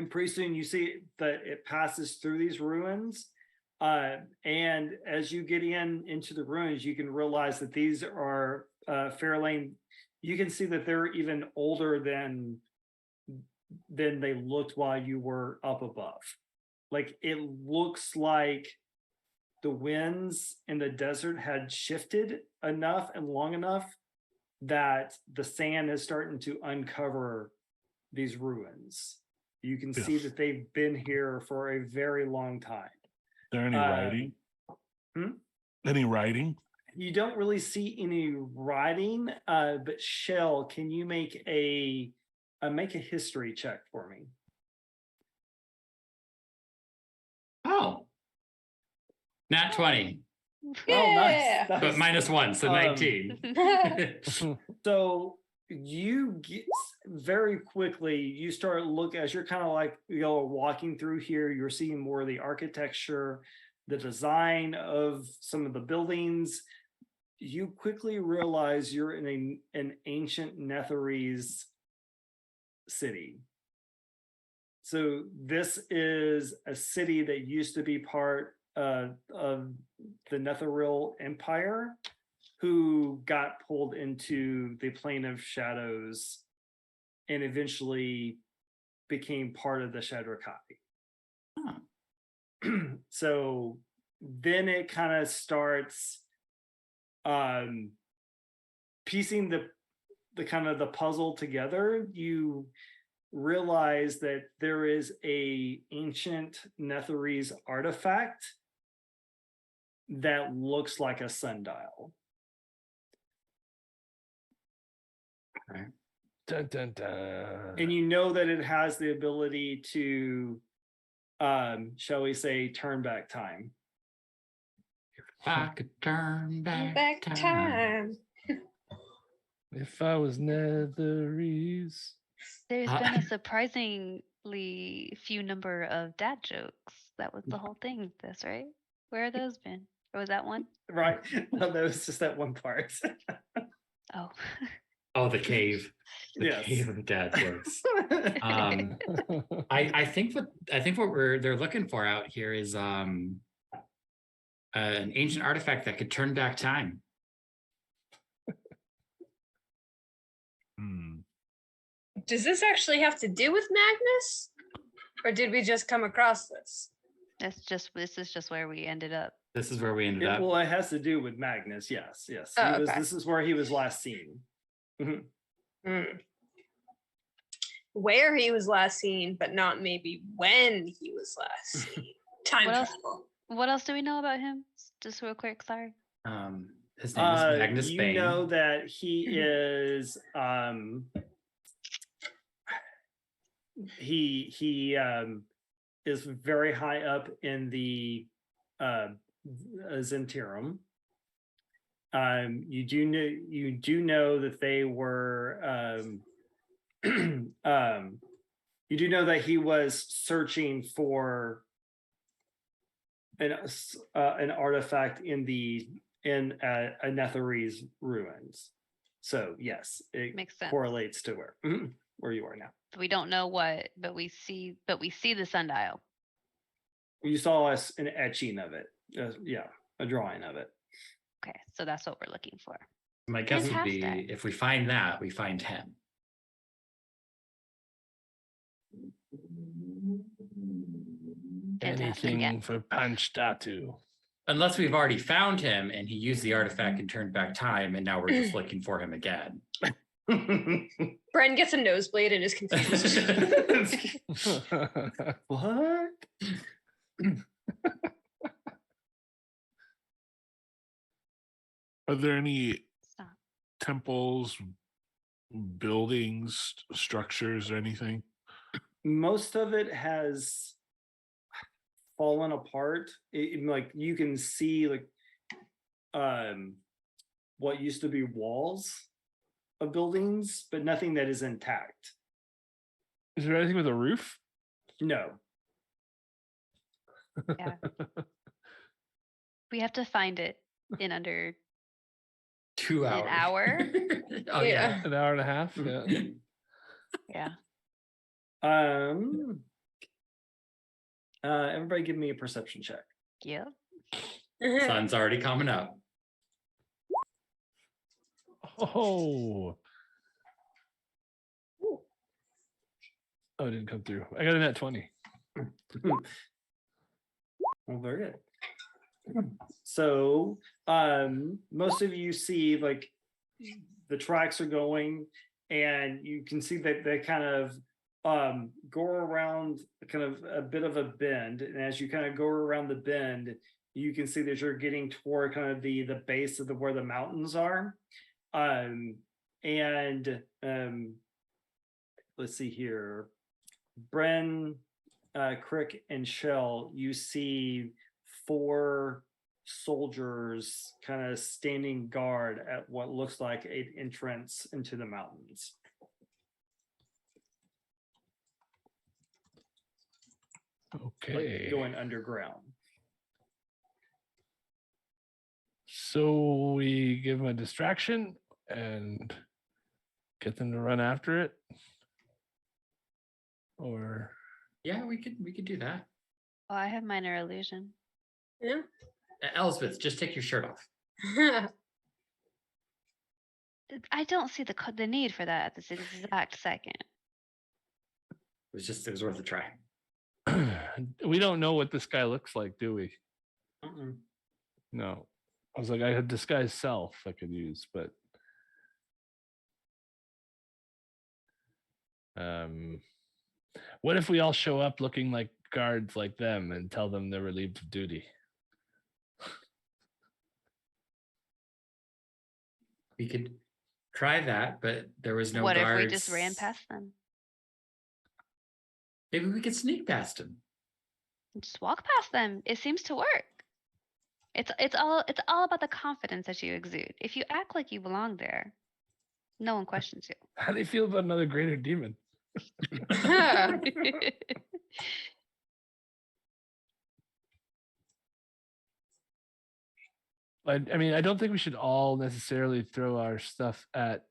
pretty soon you see that it passes through these ruins. And as you get into the ruins, you can realize that these are fairly, you can see that they're even older than they looked while you were up above. Like it looks like the winds in the desert had shifted enough and long enough that the sand is starting to uncover these ruins. You can see that they've been here for a very long time. Is there any writing? Any writing? You don't really see any writing, but Shell, can you make a history check for me? Oh. Nat 20. Oh, nice. Yeah. But -1, so 19. So you get very quickly, you start look as you're kind of like, walking through here, you're seeing more of the architecture, the design of some of the buildings. You quickly realize you're in an ancient Netherese city. So this is a city that used to be part of the Netheril Empire, who got pulled into the Plane of Shadows and eventually became part of the Shadrakai. So then it kind of starts piecing the kind of the puzzle together. You realize that there is a ancient Netherese artifact that looks like a sundial. Okay. Dun, dun, dun. And you know that it has the ability to, shall we say, turn back time. If I could turn back, Back time. If I was Netherese. There's been a surprisingly few number of dad jokes. That was the whole thing with this, right? Where have those been? Or was that one? Right. No, that was just that one part. Oh. Oh, the cave. The Yes. cave of the dad jokes. I think what they're looking for out here is an ancient artifact that could turn back time. Does this actually have to do with Magnus? Or did we just come across this? This is just where we ended up. This is where we ended up. Well, it has to do with Magnus. Yes. Oh, okay. This is where he was last seen. Where he was last seen, but not maybe when he was last seen. Time What else? travel. What else do we know about him? Just real quick, sorry. His name is Magnus you Bane. know that he is he is very high up in the Zentirum. You do know that they were you do know that he was searching for an artifact in Netherese ruins. So yes, it Makes sense. correlates to where you are now. We don't know what, but we see the sundial. You saw an etching of it. Yeah, a drawing of it. Okay, so that's what we're looking for. My guess would be Fantastic. if we find that, we find him. Fantastic. Anything Yeah. for Panchtatu. Unless we've already found him and he used the artifact and turned back time, and now we're just looking for him again. Bren gets a nosebleed and is confused. What? Are there any Stop. temples, buildings, structures, or anything? Most of it has fallen apart. Like you can see like what used to be walls of buildings, but nothing that is intact. Is there anything with a roof? No. Yeah. We have to find it in under 2 hours. an hour. Oh yeah. An hour and a half? Yeah. Yeah. Everybody give me a perception check. Yep. Sun's already coming up. Oh. Oh, it didn't come through. I got a net 20. Well, very good. So most of you see like the tracks are going, and you can see that they kind of go around kind of a bit of a bend, and as you kind of go around the bend, you can see that you're getting toward kind of the base of where the mountains are. Let's see here, Bren, Crick, and Shell, you see 4 soldiers kind of standing guard at what looks like an entrance into the mountains. Okay. Like going underground. So we give them a distraction and get them to run after it? Or Yeah, we could do that. Oh, I have minor illusion. Yeah. Elspeth, just take your shirt off. I don't see the need for that at this exact second. It was worth a try. we don't know what this guy looks like, do we? Mm-mm. No. I was like, I had disguise self I could use, but what if we all show up looking like guards like them and tell them they're relieved of duty? We could try that, but there was no What guards. if we just ran past them? Maybe we could sneak past him. Just walk past them. It seems to work. It's all about the confidence that you exude. If you act like you belong there, no one questions you. How do you feel about another greater demon? I mean, I don't think we should all necessarily throw our stuff at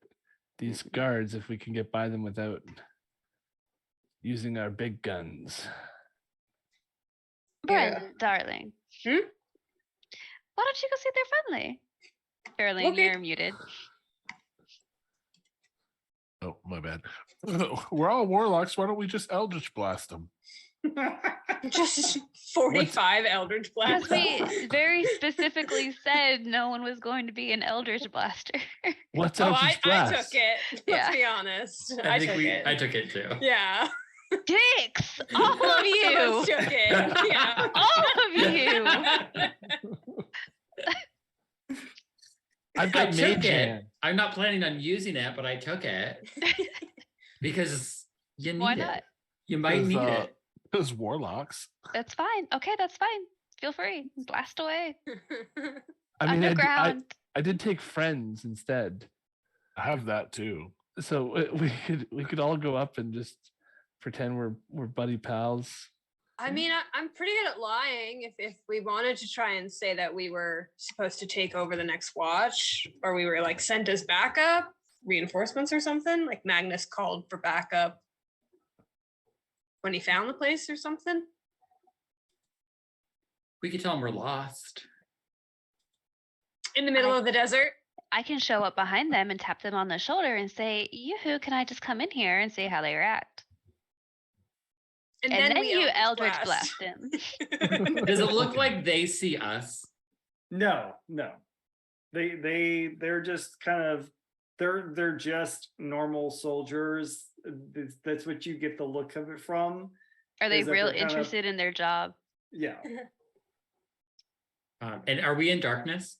these guards if we can get by them without using our big guns. Bren, darling. Hmm? Why don't you go see if they're friendly? Fairly Okay. you're muted. Oh, my bad. We're all warlocks. Why don't we just Eldritch Blast them? Just 45 Eldritch Because Blasts. we very specifically said no one was going to be an Eldritch Blaster. What's Oh, Eldritch I Blast? took it. Yeah. Let's be honest. I took it. I took it too. Yeah. Dicks! All of Most of you! us took it. Yeah. All of you! I've got took mage it. hand. I'm not planning on using it, but I took it because you Why need not? it. You might need it. Because warlocks. That's fine. Okay, that's fine. Feel free. Blast away. I mean, Underground. I did take friends instead. I have that too. So we could all go up and just pretend we're buddy pals. I mean, I'm pretty good at lying. If we wanted to try and say that we were supposed to take over the next watch, or we were like sent as backup, reinforcements or something, like Magnus called for backup when he found the place or something. We could tell them we're lost. In the middle of the desert. I can show up behind them and tap them on the shoulder and say, "Yoo-hoo, can I just come in here?" and see how they react. And then we you Eldritch Blast him. Does it look like they see us? No. They're just kind of they're just normal soldiers. That's what you get the look of it from. Are they Is that real they're kind of- interested in their job? Yeah. And are we in darkness?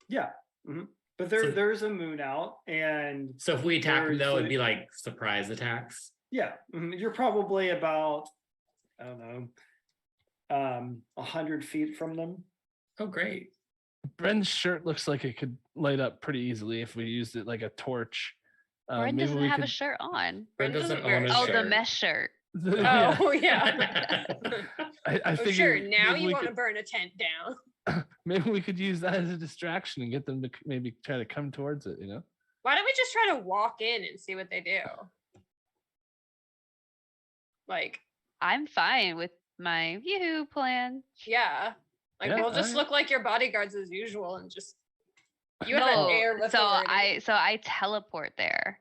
Yeah. Mhm. But So- there's a moon out, and So if we attack them, though, There's- it'd be like surprise attacks. yeah, you're probably about, I don't know, 100 feet from them. Oh, great. Bren's shirt looks like it could light up pretty easily if we used it like a torch. Bren Maybe doesn't we have a could- shirt on. Bren doesn't own a Oh, shirt. the mesh shirt. Yeah. Oh yeah. I Oh, figured sure. Now maybe you we want to could- burn a tent down. Maybe we could use that as a distraction and get them to maybe try to come towards it, you know? Why don't we just try to walk in and see what they do? Like, I'm fine with my yoo-hoo plan. yeah. Like Yeah, we'll just alright. look like your bodyguards as usual and just you have No, an air of so authority. I teleport there.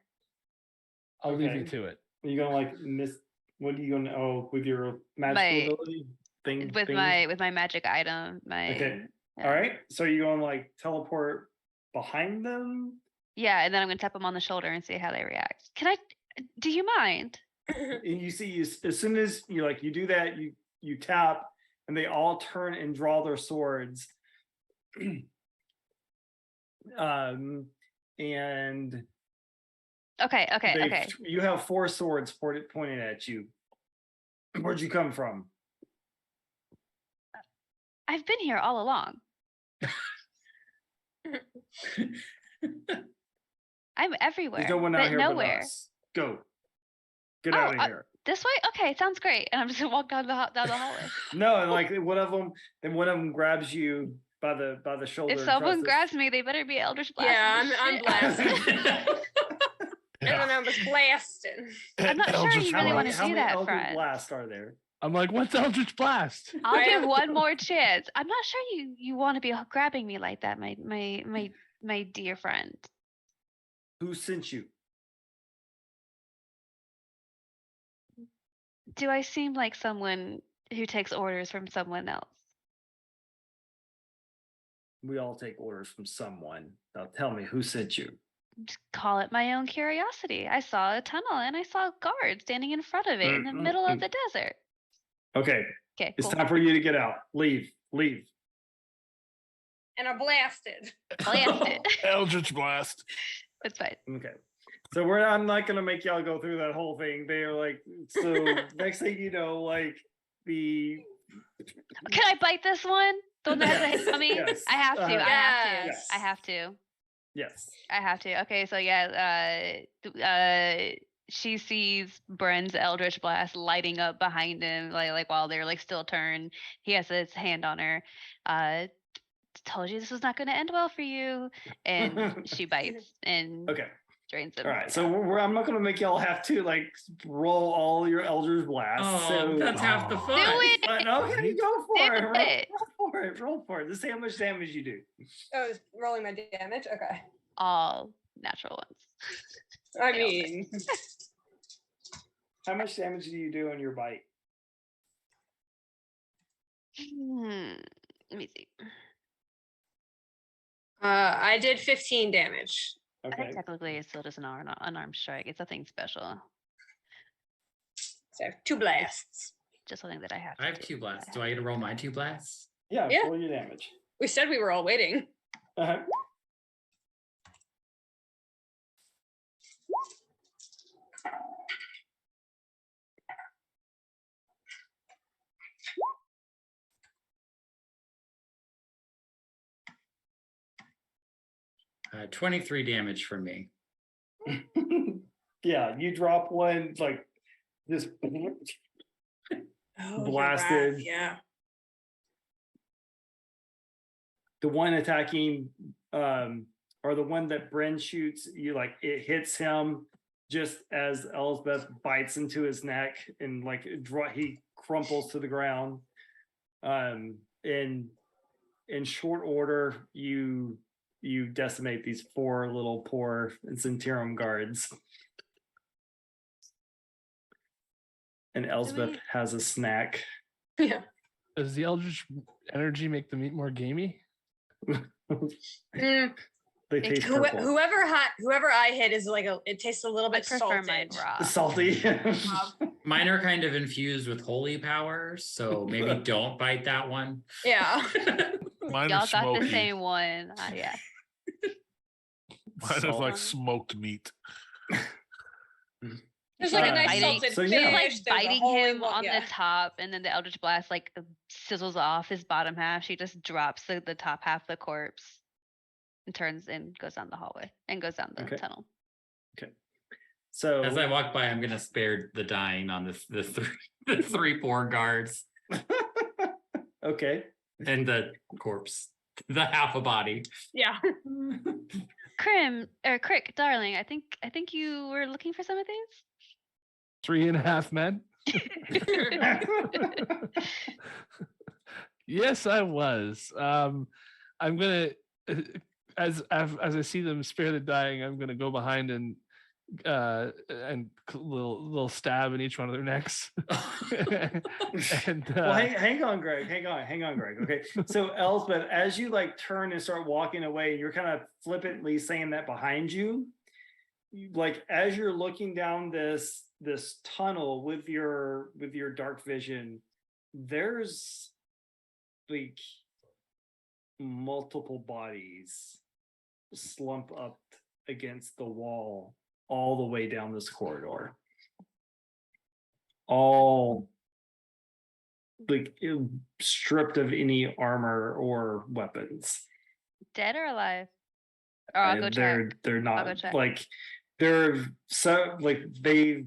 I'll leave you Okay. to it. Are you gonna like miss? What are you gonna? Oh, with your magical My- ability thing. With my magic item. My Okay. yeah. All right. So you're going to like teleport behind them? Yeah, and then I'm gonna tap them on the shoulder and see how they react. Can I? Do you mind? And you see, as soon as you do that, you tap, and they all turn and draw their swords. And Okay. you have 4 swords pointed at you. Where'd you come from? I've been here all along. I'm everywhere, There's no one out but here nowhere. but us. Go. Get Oh, out of here. This way? Okay, sounds great. And I'm just gonna walk down the hallway. No, and like one of them grabs you by the shoulder. If and tries someone to- grabs me, they better be Eldritch Blast. Yeah, I'm blasting. And then I was blasting. I'm not sure Eldritch you How really many- wanna how do many that, Eldritch friend. Blasts are there? I'm like, what's Eldritch Blast? I'll I give have- one more chance. I'm not sure you want to be grabbing me like that, my dear friend. Who sent you? Do I seem like someone who takes orders from someone else? We all take orders from someone. Now tell me, who sent you? Just call it my own curiosity. I saw a tunnel and I saw guards standing in front of it in the middle of the desert. Okay, Okay, it's cool. time for you to get out. Leave. And I blasted. Blasted. Eldritch Blast. It's fine. Okay. So I'm not gonna make y'all go through that whole thing. They're like, so next thing you know, like the Can I bite this one? The one that has a hit on me? Yes. I have to. I have to. Yes. I have to. yes. I have to. Okay, so yeah, she sees Bren's Eldritch Blast lighting up behind him, like while they're like still turned. He has his hand on her. Told you this was not going to end well for you, and she bites and Okay. drains him. All right. So I'm not gonna make y'all have to like roll all your Eldritch Blasts. Oh, so that's half the Do fun. Do it. okay, go for Do it. it. Roll for it. Let's see how much damage you do. Oh, it's rolling my damage. Okay. All natural ones. I Failed. mean, How much damage do you do on your bite? Let me see. I did 15 damage. I think Okay. technically it's still just an unarmed strike. It's nothing special. So 2 blasts. Just something that I have to I have do. 2 blasts. Do I get to roll my 2 blasts? Yeah. Yeah. Roll your damage. We said we were all waiting. Uh-huh. 23 damage from me. Yeah, you drop one like this Oh, blasted. Right. Yeah. The one attacking or the one that Bryn shoots, you like it hits him just as Elsbeth bites into his neck and like he crumples to the ground. In short order, you decimate these 4 little poor Centurium guards. And Elsbeth has a snack. Yeah. Does the Eldritch energy make the meat more gamey? Mm, They taste purple. whoever I hit is like it tastes a little I bit prefer mine salted. raw. Salty. Mine are kind of infused with holy power, so maybe don't bite that one. Yeah. Mine Y'all are got smoky. the same one. Yeah. Mine is like Salt. smoked meat. There's like a nice Biting- salted so fish. yeah. Like there's a biting holy him on the top, and then the Eldritch Blast like sizzles off his bottom half. She just drops the top half of the corpse and turns and goes down the hallway and goes down the Okay. tunnel. So As I walk by, I'm gonna spare the dying on the three poor guards okay. and the corpse, the half a body. Yeah. Crick, darling, I think you were looking for some of these. 3.5 men. Yes, I was. I'm gonna, as I see them spare the dying, I'm gonna go behind and little stab in each one of their necks. And Well, hang on, Greg. Hang on, Greg. Okay. So Elsbeth, as you like turn and start walking away, you're kind of flippantly saying that behind you. Like as you're looking down this tunnel with your dark vision, there's like multiple bodies slump up against the wall all the way down this corridor. All like stripped of any armor or weapons. Dead or alive? Or I'll go check. They're I'll go not check. like they're so like they've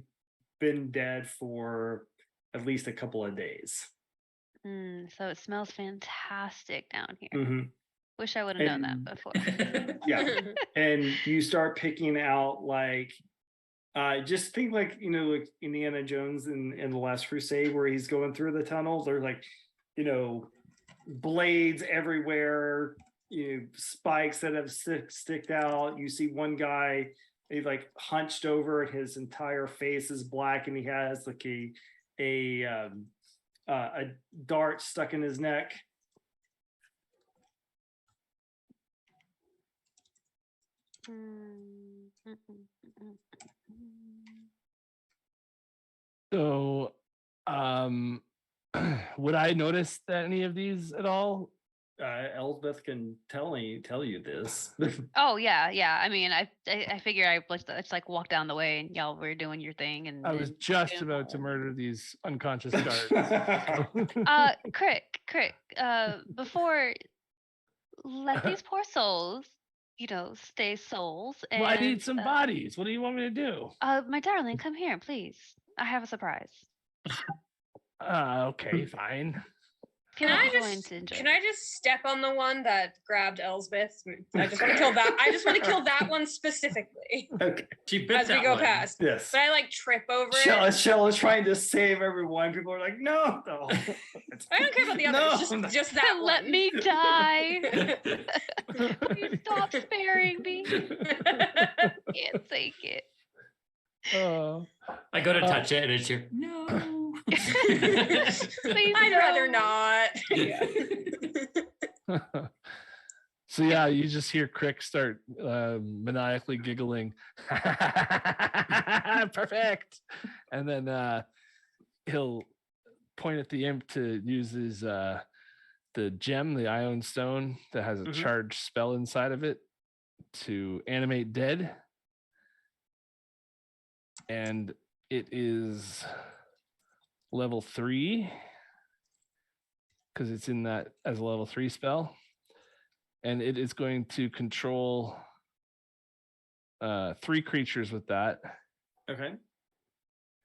been dead for at least a couple of days. So it smells fantastic down here. Mhm. Wish I would have known that And- before. Yeah. And you start picking out like just think like like Indiana Jones in the Last Crusade where he's going through the tunnels. There's like blades everywhere, spikes that have sticked out. You see one guy, he's like hunched over, his entire face is black, and he has like a dart stuck in his neck. So, would I notice that any of these at all? Elsbeth can tell you this. Oh yeah. I mean, I figure I let's like walk down the way and y'all were doing your thing, and I was then- just about to murder these unconscious guards. Crick, before let these poor souls, stay souls. And, Well, I need some bodies. What do you want me to do? My darling, come here, please. I have a surprise. Okay, fine. Can I just step on the one that grabbed Elsbeth? I just want to kill that. I just want to kill that one specifically. Okay. She bit As we that go one. past. Yes. But I like trip over it. Shell is trying to save everyone. People are like, no. I don't care about the others. No. Just that Let one. me die. Please stop sparing me. Can't take it. I go to touch it and it's your no. Please I'd rather not. So yeah, you just hear Crick start maniacally giggling. Perfect. And then he'll point at the imp to use his the gem, the Ion Stone that has a charged spell inside of it to animate dead. And it is level 3 because it's in that as a level 3 spell. And it is going to control 3 creatures with that. Okay.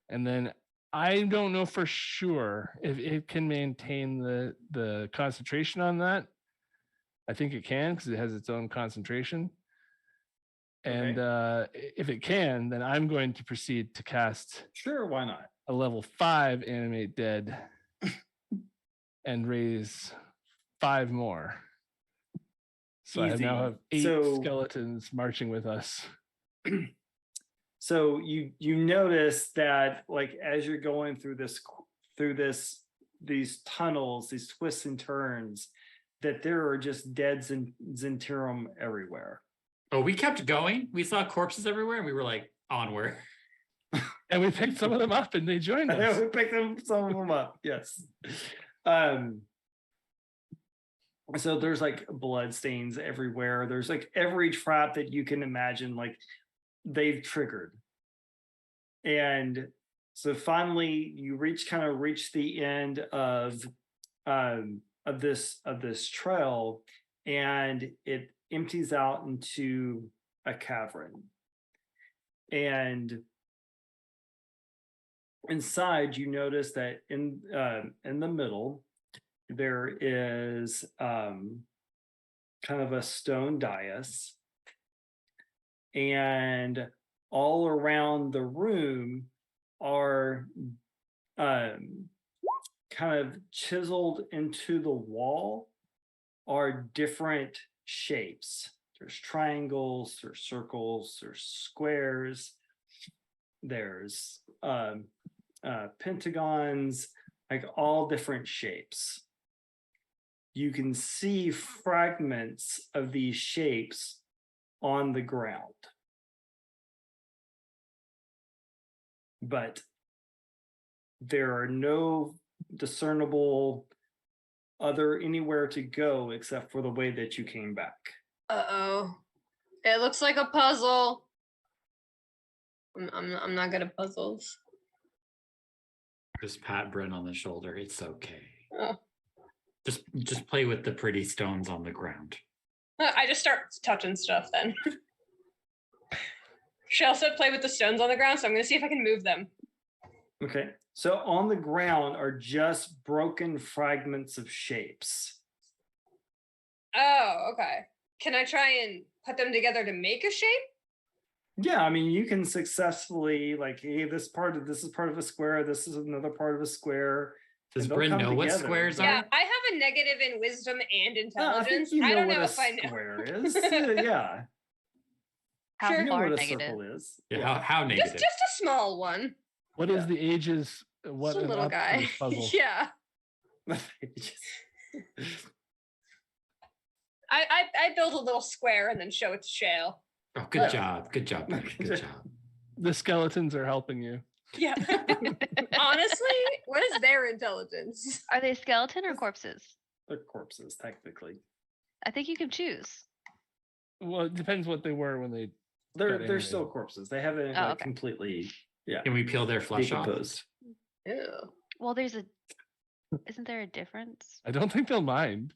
And then I don't know for sure if it can maintain the concentration on that. I think it can because it has its own concentration. And if it can, then I'm going to proceed to cast Sure, why not? a level 5 animate dead and raise 5 more. So I now have 8 skeletons marching with us. So you notice that like as you're going through these tunnels, these twists and turns, that there are just dead Zentirum everywhere. Oh, we kept going. We saw corpses everywhere, and we were like, onward. And we picked some of them up, and they joined us. We picked some of them up. Yes. So there's like blood stains everywhere. There's like every trap that you can imagine, like they've triggered. And so finally, you kind of reach the end of this trail, and it empties out into a cavern. And inside, you notice that in the middle there is kind of a stone dais, and all around the room are kind of chiseled into the wall are different shapes. There's triangles, there's circles, there's squares, there's pentagons, like all different shapes. You can see fragments of these shapes on the ground. But there are no discernible anywhere to go except for the way that you came back. Uh-oh. It looks like a puzzle. I'm not good at puzzles. Just pat Bryn on the shoulder. It's okay. Oh. Just play with the pretty stones on the ground. I just start touching stuff then. Shell said play with the stones on the ground, so I'm going to see if I can move them. Okay. So on the ground are just broken fragments of shapes. Oh, okay. Can I try and put them together to make a shape? Yeah, I mean, you can successfully like, hey, this is part of a square. This is another part of a square. Does Bryn know what squares Yeah, are? I have a negative in wisdom and I intelligence. think you know I don't what know a if I know. square is. Yeah. How Sure. You know far what a negative? circle is. Yeah, how negative? Just a small one. What is the ages? What Just a is little up for guy. this puzzle? Yeah. I build a little square and then show it to Shale. Oh, good job. Good job, Bryn. Good job. The skeletons are helping you. Yeah. Honestly, what is their intelligence? Are they skeleton or corpses? They're corpses, technically. I think you can choose. Well, it depends what they were when they. They're still corpses. They haven't Oh, okay. completely. Yeah. Can we peel their flesh off? Decomposed. Ew. Well, isn't there a difference? I don't think they'll mind.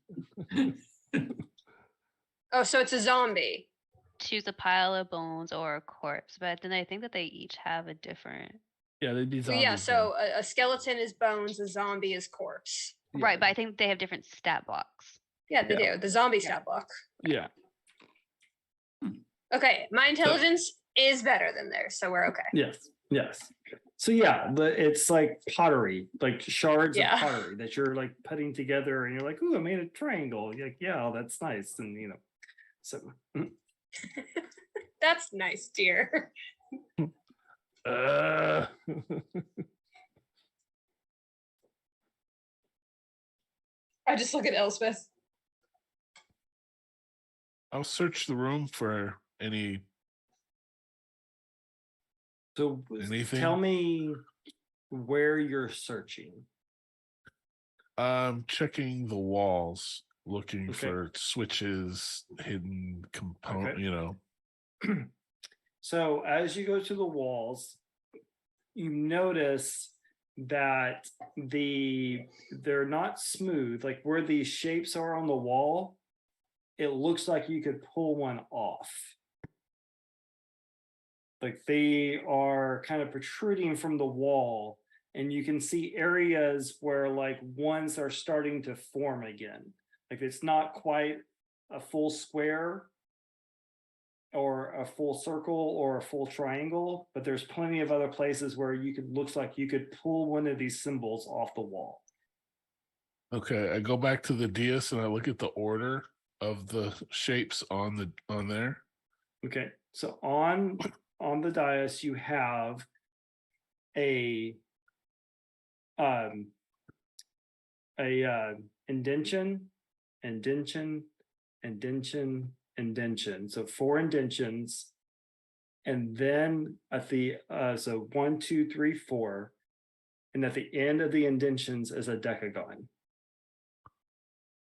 Oh, so it's a zombie. Choose a pile of bones or a corpse, but then I think that they each have a different. Yeah, they'd be So zombies. yeah, so a skeleton is bones, a zombie is corpse. Yeah. Right, but I think they have different stat blocks. Yeah, they do. The zombie stat block. Yeah. Okay, my intelligence is better than theirs, so we're okay. Yes. So yeah, it's like pottery, like shards Yeah. of pottery that you're like putting together, and you're like, "Ooh, I made a triangle." You're like, yeah, oh, that's nice, and so. That's nice, dear. Uh, I just look at Elspeth. I'll search the room for any. So Anything? tell me where you're searching. Checking the walls, looking Okay. for switches, hidden component. Okay. So as you go to the walls, you notice that they're not smooth. Like where these shapes are on the wall, it looks like you could pull one off. Like they are kind of protruding from the wall, and you can see areas where like ones are starting to form again. Like it's not quite a full square or a full circle or a full triangle, but there's plenty of other places where you could looks like you could pull one of these symbols off the wall. Okay, I go back to the dais and I look at the order of the shapes on there. Okay, so on the dais you have a indention, indention, indention, indention. So 4 indentions, and then at the so 1, 2, 3, 4, and at the end of the indentions is a decagon.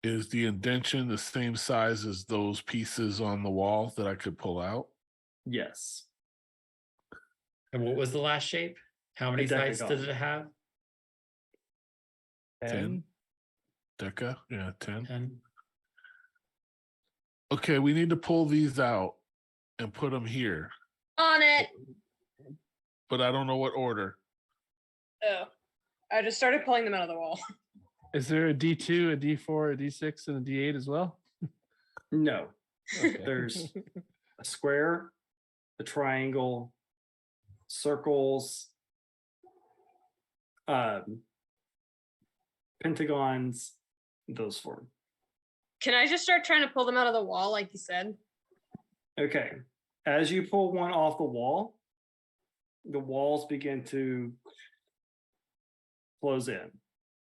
Is the indention the same size as those pieces on the wall that I could pull out? Yes. And what was the last shape? How many sides did decagon. it have? 10. Deca? Yeah, 10. 10. Okay, we need to pull these out and put them here, On it. but I don't know what order. Oh, I just started pulling them out of the wall. Is there a D2, a D4, a D6, and a D8 as well? No. Okay. There's a square, a triangle, circles, pentagons, those 4. Can I just start trying to pull them out of the wall, like you said? Okay. As you pull one off the walls begin to close in.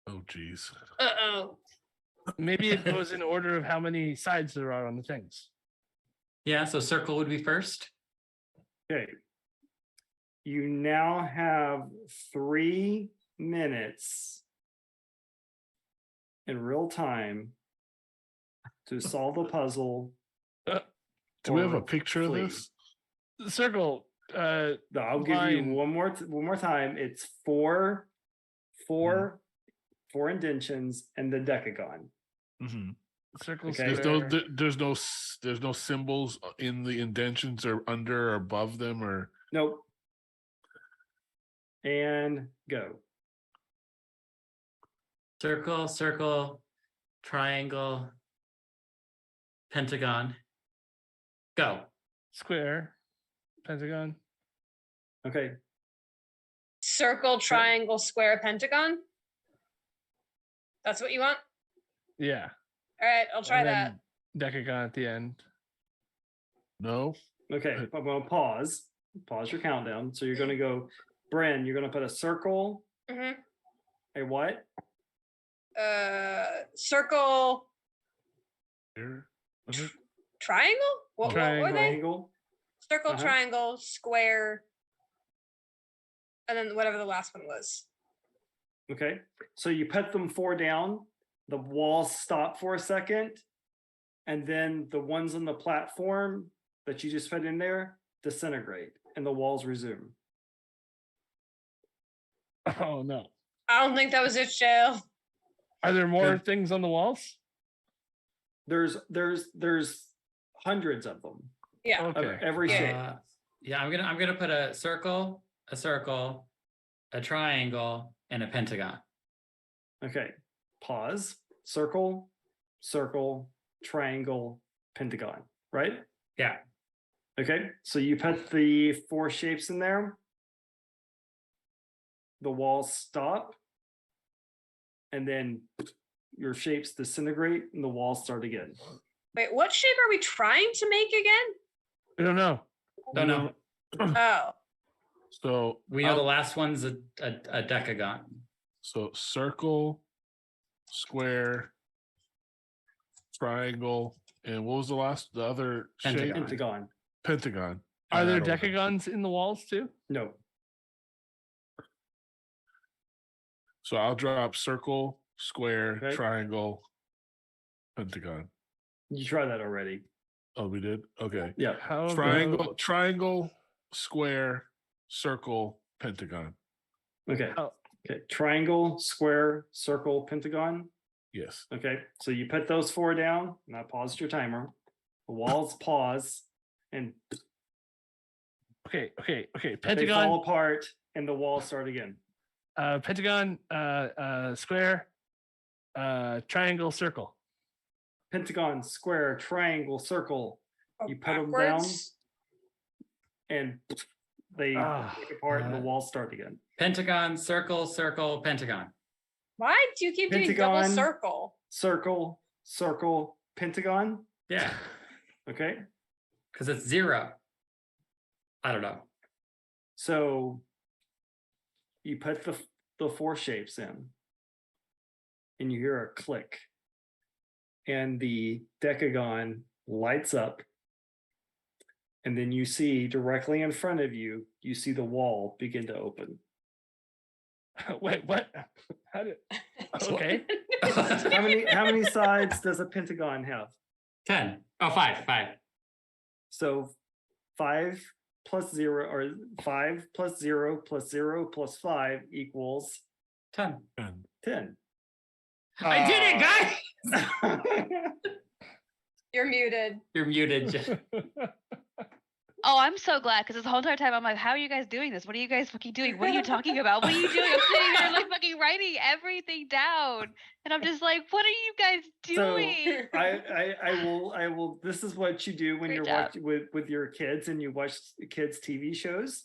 Oh, geez. Uh-oh. Maybe it goes in order of how many sides there are on the things. Yeah, so circle would be first. Okay. You now have 3 minutes in real time to solve the puzzle. Do we have or a picture of flee. this? Circle. No, I'll give you line. one more time. It's 4 indentions and the decagon. Mm-hmm. Circle. Okay. Square. There's no symbols in the indentions or under or above them or. Nope. And go. Circle, circle, triangle, pentagon. Go. Square. Pentagon. Okay. Circle, triangle, square, pentagon. That's what you want? Yeah. All right, I'll try And that. then Decagon at the end. No. Okay. I'm going to pause. Pause your countdown. So you're going to go, Bryn, you're going to put a circle. Mhm. A what? Circle, Here. triangle? What were they? Triangle. Circle, Uh-huh. triangle, square, and then whatever the last one was. Okay. So you put them 4 down. The walls stop for a second. And then the ones on the platform that you just put in there disintegrate and the walls resume. Oh no. I don't think that was it, Shale. Are there more There- things on the walls? There's hundreds of them Yeah. of Okay. every shape. Yeah, I'm gonna put a circle, a triangle, and a pentagon. Okay. Pause. Circle, circle, triangle, pentagon. Right? Yeah. Okay. So you put the 4 shapes in there. The walls stop. And then your shapes disintegrate and the walls start again. Wait, what shape are we trying to make again? I don't know. Don't know. Oh, So We know the last one's a decagon. So circle, square, triangle, and what was the other shape? Pentagon. Pentagon. Pentagon. Are in there that order. decagons in the walls too? No. So I'll drop circle, square, Okay. triangle, pentagon. You tried that already. Oh, we did? Okay. Yeah. How about- Triangle, square, circle, pentagon. Okay. how- Okay. Triangle, square, circle, pentagon. Yes. Okay. So you put those 4 down, and I paused your timer. The walls pause, and Okay. They Pentagon. fall apart and the walls start again. Pentagon. Square. Triangle. Circle. Pentagon, square, triangle, circle. Oh, You put them down backwards? and they Ah, break apart and the walls start again. Pentagon, circle, circle, pentagon. Why do you keep doing double Pentagon. circle? Circle, circle, pentagon. Yeah, Okay. because it's 0. I don't know. So you put the 4 shapes in and you hear a click and the decagon lights up. And then you see directly in front of you, you see the wall begin to open. Wait, what? How did? Okay. How many sides does a pentagon have? 10. Oh, 5. So 5 plus 0, or 5 plus 0 plus 0 plus 5 equals 10. 10. I did it, guys! You're muted. You're muted. Jen. Oh, I'm so glad because this whole entire time I'm like, how are you guys doing this? What are you guys fucking doing? What are you talking about? What are you doing? I'm sitting here like fucking writing everything down, and I'm just like, what are you guys doing? So I will. This is what you do when Great you're job. watching with your kids and you watch kids TV shows.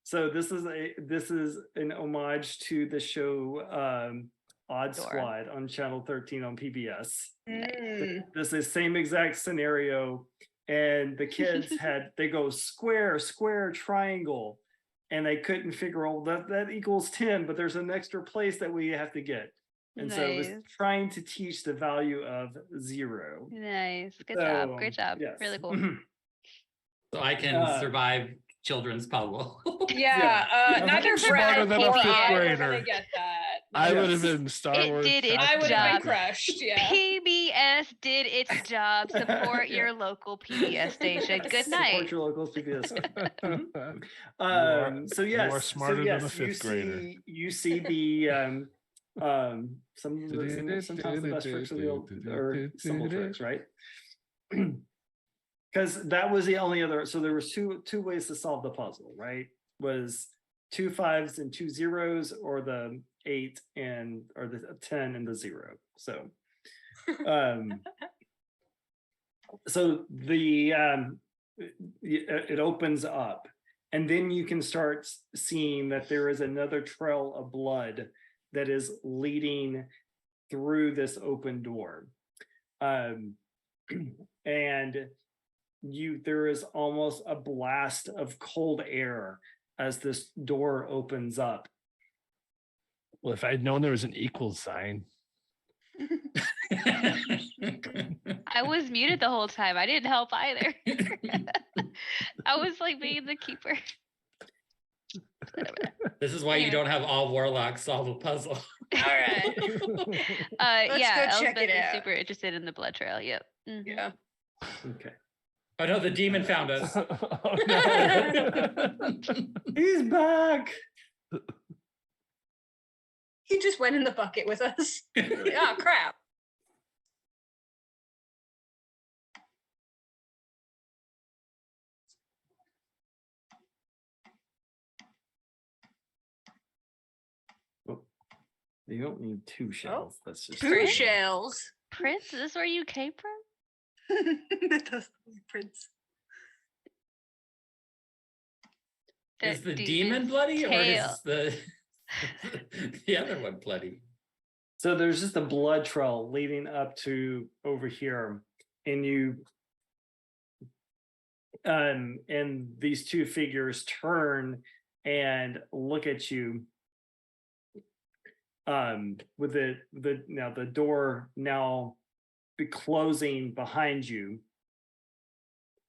So this is an homage to the show Odd Dora. Squad on Channel 13 on PBS. Mm. This is same exact scenario, and the kids they go square, square, triangle, and they couldn't figure out that equals 10, but there's an extra place that we have to get. And so it was Nice. trying to teach the value of 0. Nice. Good So, job. Great job. yes. Really cool. So I can survive children's puzzle. Yeah, Yeah. neither Smarter Brad than a nor fifth I were grader. gonna get that. I would Yes. have been Star It Wars. did its I would have job. been crushed. Yeah. PBS did its job. Support Yeah. your local PBS station. Good night. Support your local PBS. are- So yes, you are smarter so than yes, a fifth grader. You see the sometimes the best tricks are the old or simple tricks, right? Because that was the only other. So there was two ways to solve the puzzle, right? Was 2 5s and 2 0s, or the 8 or the 10 and the 0. So so the it opens up, and then you can start seeing that there is another trail of blood that is leading through this open door, and there is almost a blast of cold air as this door opens up. Well, if I'd known there was an equal sign. I was muted the whole time. I didn't help either. I was like being the keeper. This is why you don't have all warlocks solve a puzzle. All right. Yeah, go check Elspeth it is out. super interested in the blood trail. Yep. Mhm. Yeah. Okay. Oh no, the demon found us. Oh, no. He's back. He just went in the bucket with us. Oh crap. You don't need 2 shells. That's just 3 shells. Prince, is this where you came from? That does Prince. Is the demon demon's bloody or tail. is the other one bloody? So there's just a blood trail leading up to over here, and and these 2 figures turn and look at you. With the door now be closing behind you.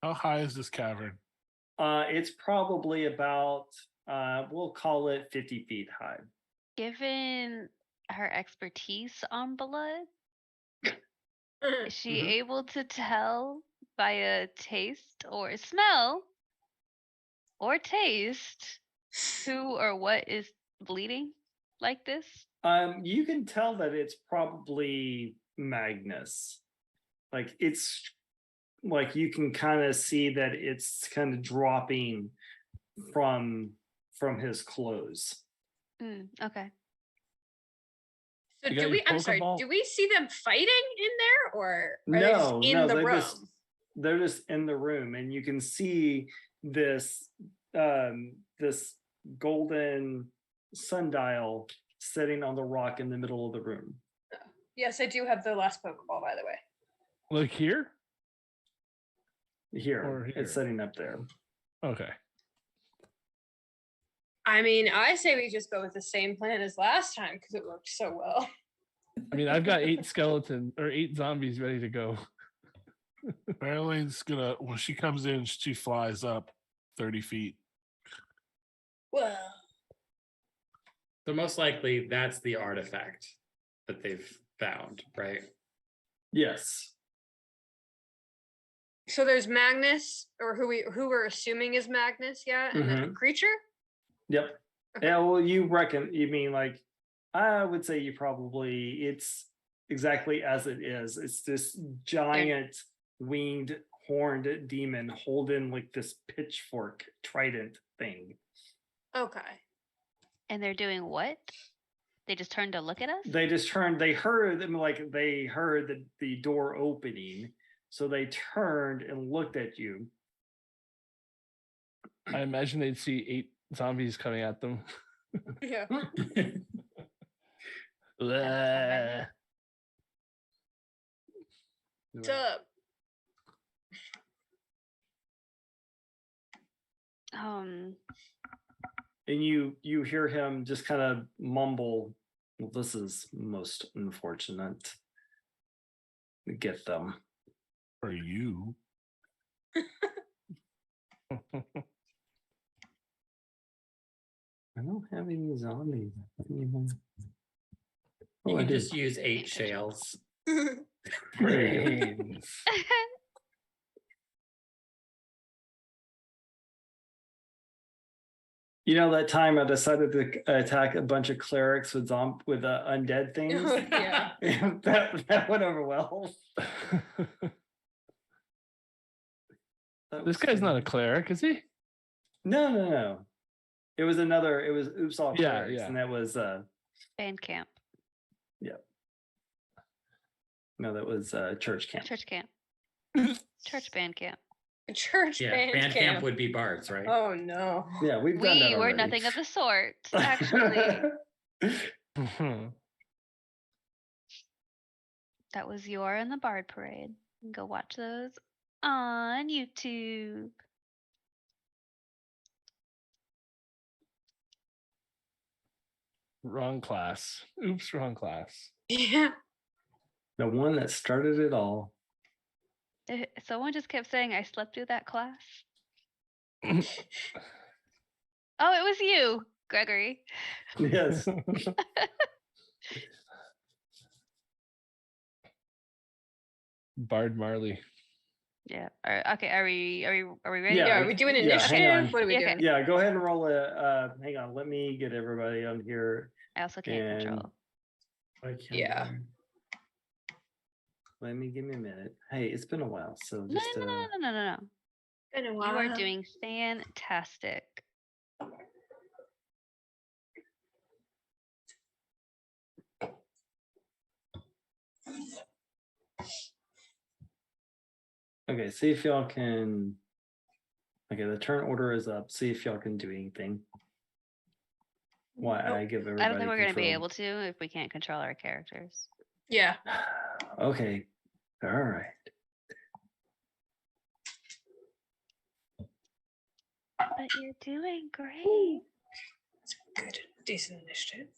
How high is this cavern? It's probably about we'll call it 50 feet high. Given her expertise on blood, is she Mhm. able to tell by a taste or smell or taste who or what is bleeding like this? You can tell that it's probably Magnus. Like it's like you can kind of see that it's kind of dropping from his clothes. Okay. So You got do your we? I'm sorry. Pokeball? Do we see them fighting in there, or are they just No, in no, the they're room? they're just in the room, and you can see this this golden sundial sitting on the rock in the middle of the room. Yes, I do have the last Pokeball, by the way. Look here. Here, Or here. it's sitting up there. Okay. I mean, I say we just go with the same plan as last time because it worked so well. I mean, I've got 8 zombies ready to go. Marlene's gonna, when she comes in, she flies up 30 feet. Well, So most likely that's the artifact that they've found, right? Yes. so there's Magnus, or who we're assuming is Magnus, yeah, and then a creature. Yep. Okay. Yeah, well, you mean like, I would say it's exactly as it is. It's this giant winged horned demon holding like this pitchfork trident thing. Okay. And they're doing what? They just turned to look at us? They heard the door opening, so they turned and looked at you. I imagine they'd see 8 zombies coming at them. Yeah. Bleh. What's up? And you hear him just kind of mumble, well, this is most unfortunate. Get them. For you. I don't have any zombies. You Oh, I can did. just use 8 shells. Brains. You know that time I decided to attack a bunch of clerics with undead things? Oh, yeah. that went over well. This guy's not a cleric, is he? No. It was Oops All Yeah, Clerics, yeah. and that was Bandcamp. no, that was church camp. Church camp. Church band camp. Church Yeah, band band camp. camp would be bards, right? Oh no. Yeah, we've done that We were already. nothing of the sort, actually. That was Yor and the Bard Parade. Go watch those on YouTube. Wrong class. Oops, wrong class. Yeah. The one that started it all. Someone just kept saying I slept through that class. Oh, it was you, Gregory. Yes. Bard Marley. Yeah. Okay. Are we ready? Yeah, Yeah, are we doing yeah, hang initiative? on. What are we Yeah, okay. doing? Yeah, go ahead and roll hang on, let me get everybody on here. I also can't And- control. Yeah. Give me a minute. Hey, it's been a while, so No, just no. Been a You while. are doing fantastic. okay, see if y'all can. Okay, the turn order is up. See if y'all can do anything. Why I give everybody I don't think we're going to be control. able to if we can't control our characters. Yeah. Okay. All right. But you're doing great. Good. Decent initiative.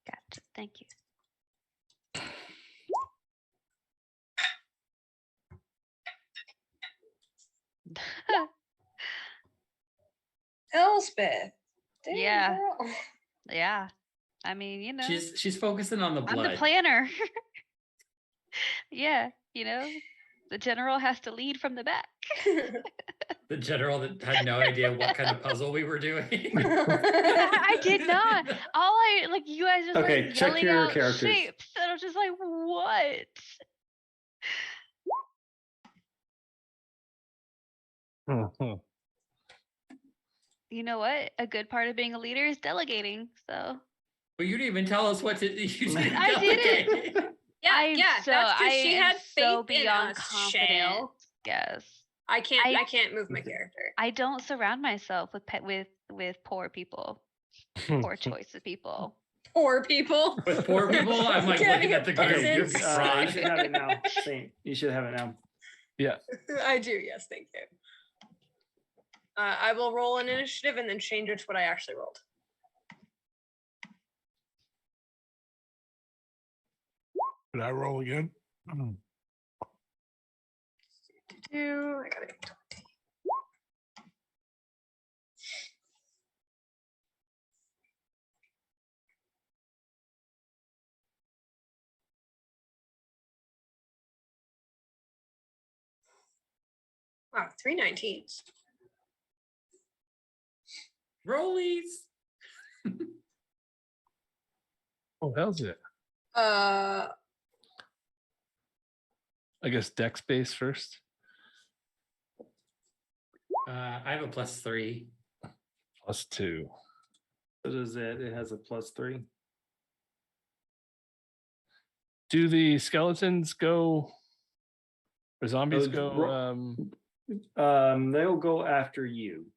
Gotcha. Thank you. Elspeth. Damn, Yeah. girl. Yeah. I mean, you know, She's focusing on the I'm blood. the planner. Yeah, the general has to lead from the back. The general that had no idea what kind of puzzle we were doing. I did not. You guys just Okay, like check yelling your out characters. shapes, and I'm just like, what? Mhm. You know what? A good part of being a leader is delegating. So But you didn't even tell us what to. You didn't I didn't. delegate. I'm That's I because she am had so faith in beyond us, confident. Shale. Yes. I can't move my character. I don't surround myself with poor people. Poor choice of people. Poor people. With poor people, I'm like Getting looking at the a group. Okay, You're present. you fraud. should have it now. Saint, you should have it now. Yeah. I do, yes, thank you. I will roll an initiative and then change it to what I actually rolled. Did I roll again? I gotta get 20. Wow, 3 19s. Rollies. Oh, hell's it. Uh, I guess deck space first. I have a +3. +2. So does it? It has a +3. Do the skeletons go or zombies Those go? They'll go after you.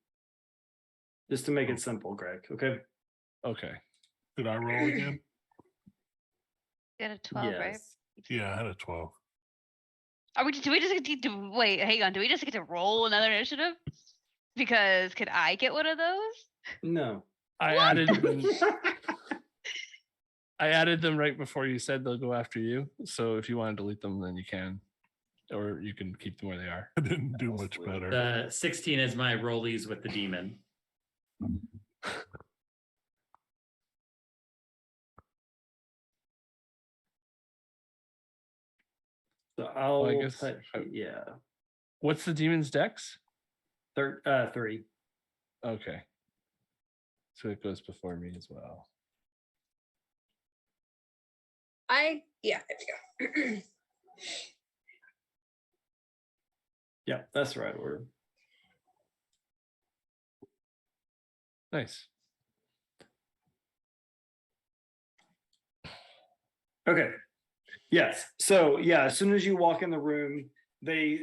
Just to make it simple, Greg. Okay. Okay. Did I roll again? Got a 12, right? Yes. Yeah, I had a 12. Do we just get to wait? Hang on. Do we just get to roll another initiative? Because could I get one of those? No. I added them. I added them right before you said they'll go after you. So if you want to delete them, then you can, or you can keep them where they are. I didn't do much better. The 16 is my rollies with the demon. So I'll I guess- put, yeah. What's the demon's dex? 3. Okay. So it goes before me as well. there we go. Yeah, that's the right order. Nice. Okay. Yes. So yeah, as soon as you walk in the room, they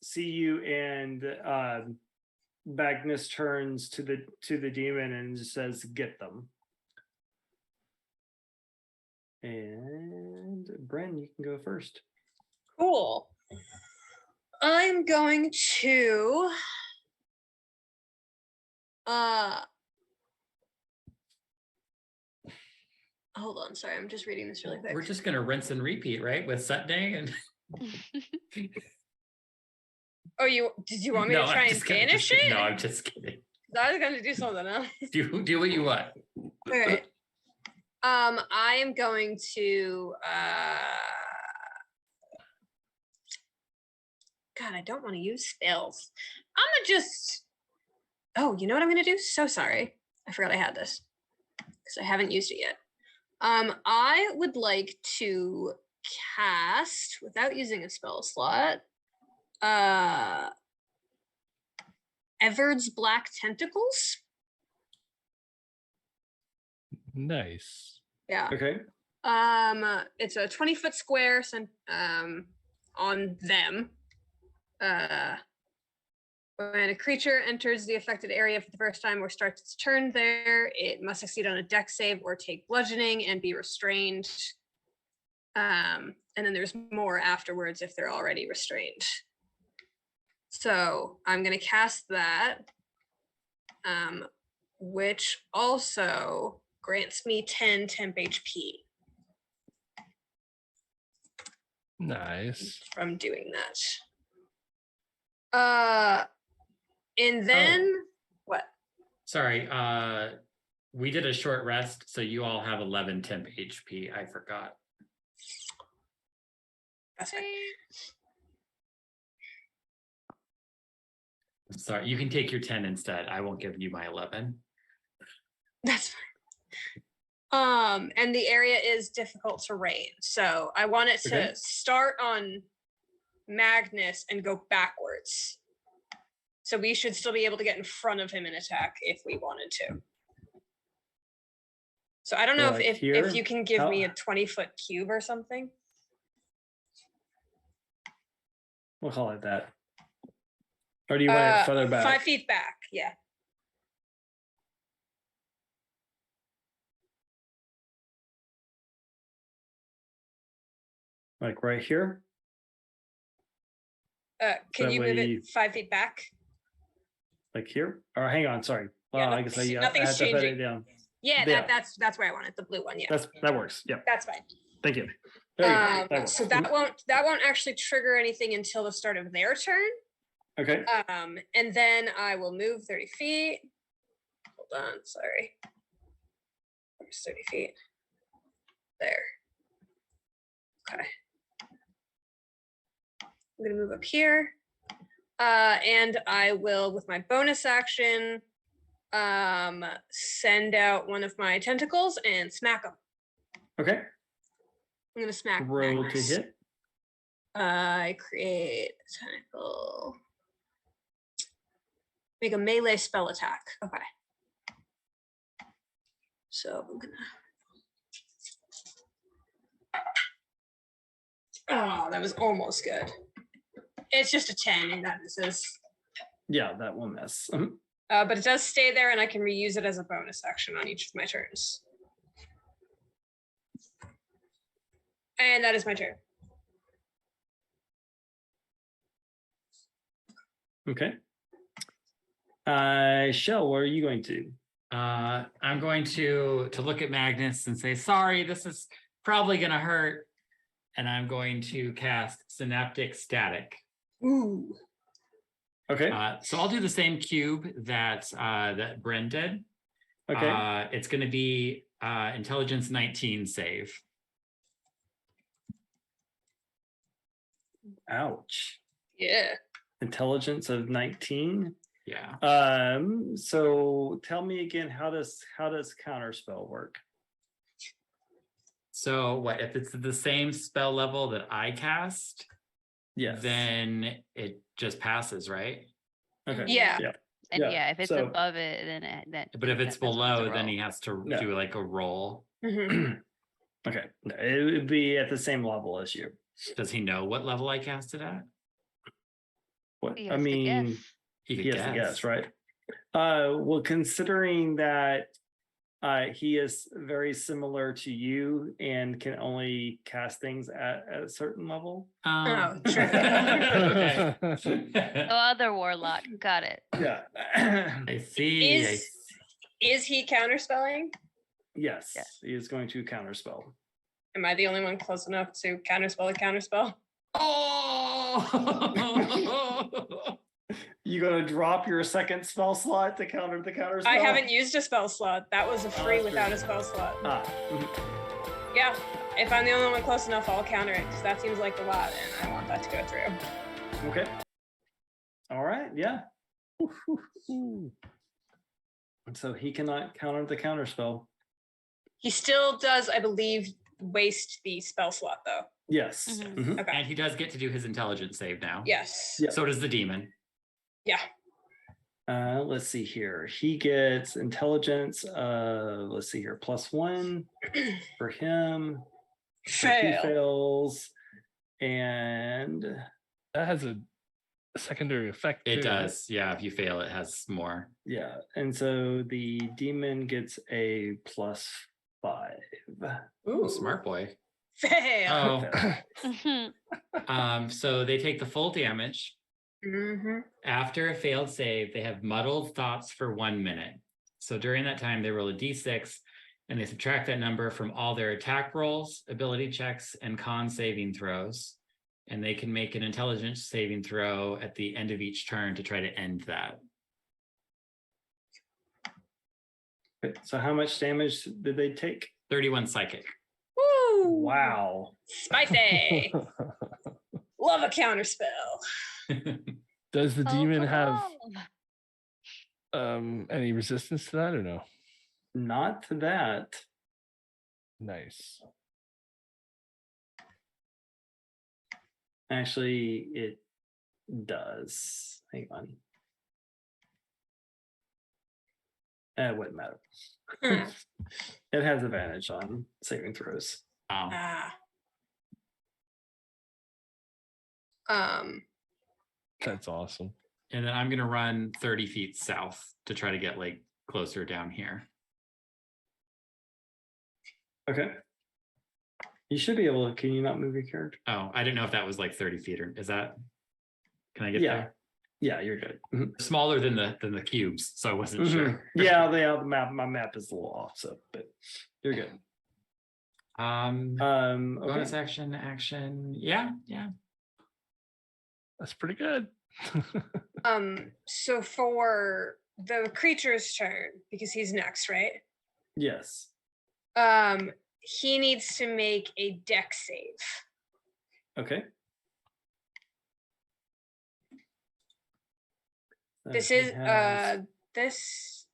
see you, and Magnus turns to the demon and says, "Get them." And Bren, you can go first. Cool. I'm going to hold on, sorry, I'm just reading this really quick. We're just gonna rinse and repeat, right? With Sunday and Oh, did you want me to I'm try and just kidding, banish it? No, I'm just kidding. I was gonna do something else. Do what you want. Okay. I am going to God, I don't want to use spells. I'm gonna just you know what I'm gonna do? So sorry. I forgot I had this. Because I haven't used it yet. I would like to cast, without using a spell slot, Everard's Black Tentacles. Nice. Yeah. Okay. It's a 20-foot square on them. When a creature enters the affected area for the first time or starts its turn there, it must succeed on a dex save or take bludgeoning and be restrained. And then there's more afterwards if they're already restrained. So I'm going to cast that, which also grants me 10 temp HP. Nice. From doing that. And then what? Sorry, we did a short rest, so you all have 11 temp HP. I forgot. That's fine. Sorry, you can take your 10 instead. I won't give you my 11. That's fine. And the area is difficult terrain, so I want it to start on Magnus and go backwards. So we should still be able to get in front of him and attack if we wanted to. So I don't know Like if here? you can give me a How- 20-foot cube or something. We'll call it that. Or do you want it further back? 5 feet back, yeah. Like right here? Can That you way move you- it 5 feet back? Like here? Or hang on, sorry. Yeah, I guess I nothing's had to put it changing. down. Yeah, Yeah. that's where I want it, the blue one. Yeah, That works. Yep. that's fine. Thank you. There you go. That So works. that won't actually trigger anything until the start of their turn. Okay. And then I will move 30 feet. Hold on, sorry. Where's 30 feet? There. Okay. I'm gonna move up here. And I will, with my bonus action, send out one of my tentacles and smack them. Okay. I'm gonna smack Roll to Magnus. hit. I create a tentacle. Make a melee spell attack. Okay. So I'm gonna. Oh, that was almost good. It's just a 10 and that misses. Yeah, that will miss. Mhm. But it does stay there and I can reuse it as a bonus action on each of my turns. And that is my turn. Okay. Shell, what are you going to do? I'm going to look at Magnus and say, sorry, this is probably gonna hurt. And I'm going to cast Synaptic Static. Ooh. Okay. So I'll do the same cube that that Bren did. Okay. It's gonna be Intelligence 19 save. Ouch. Yeah. Intelligence of 19. Yeah. So tell me again, how does counterspell work? So what if it's the same spell level that I cast? Yes. Then it just passes, right? Okay. Yeah. Yeah. And Yeah, yeah, if it's so- above it, then But if it's that's what it's a below, then roll. he has to Yeah. do like a roll. Mhm. Okay. No, it would be at the same level as you. Does he know what level I cast it at? What He I has to mean, guess. He he could has to guess, right? Well, considering that he is very similar to you and can only cast things at a certain level. Oh, true. Okay. Oh, other warlock. Got it. Yeah. I see. Is he counterspelling? Yes, Yeah. he is going to counterspell. Am I the only one close enough to counterspell a counterspell? Oh! You gonna drop your second spell slot to counter the counterspell? I haven't used a spell slot. That was a free that's without true. a spell slot. Ah, mhm. Yeah. If I'm the only one close enough, I'll counter it because that seems like a lot and I want that to go through. Okay. All right. Yeah. So he cannot counter the counterspell. He still does, I believe, waste the spell slot though. Yes. Mhm. Mhm. Okay. And he does get to do his intelligence save now. Yes. Yeah. So does the demon. Yeah. Let's see here. He gets intelligence. Let's see here. +1 for him. So he Fail. fails. And That has a secondary effect. It too, does. Yeah. If you fail, it has more. yeah. And so the demon gets a +5. Ooh, smart boy. Fail. Oh. Mhm. So they take the full damage. Mm-hmm. After a failed save, they have muddled thoughts for 1 minute. So during that time, they roll a d6 and they subtract that number from all their attack rolls, ability checks, and con saving throws. And they can make an intelligence saving throw at the end of each turn to try to end that. Okay, so how much damage did they take? 31 psychic. Woo! Wow. Spicy. Love a counterspell. Does the Oh, demon have oh. any resistance to that or no? Not to that. Nice. Actually, it does. Hang on. It wouldn't matter. Hmm. It has advantage on saving throws. Oh, Ah. That's awesome. and then I'm gonna run 30 feet south to try to get like closer down here. Okay. You should be able to. Can you not move your character? Oh, I didn't know if that was like 30 feet or is that? Can I get Yeah. there? Yeah, you're good. Mhm. Smaller than the cubes, so I wasn't sure. Mhm. Yeah, the map. My map is a little off, so but you're good. Bonus Okay. action. Yeah. That's pretty good. So for the creature's turn, because he's next, right? Yes. He needs to make a deck save. Okay. This He is has- this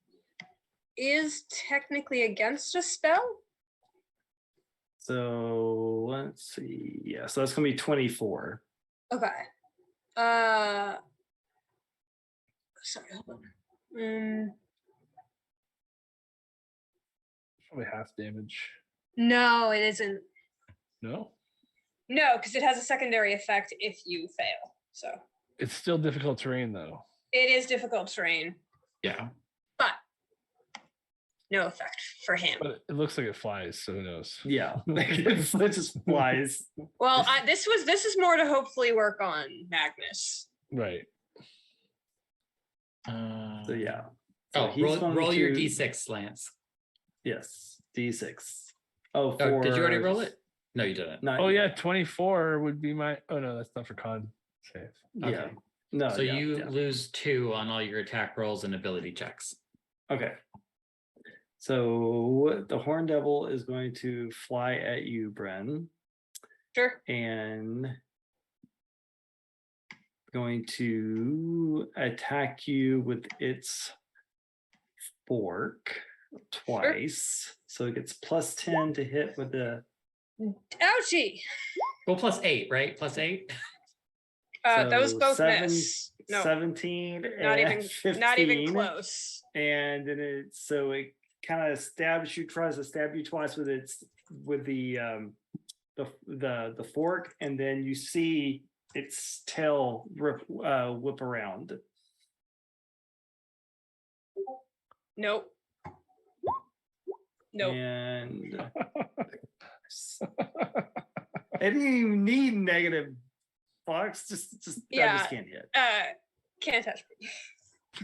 is technically against a spell. So let's see. Yeah, so that's gonna be 24. Okay. Sorry, hold on. Probably half damage. No, it isn't. No, No, because it has a secondary effect if you fail. So it's still difficult terrain though. it is difficult terrain, Yeah. but no effect for him. But it looks like it flies, so who knows? Yeah. it just flies. Well, this is more to hopefully work on Magnus. Right. So yeah. Oh, he's going roll your to- d6 Lance. Yes. D6. Oh, Oh, did you already for- roll it? No, you didn't. Not Oh yet. yeah, 24 would be my. Oh no, that's not for con save. Yeah. Okay. No. So yeah, you yeah. lose 2 on all your attack rolls and ability checks. Okay. So the Horn Devil is going to fly at you, Bren, Sure. and going to attack you with its fork twice. So it gets plus 10 to hit with the Ouchie. Well, plus 8, right? Plus 8. Those so both miss. No, 17 not and even not even 15. close. And then it kind of stabs you, tries to stab you twice with the fork, and then you see its tail whip around. Nope. Nope. And I didn't even need negative Fox, just I Yeah. just can't hit. Can't touch me.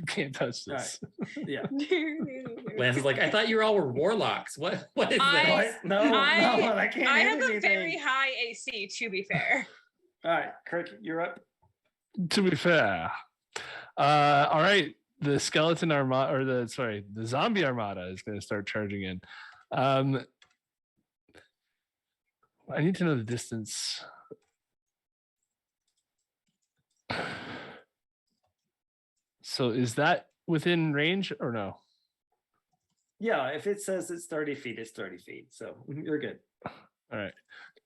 Can't touch All this. Yeah. Lance is like, I thought you all were warlocks. What is I- this? What? No, I can't I hit have a anything. very high AC, to be fair. All right, Kirk, you're up. To be fair, all right. The skeleton armada, or the zombie armada is going to start charging in. I need to know the distance. So is that within range or no? Yeah, if it says it's 30 feet, it's 30 feet. So you're good. All right.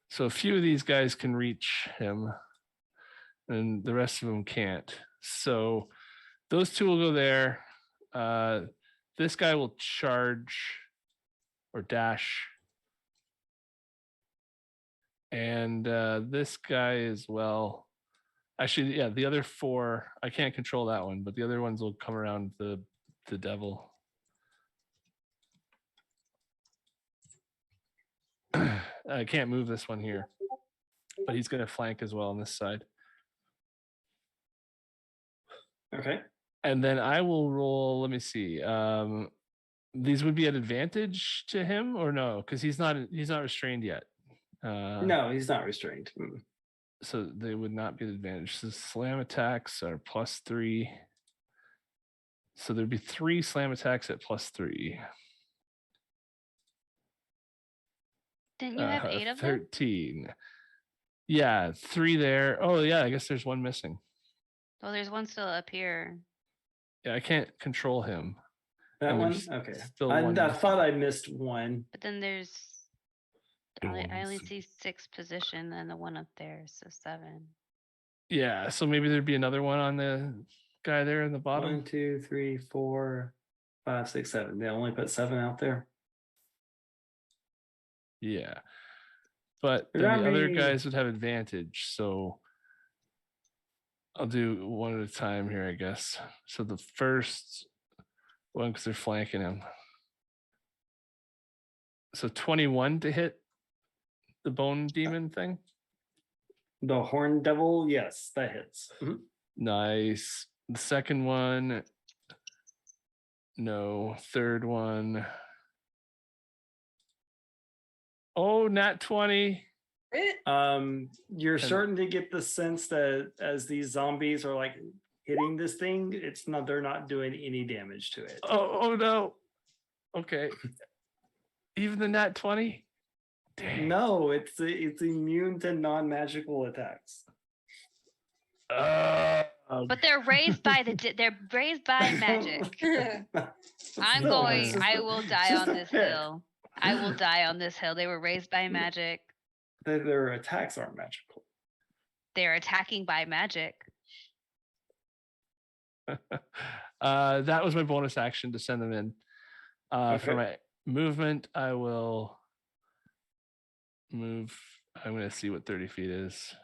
So a few of these guys can reach him, and the rest of them can't. So those two will go there. This guy will charge or dash. And this guy as well. Actually, yeah, the other 4, I can't control that one, but the other ones will come around the devil. I can't move this one here, but he's going to flank as well on this side. Okay. And then I will roll. Let me see. These would be at advantage to him or no? Because he's not restrained yet. No, he's not restrained. Mm. So they would not be at advantage. So slam attacks are +3. So there'd be 3 slam attacks at +3. Didn't you have 8 of them? 13. Yeah, 3 there. Oh yeah, I guess there's 1 missing. Well, there's one still up here. Yeah, I can't control him. That And one? there's Okay. still I one thought I missed one. But then there's The I only ones. see 6 position and the one up there, so 7. Yeah, so maybe there'd be another one on the guy there in the bottom. 1, 2, 3, 4, 5, 6, 7. They only put 7 out there. Yeah. But then I the other mean- guys would have advantage. So I'll do one at a time here, I guess. So the first one, because they're flanking him. So 21 to hit the bone demon thing. The Horn Devil, yes, that hits. Mhm. Nice. The second one, no. Third one, oh, nat 20. You're starting to get the sense that as these zombies are like hitting this thing, they're not doing any damage to it. Oh no. Okay. Even the nat 20? Dang. No, it's immune to non-magical attacks. But they're raised by magic. I will die on this hill. I will die on this hill. They were raised by magic. Their attacks aren't magical. They're attacking by magic. That was my bonus action to send them in. For Okay. my movement, I will move. I'm going to see what 30 feet is.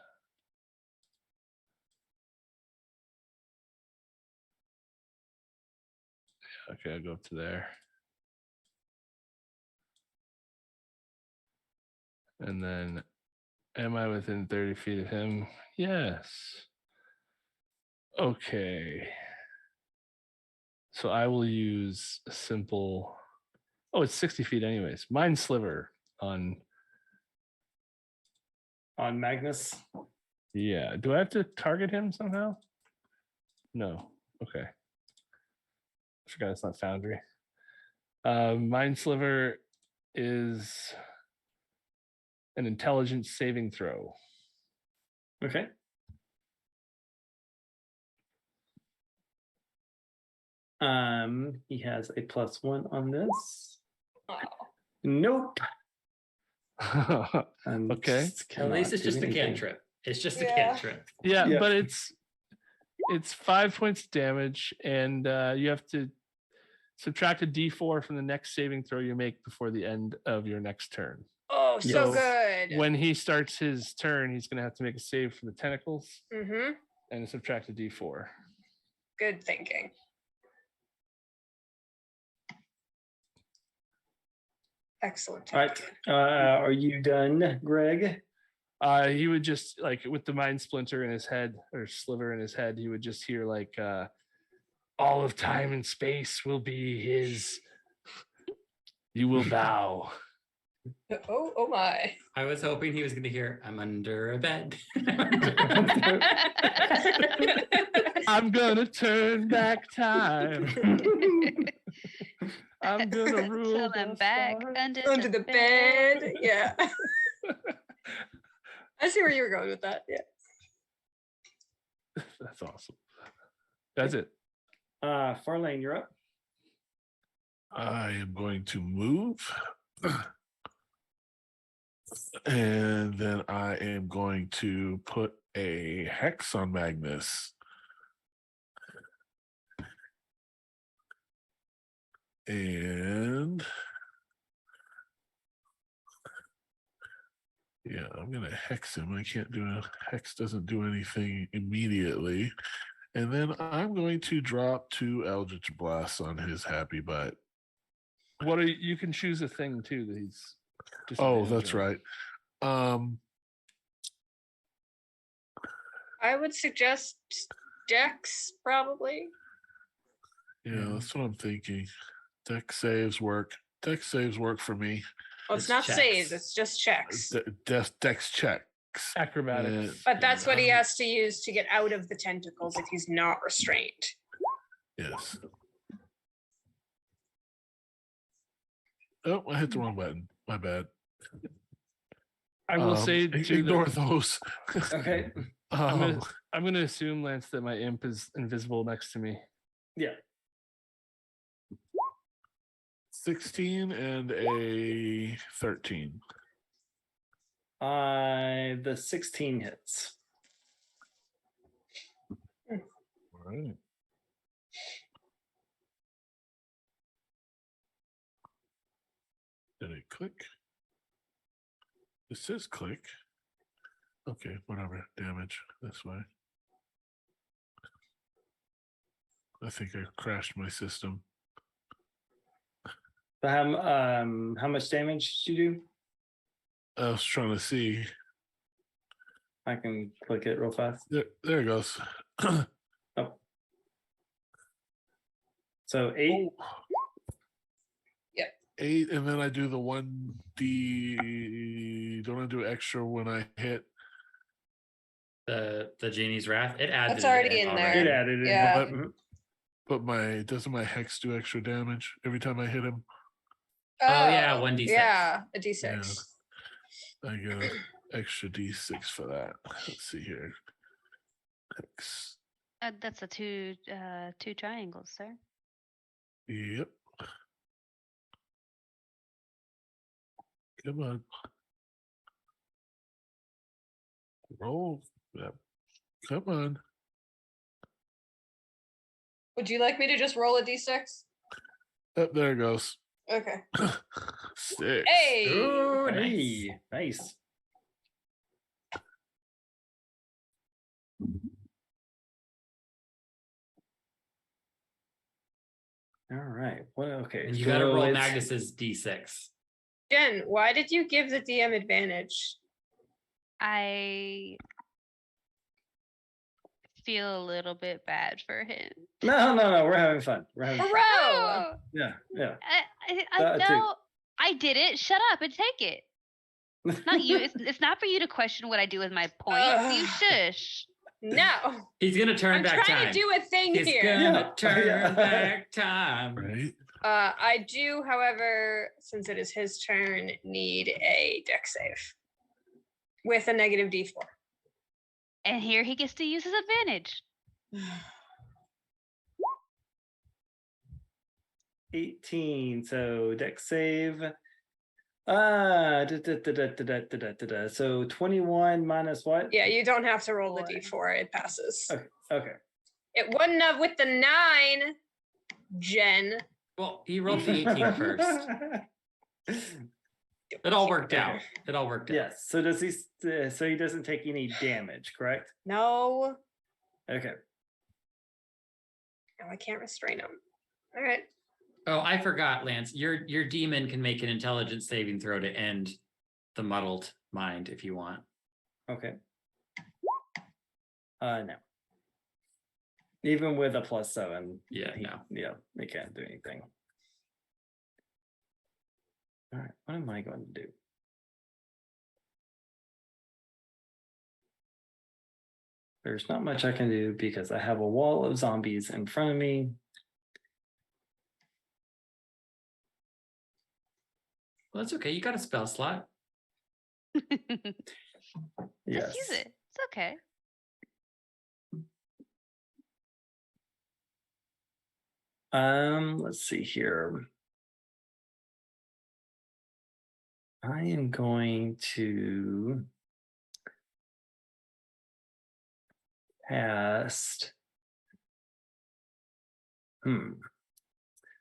Okay, I'll go up to there. And then, am I within 30 feet of him? Yes. Okay. So I will use a simple. Oh, it's 60 feet anyways. Mind Sliver on. On Magnus? Yeah. Do I have to target him somehow? No. Okay. I forgot it's not Foundry. Mind Sliver is an intelligence saving throw. Okay. He has a +1 on this. Nope. Okay. At least it's just a cantrip. It's just a cantrip. Yeah, but it's 5 points of damage, and you have to subtract a d4 from the next saving throw you make before the end of your next turn. Oh, so good. When he starts his turn, he's going to have to make a save for the tentacles Mm-hmm. and subtract a d4. Good thinking. Excellent. All right. Are you done, Greg? He would just, like, with the mind splinter in his head, or sliver in his head, he would just hear like all of time and space will be his. You will bow. Oh my. I was hoping he was going to hear, I'm under a bed. I'm gonna turn back time. I'm gonna rule Till I'm back under Under the bed. Yeah. I see where you were going with that. Yeah. That's awesome. That's it. Farlane, you're up. I am going to move. And then I am going to put a hex on Magnus. And yeah, I'm gonna hex him. I can't do a hex, doesn't do anything immediately. And then I'm going to drop 2 Eldritch Blasts on his happy butt. What are you can choose a thing too that he's Oh, disadvantaged that's on. right. I would suggest Dex, probably. Yeah, that's what I'm thinking. Dex saves work. Dex saves work for me. Well, it's It's not checks. saves, it's just checks. Dex checks. Acrobatics. But that's what he I'm- has to use to get out of the tentacles if he's not restrained. Yes. Oh, I hit the wrong button. My bad. I will say to ignore those. Okay. Um, I'm gonna assume, Lance, that my imp is invisible next to me. Yeah. 16 and a 13. The 16 hits. All right. Click. It says click. Okay, whatever. Damage this way. I think I crashed my system. So how much damage did you do? I was trying to see. I can click it real fast. There it goes. Oh. So 8. Oh. 8, and then I do the 1d. Don't I do extra when I hit? The genie's wrath. It adds. That's already in there. It added it. Yeah. But doesn't my hex do extra damage every time I hit him? Oh, yeah, 1d6. Yeah, a d6. I get an extra d6 for that. Let's see here. Hex. That's a two triangles, sir. Yep. Come on. Roll. Yep. Come on. Would you like me to just roll a d6? Up there it goes. Okay. 6. Hey. Ooh, Hey, nice. All right. Well, okay. And you got to roll it's- Magnus's d6. Jen, why did you give the DM advantage? I feel a little bit bad for him. No. We're having fun. We're having fun. Hurrah! Yeah. No, I did it. Shut up and take it. Not you. It's not for you to question what I do with my points. You shush. No. He's gonna turn I'm back trying time. to do a thing He's here. gonna Yeah. turn Yeah. back time. Right. I do, however, since it is his turn, need a deck save with a negative d4. And here he gets to use his advantage. 18. So deck save. So 21 minus what? Yeah, you don't have to roll the Four. d4. It passes. Okay. It wouldn't have with the 9, Jen. Well, he rolled the 18 first. It all worked out. It all worked out. Yes. So does he? So he doesn't take any damage, correct? No. Okay. No, I can't restrain him. All right. Oh, I forgot, Lance. Your demon can make an intelligence saving throw to end the muddled mind if you want. Okay. No. Even with a +7. Yeah, no. Yeah, they can't do anything. All right. What am I going to do? There's not much I can do because I have a wall of zombies in front of me. Well, that's okay. You got a spell slot. Yes. Just use it. It's okay. Let's see here. I am going to cast.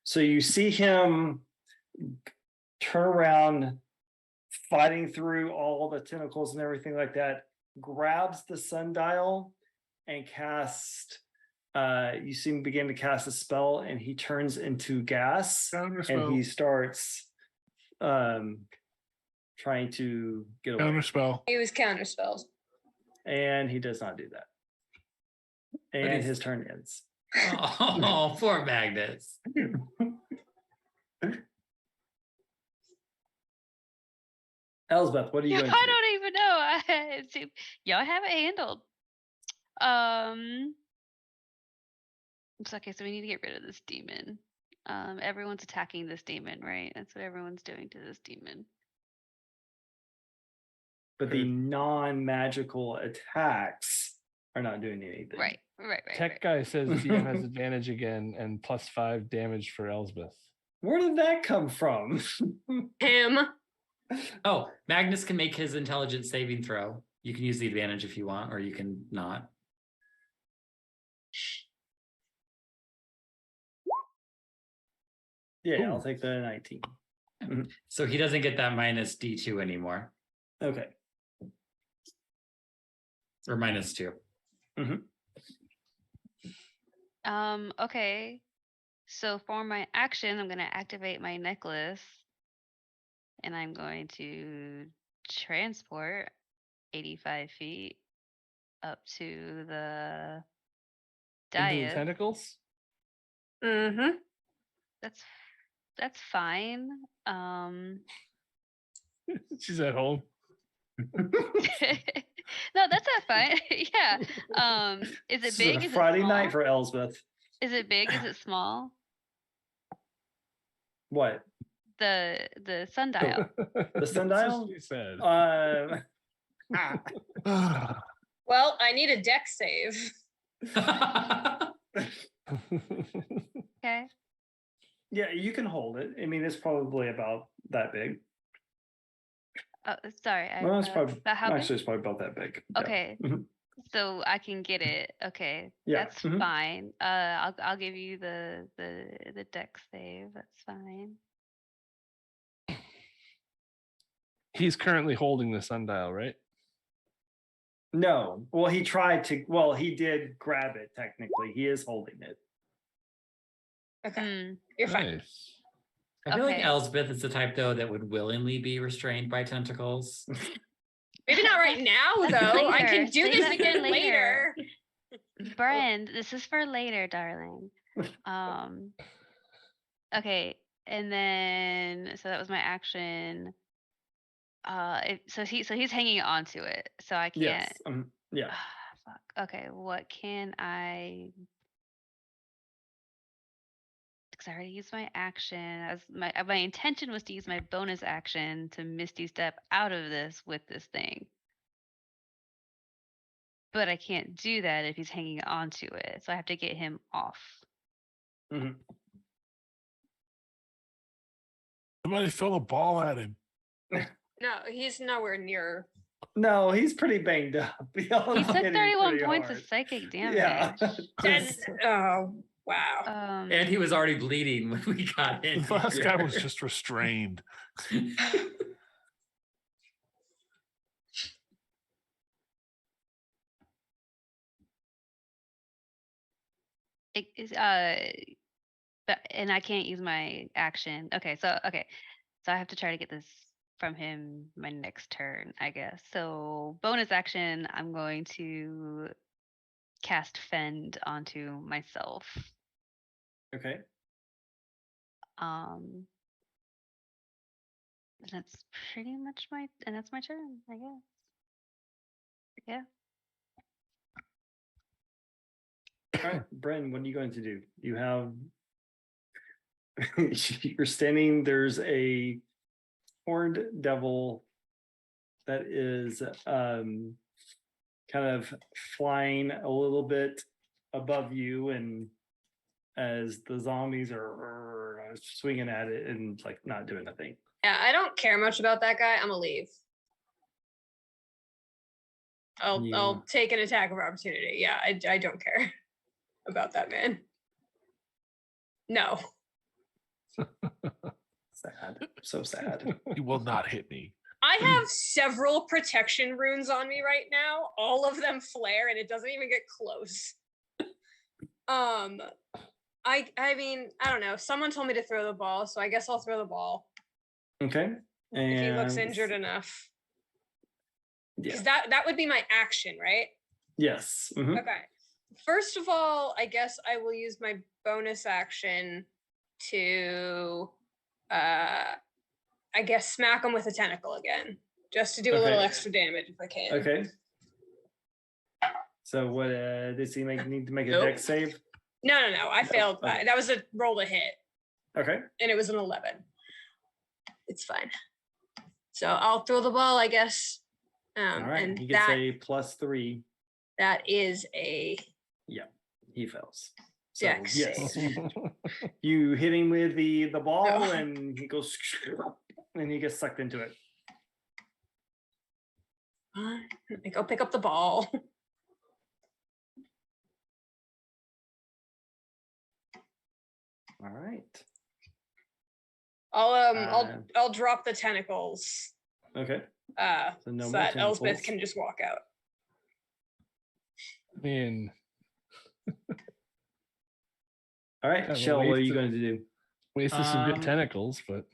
So you see him turn around, fighting through all the tentacles and everything like that, grabs the sundial and casts. You see him begin to cast a spell, and he turns into gas, and he starts trying to get away. Counterspell. He was counter spells. And he does not do that. And he's- his turn ends. Oh, poor Magnus. Elsbeth, what are you Yeah, going I to do? don't even know. Y'all have it handled. It's okay. So we need to get rid of this demon. Everyone's attacking this demon, right? That's what everyone's doing to this demon. But the non-magical attacks are not doing anything. Right. Tech guy says DM has advantage again and +5 damage for Elsbeth. Where did that come from? Him. Oh, Magnus can make his intelligence saving throw. You can use the advantage if you want, or you can not. Yeah, Ooh. I'll take the 19. So he doesn't get that minus D2 anymore, Okay. or -2. Okay. So for my action, I'm gonna activate my necklace, and I'm going to transport 85 feet up to the Into the dais. tentacles. Mm-hmm. That's fine. She's at home. No, that's not fine. Yeah. Is This it is big? a Is it Friday small? night for Elsbeth. Is it big? Is it small? What? The sundial. The sundial? She said. Well, I need a deck save. Okay. Yeah, you can hold it. I mean, it's probably about that big. Oh, sorry. Well, it's probably about how big? actually it's probably about that big. Yeah. Okay. Mhm. So I can get it. Okay. Yeah, That's mhm. fine. I'll give you the deck save. That's fine. He's currently holding the sundial, right? No. Well, he tried to. Well, he did grab it. Technically, he is holding it. Okay, Hmm. you're fine. Nice. I feel like Okay. Elsbeth is the type though that would willingly be restrained by tentacles. Maybe not right now, That's though. I later. can do Save this that for again later. later. Brand, this is for later, darling. Okay, and then so that was my action. So he's hanging on to it, so I can't. Yes. Yeah. Fuck. Okay, what can I? Because I already used my action. As my intention was to use my bonus action to Misty Step out of this with this thing. But I can't do that if he's hanging on to it, so I have to get him off. Mhm. Somebody throw the ball at him. No, he's nowhere near. No, he's pretty banged up. He took 31 points of psychic damage. Yeah. And Just- oh wow. And he was already bleeding when we got in. The last guy was here. just restrained. It is but and I can't use my action. Okay, so I have to try to get this from him my next turn, I guess. So bonus action, I'm going to cast Fend onto myself. Okay. And that's pretty much that's my turn, I guess. Yeah. All right, Bren, what are you going to do? You have you're standing, there's a horned devil that is kind of flying a little bit above you, and as the zombies are swinging at it and like not doing a thing. Yeah, I don't care much about that guy. I'm gonna leave. I'll take an attack of opportunity. Yeah, I don't care about that man. No. Sad. So sad. He will not hit me. I have several protection runes on me right now. All of them flare and it doesn't even get close. I mean, I don't know. Someone told me to throw the ball, so I guess I'll throw the ball. Okay. And If he looks injured enough. Yeah. Because that would be my action, right? Yes. Mhm. Okay. First of all, I guess I will use my bonus action to I guess smack him with a tentacle again. Just to do a little Okay. extra damage if I can. Okay. So what does he need to make a Nope. dex save? No. I failed. Okay. That was a roll to hit. Okay. And it was an 11. It's fine. So I'll throw the ball, I guess. All right. And He gets that a +3. that is a He fails. So, dex yes. save. You hit him with the ball No. and he goes and he gets sucked into it. Go pick up the ball. All right. I'll drop the tentacles. Okay. So no more that Elsbeth tentacles. can just walk out. I mean, All right, Kind of a Shell, what are waste you of- going to do? wasted some good Um, tentacles, but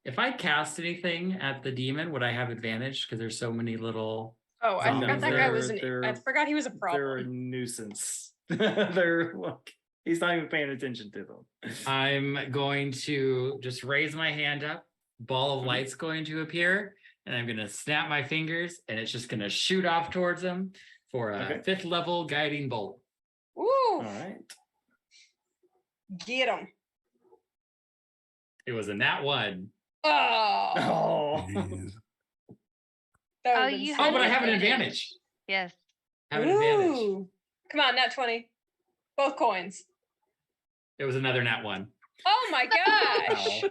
If I cast anything at the demon, would I have advantage? Because there's so many little. Oh, I forgot that guy was They're- I forgot he was a They're a problem. nuisance. They're like, he's not even paying attention to them. I'm going to just raise my hand up. Ball of Mhm. light's going to appear, and I'm going to snap my fingers, and it's just going to shoot off towards him for a Okay. 5th level guiding bolt. Ooh, All right. get him. It was a nat 1. Oh, Oh. Jeez. that Oh, would've been you so Oh, but I had have an good. advantage. Yes. Have an advantage. Ooh. Come on, nat 20. Both coins. It was another nat 1. Oh my gosh.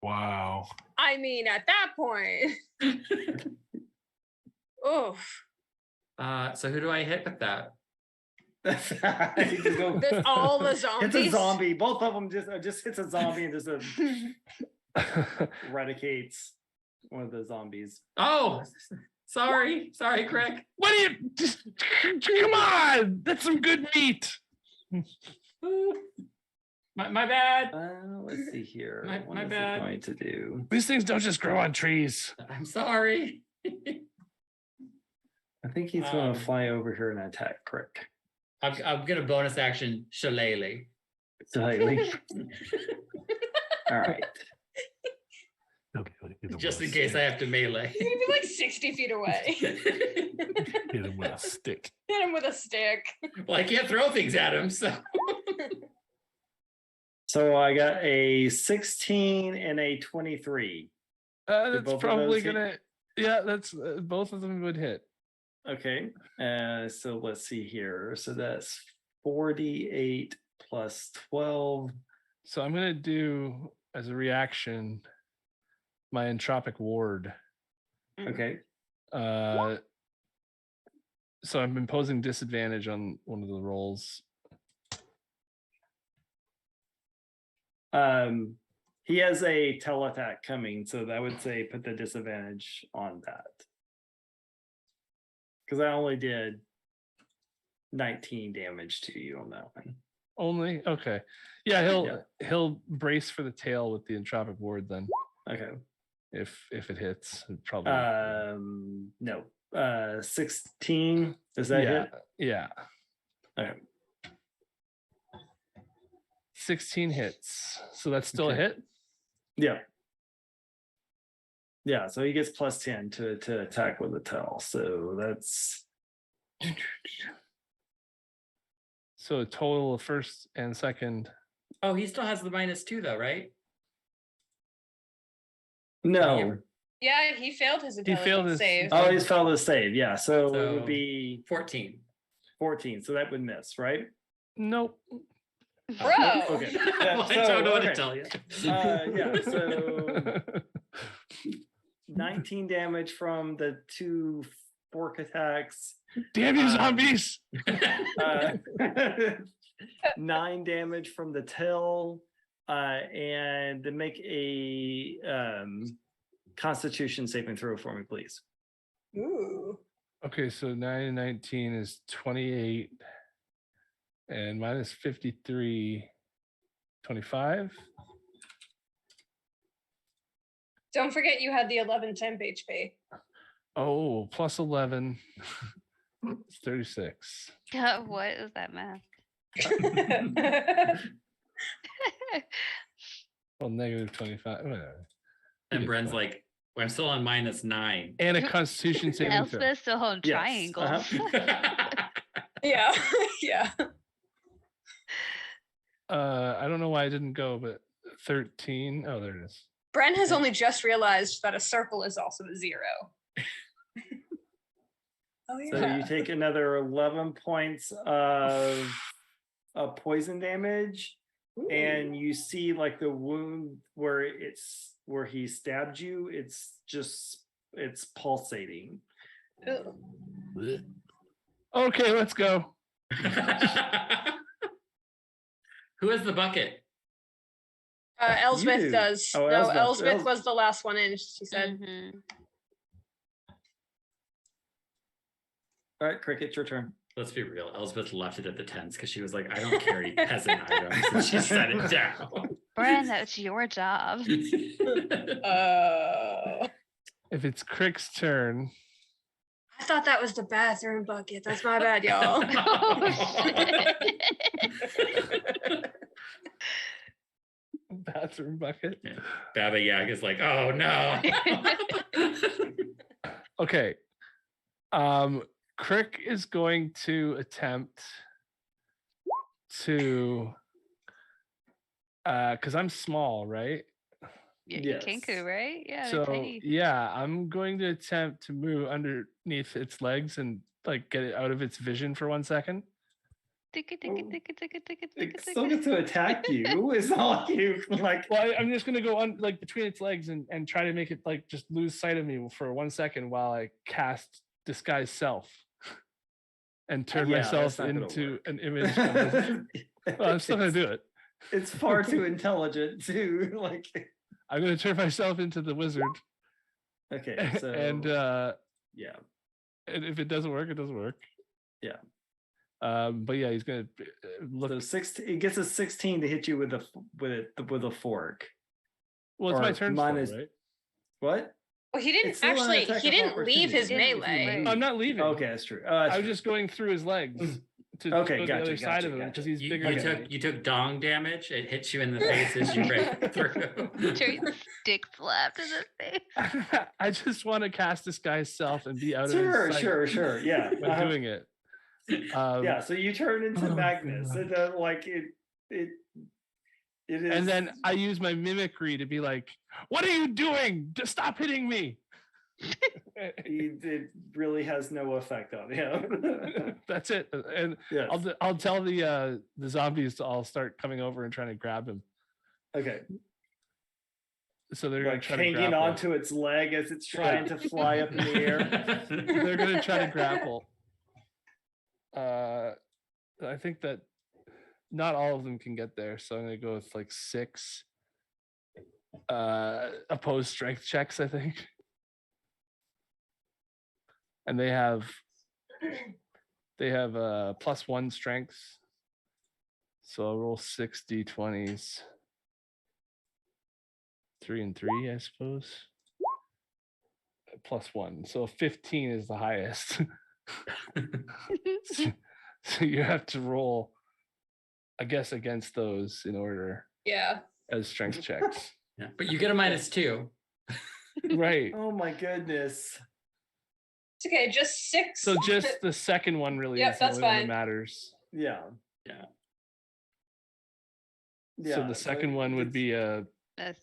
Wow. I mean, at that point. Oof. So who do I hit with that? You just go- All the It's a zombies. zombie. Both of them just hits a zombie and just eradicates one of the zombies. Oh, sorry, Craig. what do you just come on? That's some good meat. My bad. Let's see here. My- What my is it bad. going to do? These things don't just grow on trees. I'm sorry. I think he's going Um, to fly over here and attack Crick. I'm gonna bonus action shillelagh. Slightly. All right. Just in case I have to melee. You're gonna be like 60 feet away. Hit him with a stick. Hit him with a stick. Well, I can't throw things at him, so So I got a 16 and a 23. Did That's both of probably those hit? gonna. Yeah, that's both of them would hit. Okay. So let's see here. So that's 48 plus 12. So I'm gonna do as a reaction my entropic ward. Okay. So I'm imposing disadvantage on one of the rolls. He has a tail attack coming, so I would say put the disadvantage on that. Because I only did 19 damage to you on that one. Only okay. Yeah, he'll brace for the tail with the entropic ward then. Okay. If it hits, it probably No. 16. Does that hit? Yeah. Okay. 16 hits. So that's still a Okay. hit. Yeah. Yeah, so he gets plus 10 to attack with a tail. So that's So a total of first and second. oh, he still has the -2 though, right? no. Yeah, he failed his He failed intelligence his- save. Oh, he's failed to save. Yeah, so it So- would be 14. 14. So that would miss, right? Nope. Bro. Okay. Well, I so, don't know what okay. to tell you. Yeah, so 19 damage from the 2 fork attacks. Damn you, zombies! 9 damage from the tail. And to make a Constitution saving throw for me, please. Ooh. Okay, so 9 and 19 is 28. And minus 53, 25. Don't forget you had the 11 temp HP. Oh, plus 11. It's 36. What is that math? Well, negative 25. Whatever. And Yeah, Bren's fine. like, well, I'm still on -9. And a constitution saving throw. Elspeth's still on Yes, triangles. Yeah, yeah. I don't know why I didn't go, but 13. Oh, there it is. Bren has only just realized that a circle is also a 0. Oh So you take another 11 points of poison damage, and you see like the wound where he stabbed you. It's pulsating. Okay, let's go. Who has the bucket? Elsbeth do. does. Oh, No, Elsbeth. Elsbeth was the last one in, she said. Mhm. All right, Cricket, your turn. Let's be real. Elspeth left it at the tents because she was like, I don't carry peasant items. And she set it down. Brian, that's your job. If it's Crick's turn, I thought that was the bathroom bucket. That's my bad, y'all. bathroom bucket. Yeah. Baba Yaga is like, oh no. Okay. Crick is going to attempt to because I'm small, right? Yes. Kenku, right? Yeah, So they're tiny. yeah, I'm going to attempt to move underneath its legs and like get it out of its vision for 1 second. It still gets to attack you. It's not like you like. Well, I'm just gonna go on like between its legs and try to make it like just lose sight of me for 1 second while I cast disguise self and turn Yeah, myself that's not gonna into work. an image. Well, I'm still gonna do it. It's far too intelligent to like. I'm gonna turn myself into the wizard, Okay, so and yeah, and if it doesn't work, it doesn't work. Yeah. But yeah, he's gonna look. so 16. It gets a 16 to hit you with a fork. Well, it's my or turn. minus- Still, right? What? Well, he It's didn't still an actually. attack He of didn't leave his opportunity. melee. I'm not leaving. Okay, that's true. I was just going through his legs to Okay, go to gotcha, the other side gotcha, of him gotcha. because he's You, bigger. you than took me. you took dong damage. It hits you in the face as you break through. Straight stick slapped in the face. I just want to cast disguise self and be out Sure, of his sight sure. Yeah. when doing it. Yeah. So you turn into oh, Magnus, God. and like it is. And then I use my mimicry to be like, "What are you doing? Just stop hitting me." it really has no effect on him. That's it. And Yes. I'll tell the zombies to all start coming over and trying to grab him. Okay. So they're Like gonna try to hanging grapple. onto its leg as it's trying to fly up in the air. They're gonna try to grapple. I think that not all of them can get there, so I'm gonna go with like 6 opposed strength checks, I think. And they have +1 strengths. So I'll roll 6 d20s. 3 and 3, I suppose. +1. So 15 is the highest. So you have to roll, I guess, against those in order Yeah. as strength checks. Yeah, but you get a -2. Right. Oh my goodness. It's okay. Just 6. So just the second one really Yep, is the that's only one that fine. matters. Yeah. Yeah. So the second one would be That's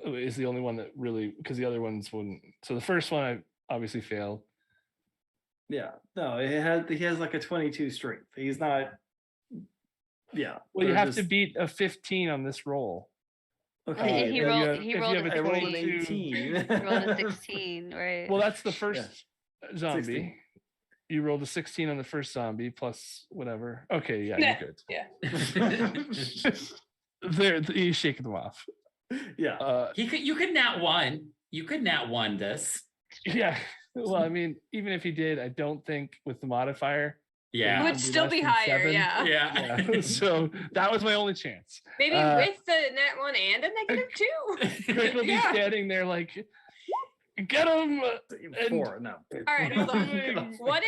is the only one that really, because the other ones wouldn't. So the first one I obviously failed. Yeah. No, he has like a 22 strength. He's not. Yeah. Well, you they're have to just- beat a 15 on this roll. Okay. he then rolled. if He you rolled have a a I rolled an 22. 18. rolled a 16, right? Well, that's the first zombie. 16. You rolled a 16 on the first zombie plus whatever. Okay, yeah, Yeah. you're good. Yeah. There, you shaking them off. Yeah. You could nat 1. You could nat 1 this. Yeah. Well, I mean, even if he did, I don't think with the modifier. It Yeah. would Be still less be than higher. 7. Yeah. Yeah. Yeah. So that was my only chance. Maybe with the net 1 and a -2. Crick will be Yeah. standing there like, get him. 4. No. All right, hold on. Doing- What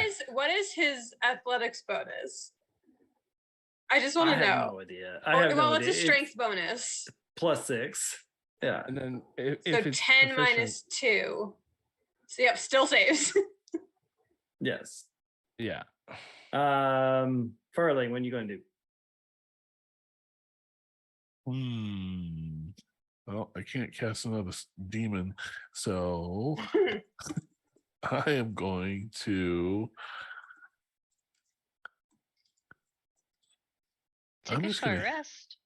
is his athletics bonus? I just want I to have know. no idea. Well, it's a It's strength bonus. +6. Yeah. And then if So it's 10 proficient- minus 2. So yep, still saves. Yes. Yeah. Farley, when you going to do? Well, I can't cast another demon, so I am going to. Take I'm a just short gonna- rest.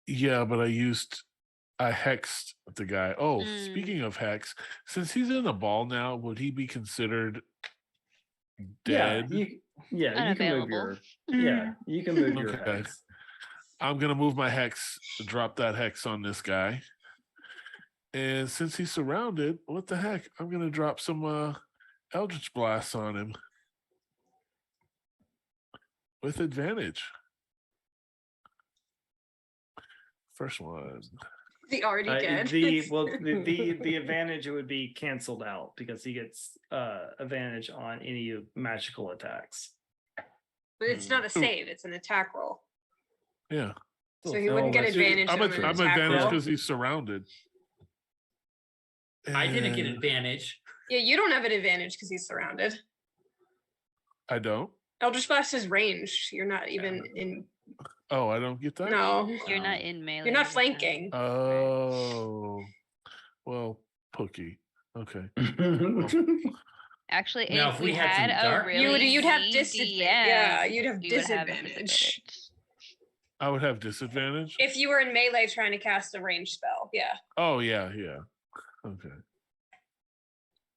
Yeah, but I hexed the guy. Oh, Mm. speaking of hex, since he's in the ball now, would he be considered Yeah. dead? You can move Unavailable. your. Yeah. You can move your Okay. hex. I'm gonna move my hex, drop that hex on this guy. And since he's surrounded, what the heck? I'm gonna drop some Eldritch Blasts on him with advantage. First one. The already dead. The advantage would be canceled out because he gets advantage on any magical attacks. But it's not a save; it's an attack roll. Yeah. So he wouldn't get advantage. I'm on an attack advantage roll. because he's surrounded. I didn't get And advantage. Yeah, you don't have an advantage because he's surrounded. I don't. Eldritch Blast is range. You're not even in. Oh, I don't get that. No, You're not in melee. you're not flanking. Oh, well, Pookie. Okay. Actually, Now, if we had a dark- really You'd have mean disadvantage. DM, Yeah, you'd have we would have a disadvantage. I would have disadvantage. If you were in melee trying to cast a ranged spell, yeah. Oh yeah. Okay.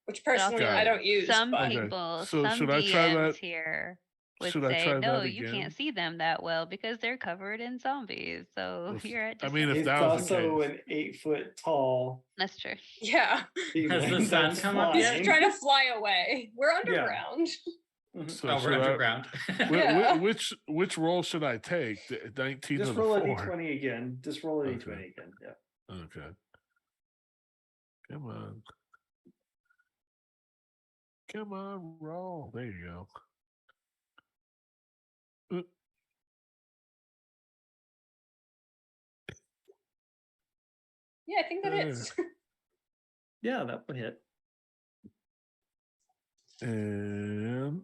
Which personally Got I it. don't use. Some but people, So some should I try DMs that? here would Should I say, try no, that you again? can't see them that well because they're covered in zombies. So If- you're at I mean, if It's that was the also case. an 8-foot tall. that's true. yeah, Has the demon sun that's come up yet? flying. trying to fly away. We're underground. So Oh, we're should I- underground. Yeah. which roll should I take? The 19 Just or the roll a 4? d20 again. Just roll a Okay. d20 again. Yeah. Okay. Come on. Come on, roll. There you go. Yeah, I think that is. Yeah, that would hit. And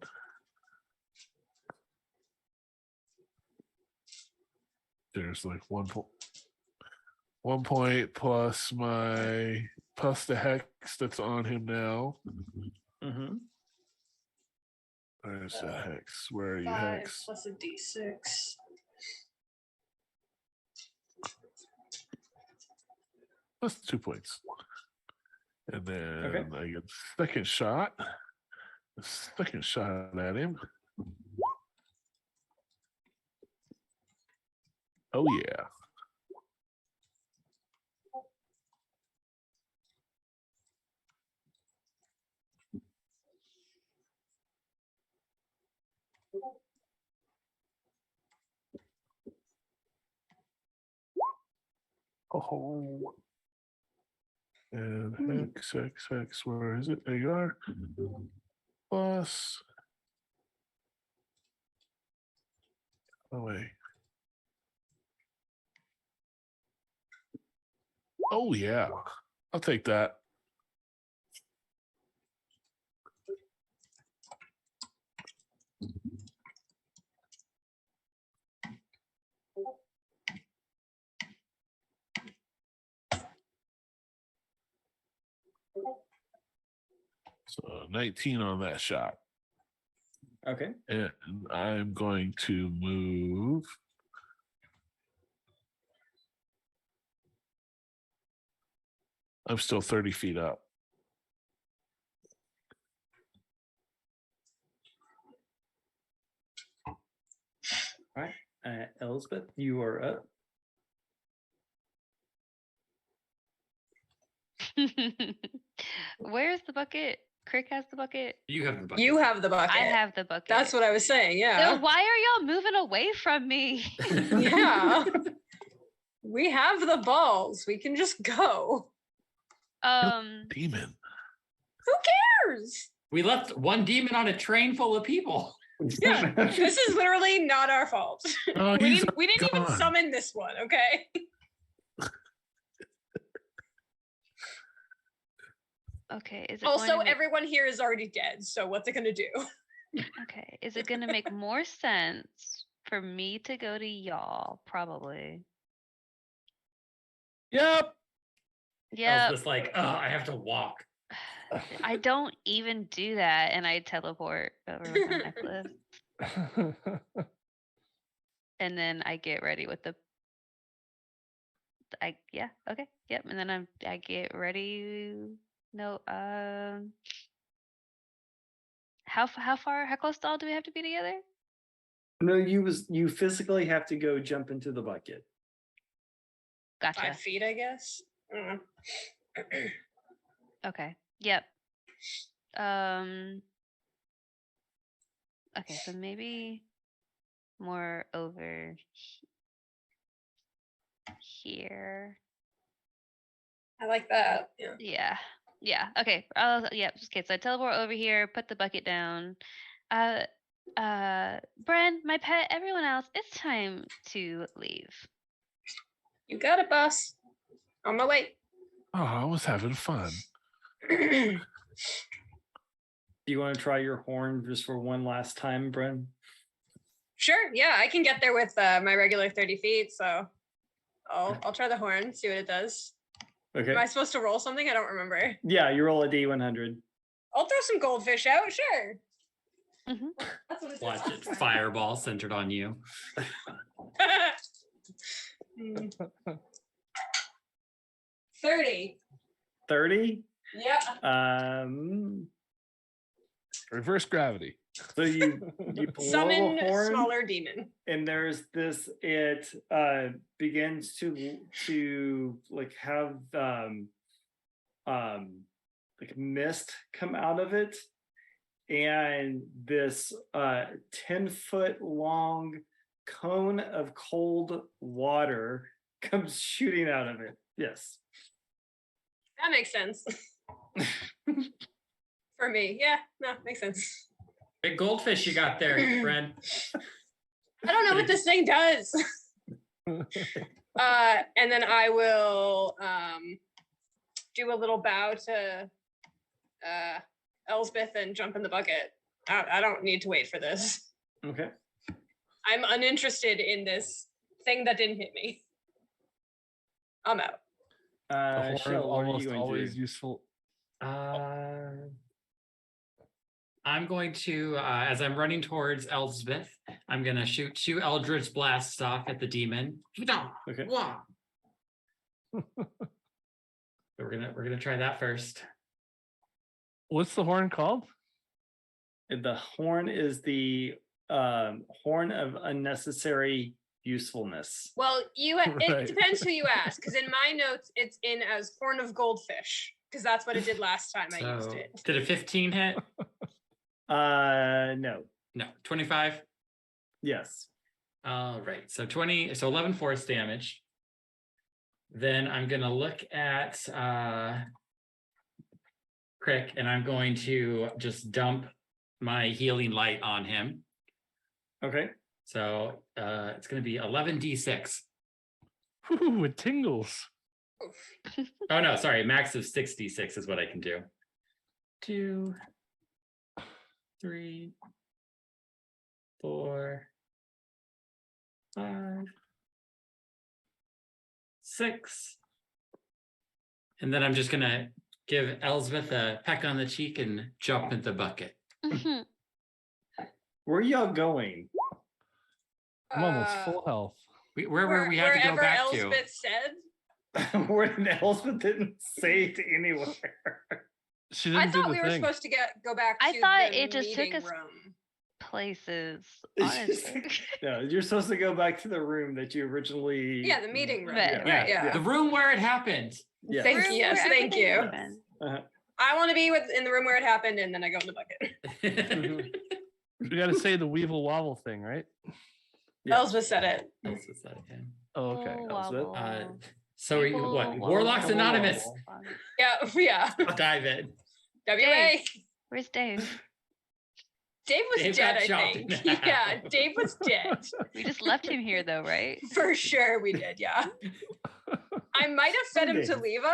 there's like 1 point plus the hex that's on him now. Mm-hmm. There's the hex. Where are you, 5 hex? plus a d6. That's 2 points. And then Okay. I get second shot. A second shot at him. Oh yeah. Oh. And hex, where is it? There you are. Plus. Oh, wait. Oh, yeah. I'll take that. So 19 on that shot. Okay. And I'm going to move. I'm still 30 feet up. All right. Elspeth, you are up. Where's the bucket? Crick has the bucket. You have the bucket. You have the bucket. I have the bucket. That's what I was saying. Yeah. Then why are y'all moving away from me? Yeah. We have the balls. We can just go. Demon. Who cares? We left one demon on a train full of people. Yeah. This is literally not our fault. Oh, We didn't even gone. summon this one, okay? Okay, is it Also, going to make, everyone here is already dead, so what's it gonna do? okay, is it going to make more sense for me to go to y'all? Probably. Yep. I was Yeah, just like, oh, I have to walk. I don't even do that, and I teleport over with my necklace, and then I get ready with the. Yeah, okay, yep, and then I get ready. No, how close to all do we have to be together? No, you physically have to go jump into the bucket. Gotcha. 5 feet, I guess. I don't know. Okay. Yep. Okay, so maybe more over here. I like that. Yeah. Yeah. Yeah. Okay. Yeah. Okay. So I teleport over here, put the bucket down. Bren, my pet, everyone else, it's time to leave. You got it, boss. On my way. Oh, I was having fun. Do you want to try your horn just for one last time, Bren? Sure. Yeah, I can get there with my regular 30 feet. So I'll try the horn, see what it does. Okay. Am I supposed to roll something? I don't remember. Yeah, you roll a D100. I'll throw some goldfish out. Sure. Mhm. That's what it Watch is. it. Fireball centered on you. 30. 30. Yeah. Reverse gravity. So you blow Summon a horn, smaller demon. and there's this. It begins to like have like mist come out of it, and this 10-foot long cone of cold water comes shooting out of it. Yes. That makes sense. For me. Yeah, no, makes sense. Big goldfish you got there, Bren. I don't know what this thing does. And then I will do a little bow to Elsbeth and jump in the bucket. I don't need to wait for this. Okay. I'm uninterested in this thing that didn't hit me. I'm out. The horn Shell, what are you almost going to always do? useful. I'm going to, as I'm running towards Elsbeth, I'm gonna shoot 2 Eldritch blasts off at the demon. Okay. Wah. So we're gonna try that first. What's the horn called? The horn is the horn of unnecessary usefulness. Well, Right. it depends who you ask, because in my notes it's in as horn of goldfish, because that's what it did last time I used So it. did a 15 hit? No. No, 25. Yes. All right, so 11 force damage. Then I'm gonna look at Crick, and I'm going to just dump my healing light on him. Okay. So it's gonna be 11d6. Ooh, it tingles. Oh no, sorry, max of 66 is what I can do. 2, 3, 4, 5, 6. And then I'm just gonna give Elsbeth a peck on the cheek and jump in the bucket. Mhm. Where are y'all going? I'm almost full health. Where we had to go wherever back to. Elsbeth said. Where did Elspeth didn't say it anywhere? She I didn't do thought the we were thing. supposed to go back to I thought the it just took meeting us- room. Places. It's just- Honestly. No, you're supposed to go back to the room that you originally. Yeah, the meeting room. Right, Yeah, Right, yeah. the room where it happened. Yeah. Thank Where- you. Yes, where thank everything you. happened. I want to be in the room where it happened, and then I go in the bucket. We got to say the Weevil Wobble thing, right? Yeah. Elsbeth said it. Else was that again? Oh, okay. Oh, Elspeth? wobble. So are you, Wobble, what? wobble, Warlocks wobble, Anonymous. wobble. Yeah. Dive in. WA. Where's Dave? Dave was Dave dead, got I chopped in think. half. Yeah, Dave was dead. We just left him here though, right? For sure we did, yeah. I might have fed him to Dave. Levi.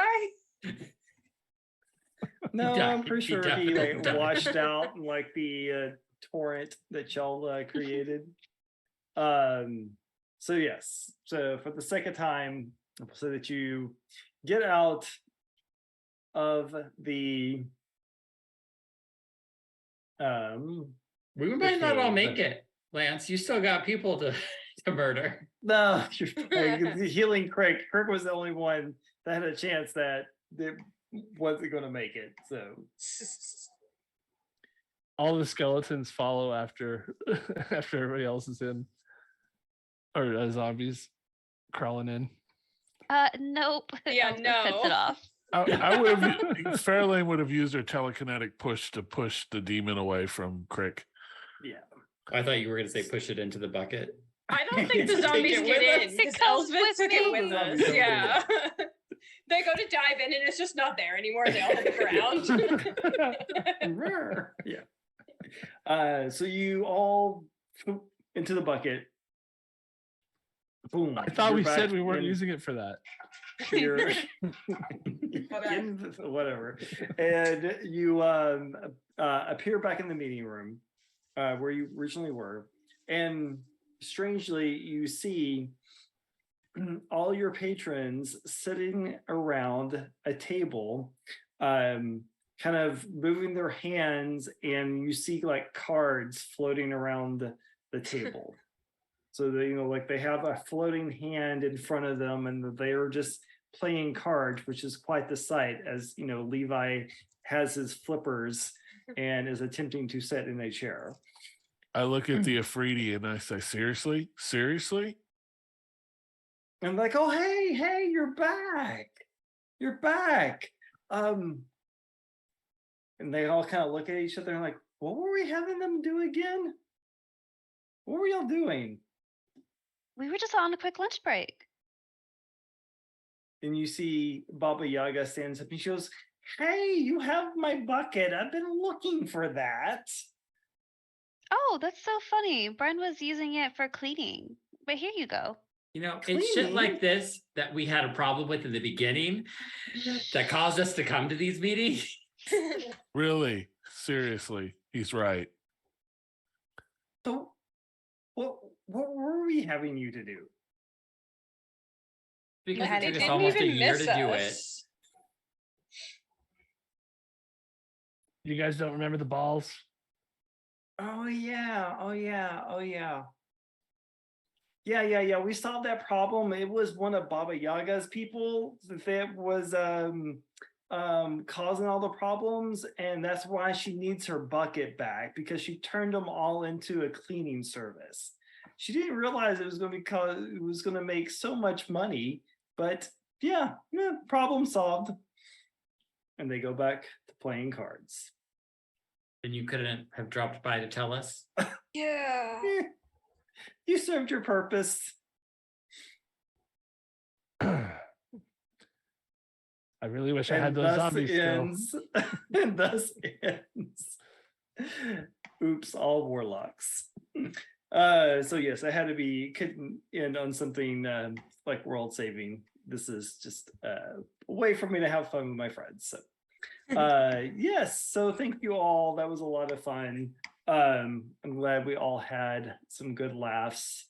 No, Yeah, I'm pretty he sure he definitely like died. washed out in, like the torrent that y'all created. So yes. So for the second time, so that you get out of the We might not all Okay, make but- it, Lance. You still got people to murder. no, you're fine. The healing Craig. Kirk was the only one that had a chance that wasn't going to make it. So all the skeletons follow after after everybody else is in, or zombies crawling in. Nope. Yeah, Elspeth cuts it no. off. I would have Fairlane would have used her telekinetic push to push the demon away from Crick. Yeah. I thought you were going to say push it into the bucket. I don't think the Take zombies it get with in us. because It comes Elsbeth with took it with me. us. Zombies don't Yeah. They go to dive in and it's just not there anymore. They all hit the ground. Yeah. So you all into the bucket. Boom. I thought You're we said back we weren't in- using it for that. you're- whatever. And you appear back in the meeting room where you originally were. And strangely, you see all your patrons sitting around a table, kind of moving their hands, and you see like cards floating around the table. So they, like they have a floating hand in front of them, and they are just playing cards, which is quite the sight. As Levi has his flippers and is attempting to sit in a chair. I look at the Afridi and I say, seriously? Seriously? And like, oh, hey, you're back. You're back. And they all kind of look at each other and like, what were we having them do again? What were y'all doing? We were just on a quick lunch break. And you see Baba Yaga stands up and she goes, hey, you have my bucket. I've been looking for that. Oh, that's so funny. Bren was using it for cleaning. But here you go. It's shit like this that we had a problem with in the beginning that caused us to come to these meetings. Really? Seriously? He's right. So what were we having you to do? Because They it took us didn't almost a even year miss to do it. us. You guys don't remember the balls? Oh yeah. Yeah. We solved that problem. It was one of Baba Yaga's people that was causing all the problems, and that's why she needs her bucket back, because she turned them all into a cleaning service. She didn't realize it was going to make so much money, but yeah, problem solved. And they go back to playing cards. And you couldn't have dropped by to tell us. Yeah. You served your purpose. I really wish I had those zombies still. And thus ends. Oops, all warlocks. So yes, I had to couldn't end on something like world saving. This is just a way for me to have fun with my friends. So yes, so thank you all. That was a lot of fun. I'm glad we all had some good laughs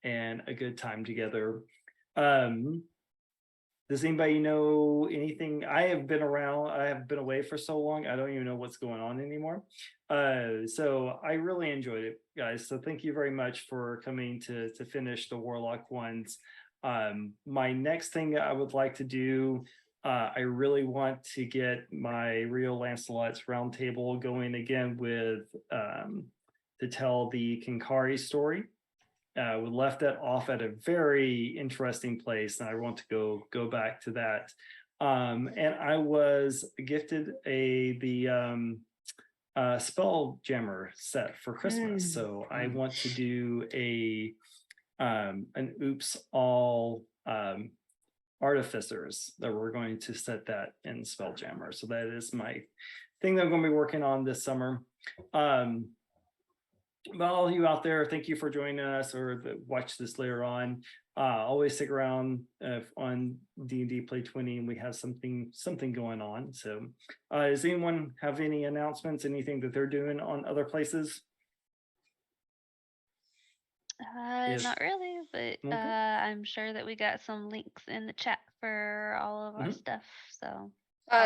and a good time together. Does anybody know anything? I have been away for so long, I don't even know what's going on anymore. So I really enjoyed it, guys. So thank you very much for coming to finish the Warlock ones. My next thing I would like to do, I really want to get my Rio Lancelot's Roundtable going again with to tell the Kinkari story. We left that off at a very interesting place, and I want to go back to that. And I was gifted the Spell Jammer set for Christmas, so I want to do an Oops All Artificers that we're going to set that in Spelljammer. So that is my thing that I'm going to be working on this summer. Well, all you out there, thank you for joining us, or watch this later on. Always stick around on D&D Play 20, and we have something going on. So does anyone have any announcements, anything that they're doing on other places? Yes. Not really, but Okay. I'm sure that we got some links in the chat for all of our stuff. So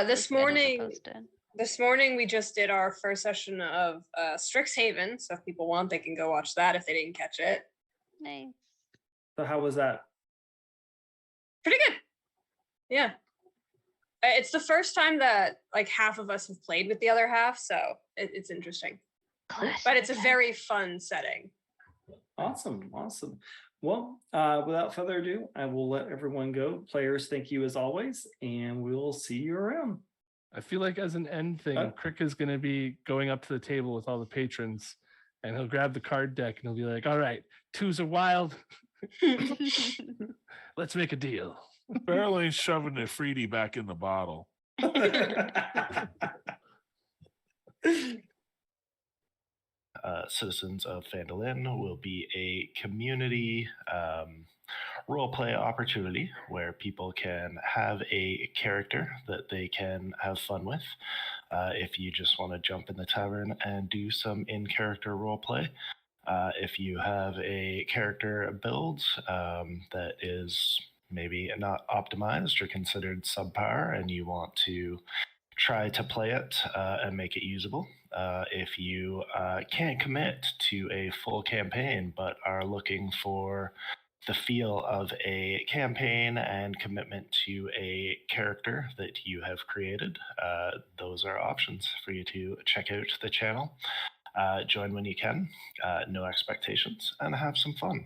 This schedules are morning, posted. we just did our first session of Strixhaven. So if people want, they can go watch that if they didn't catch it. Nice. So how was that? Pretty good. Yeah. It's the first time that like half of us have played with the other half, so it's interesting. Classic. but it's a very fun setting. Awesome. Well, without further ado, I will let everyone go. Players, thank you as always, and we'll see you around. I feel like as an end thing, Crick is going to be going up to the table with all the patrons, and he'll grab the card deck and he'll be like, all right, twos are wild. Let's make a deal. Barrelane's shoving the Freedy back in the bottle. Citizens of Phandalin will be a community roleplay opportunity where people can have a character that they can have fun with. If you just want to jump in the tavern and do some in-character roleplay, if you have a character build that is maybe not optimized or considered subpar and you want to try to play it and make it usable. If you can't commit to a full campaign but are looking for the feel of a campaign and commitment to a character that you have created, those are options for you to check out the channel. Join when you can, no expectations, and have some fun.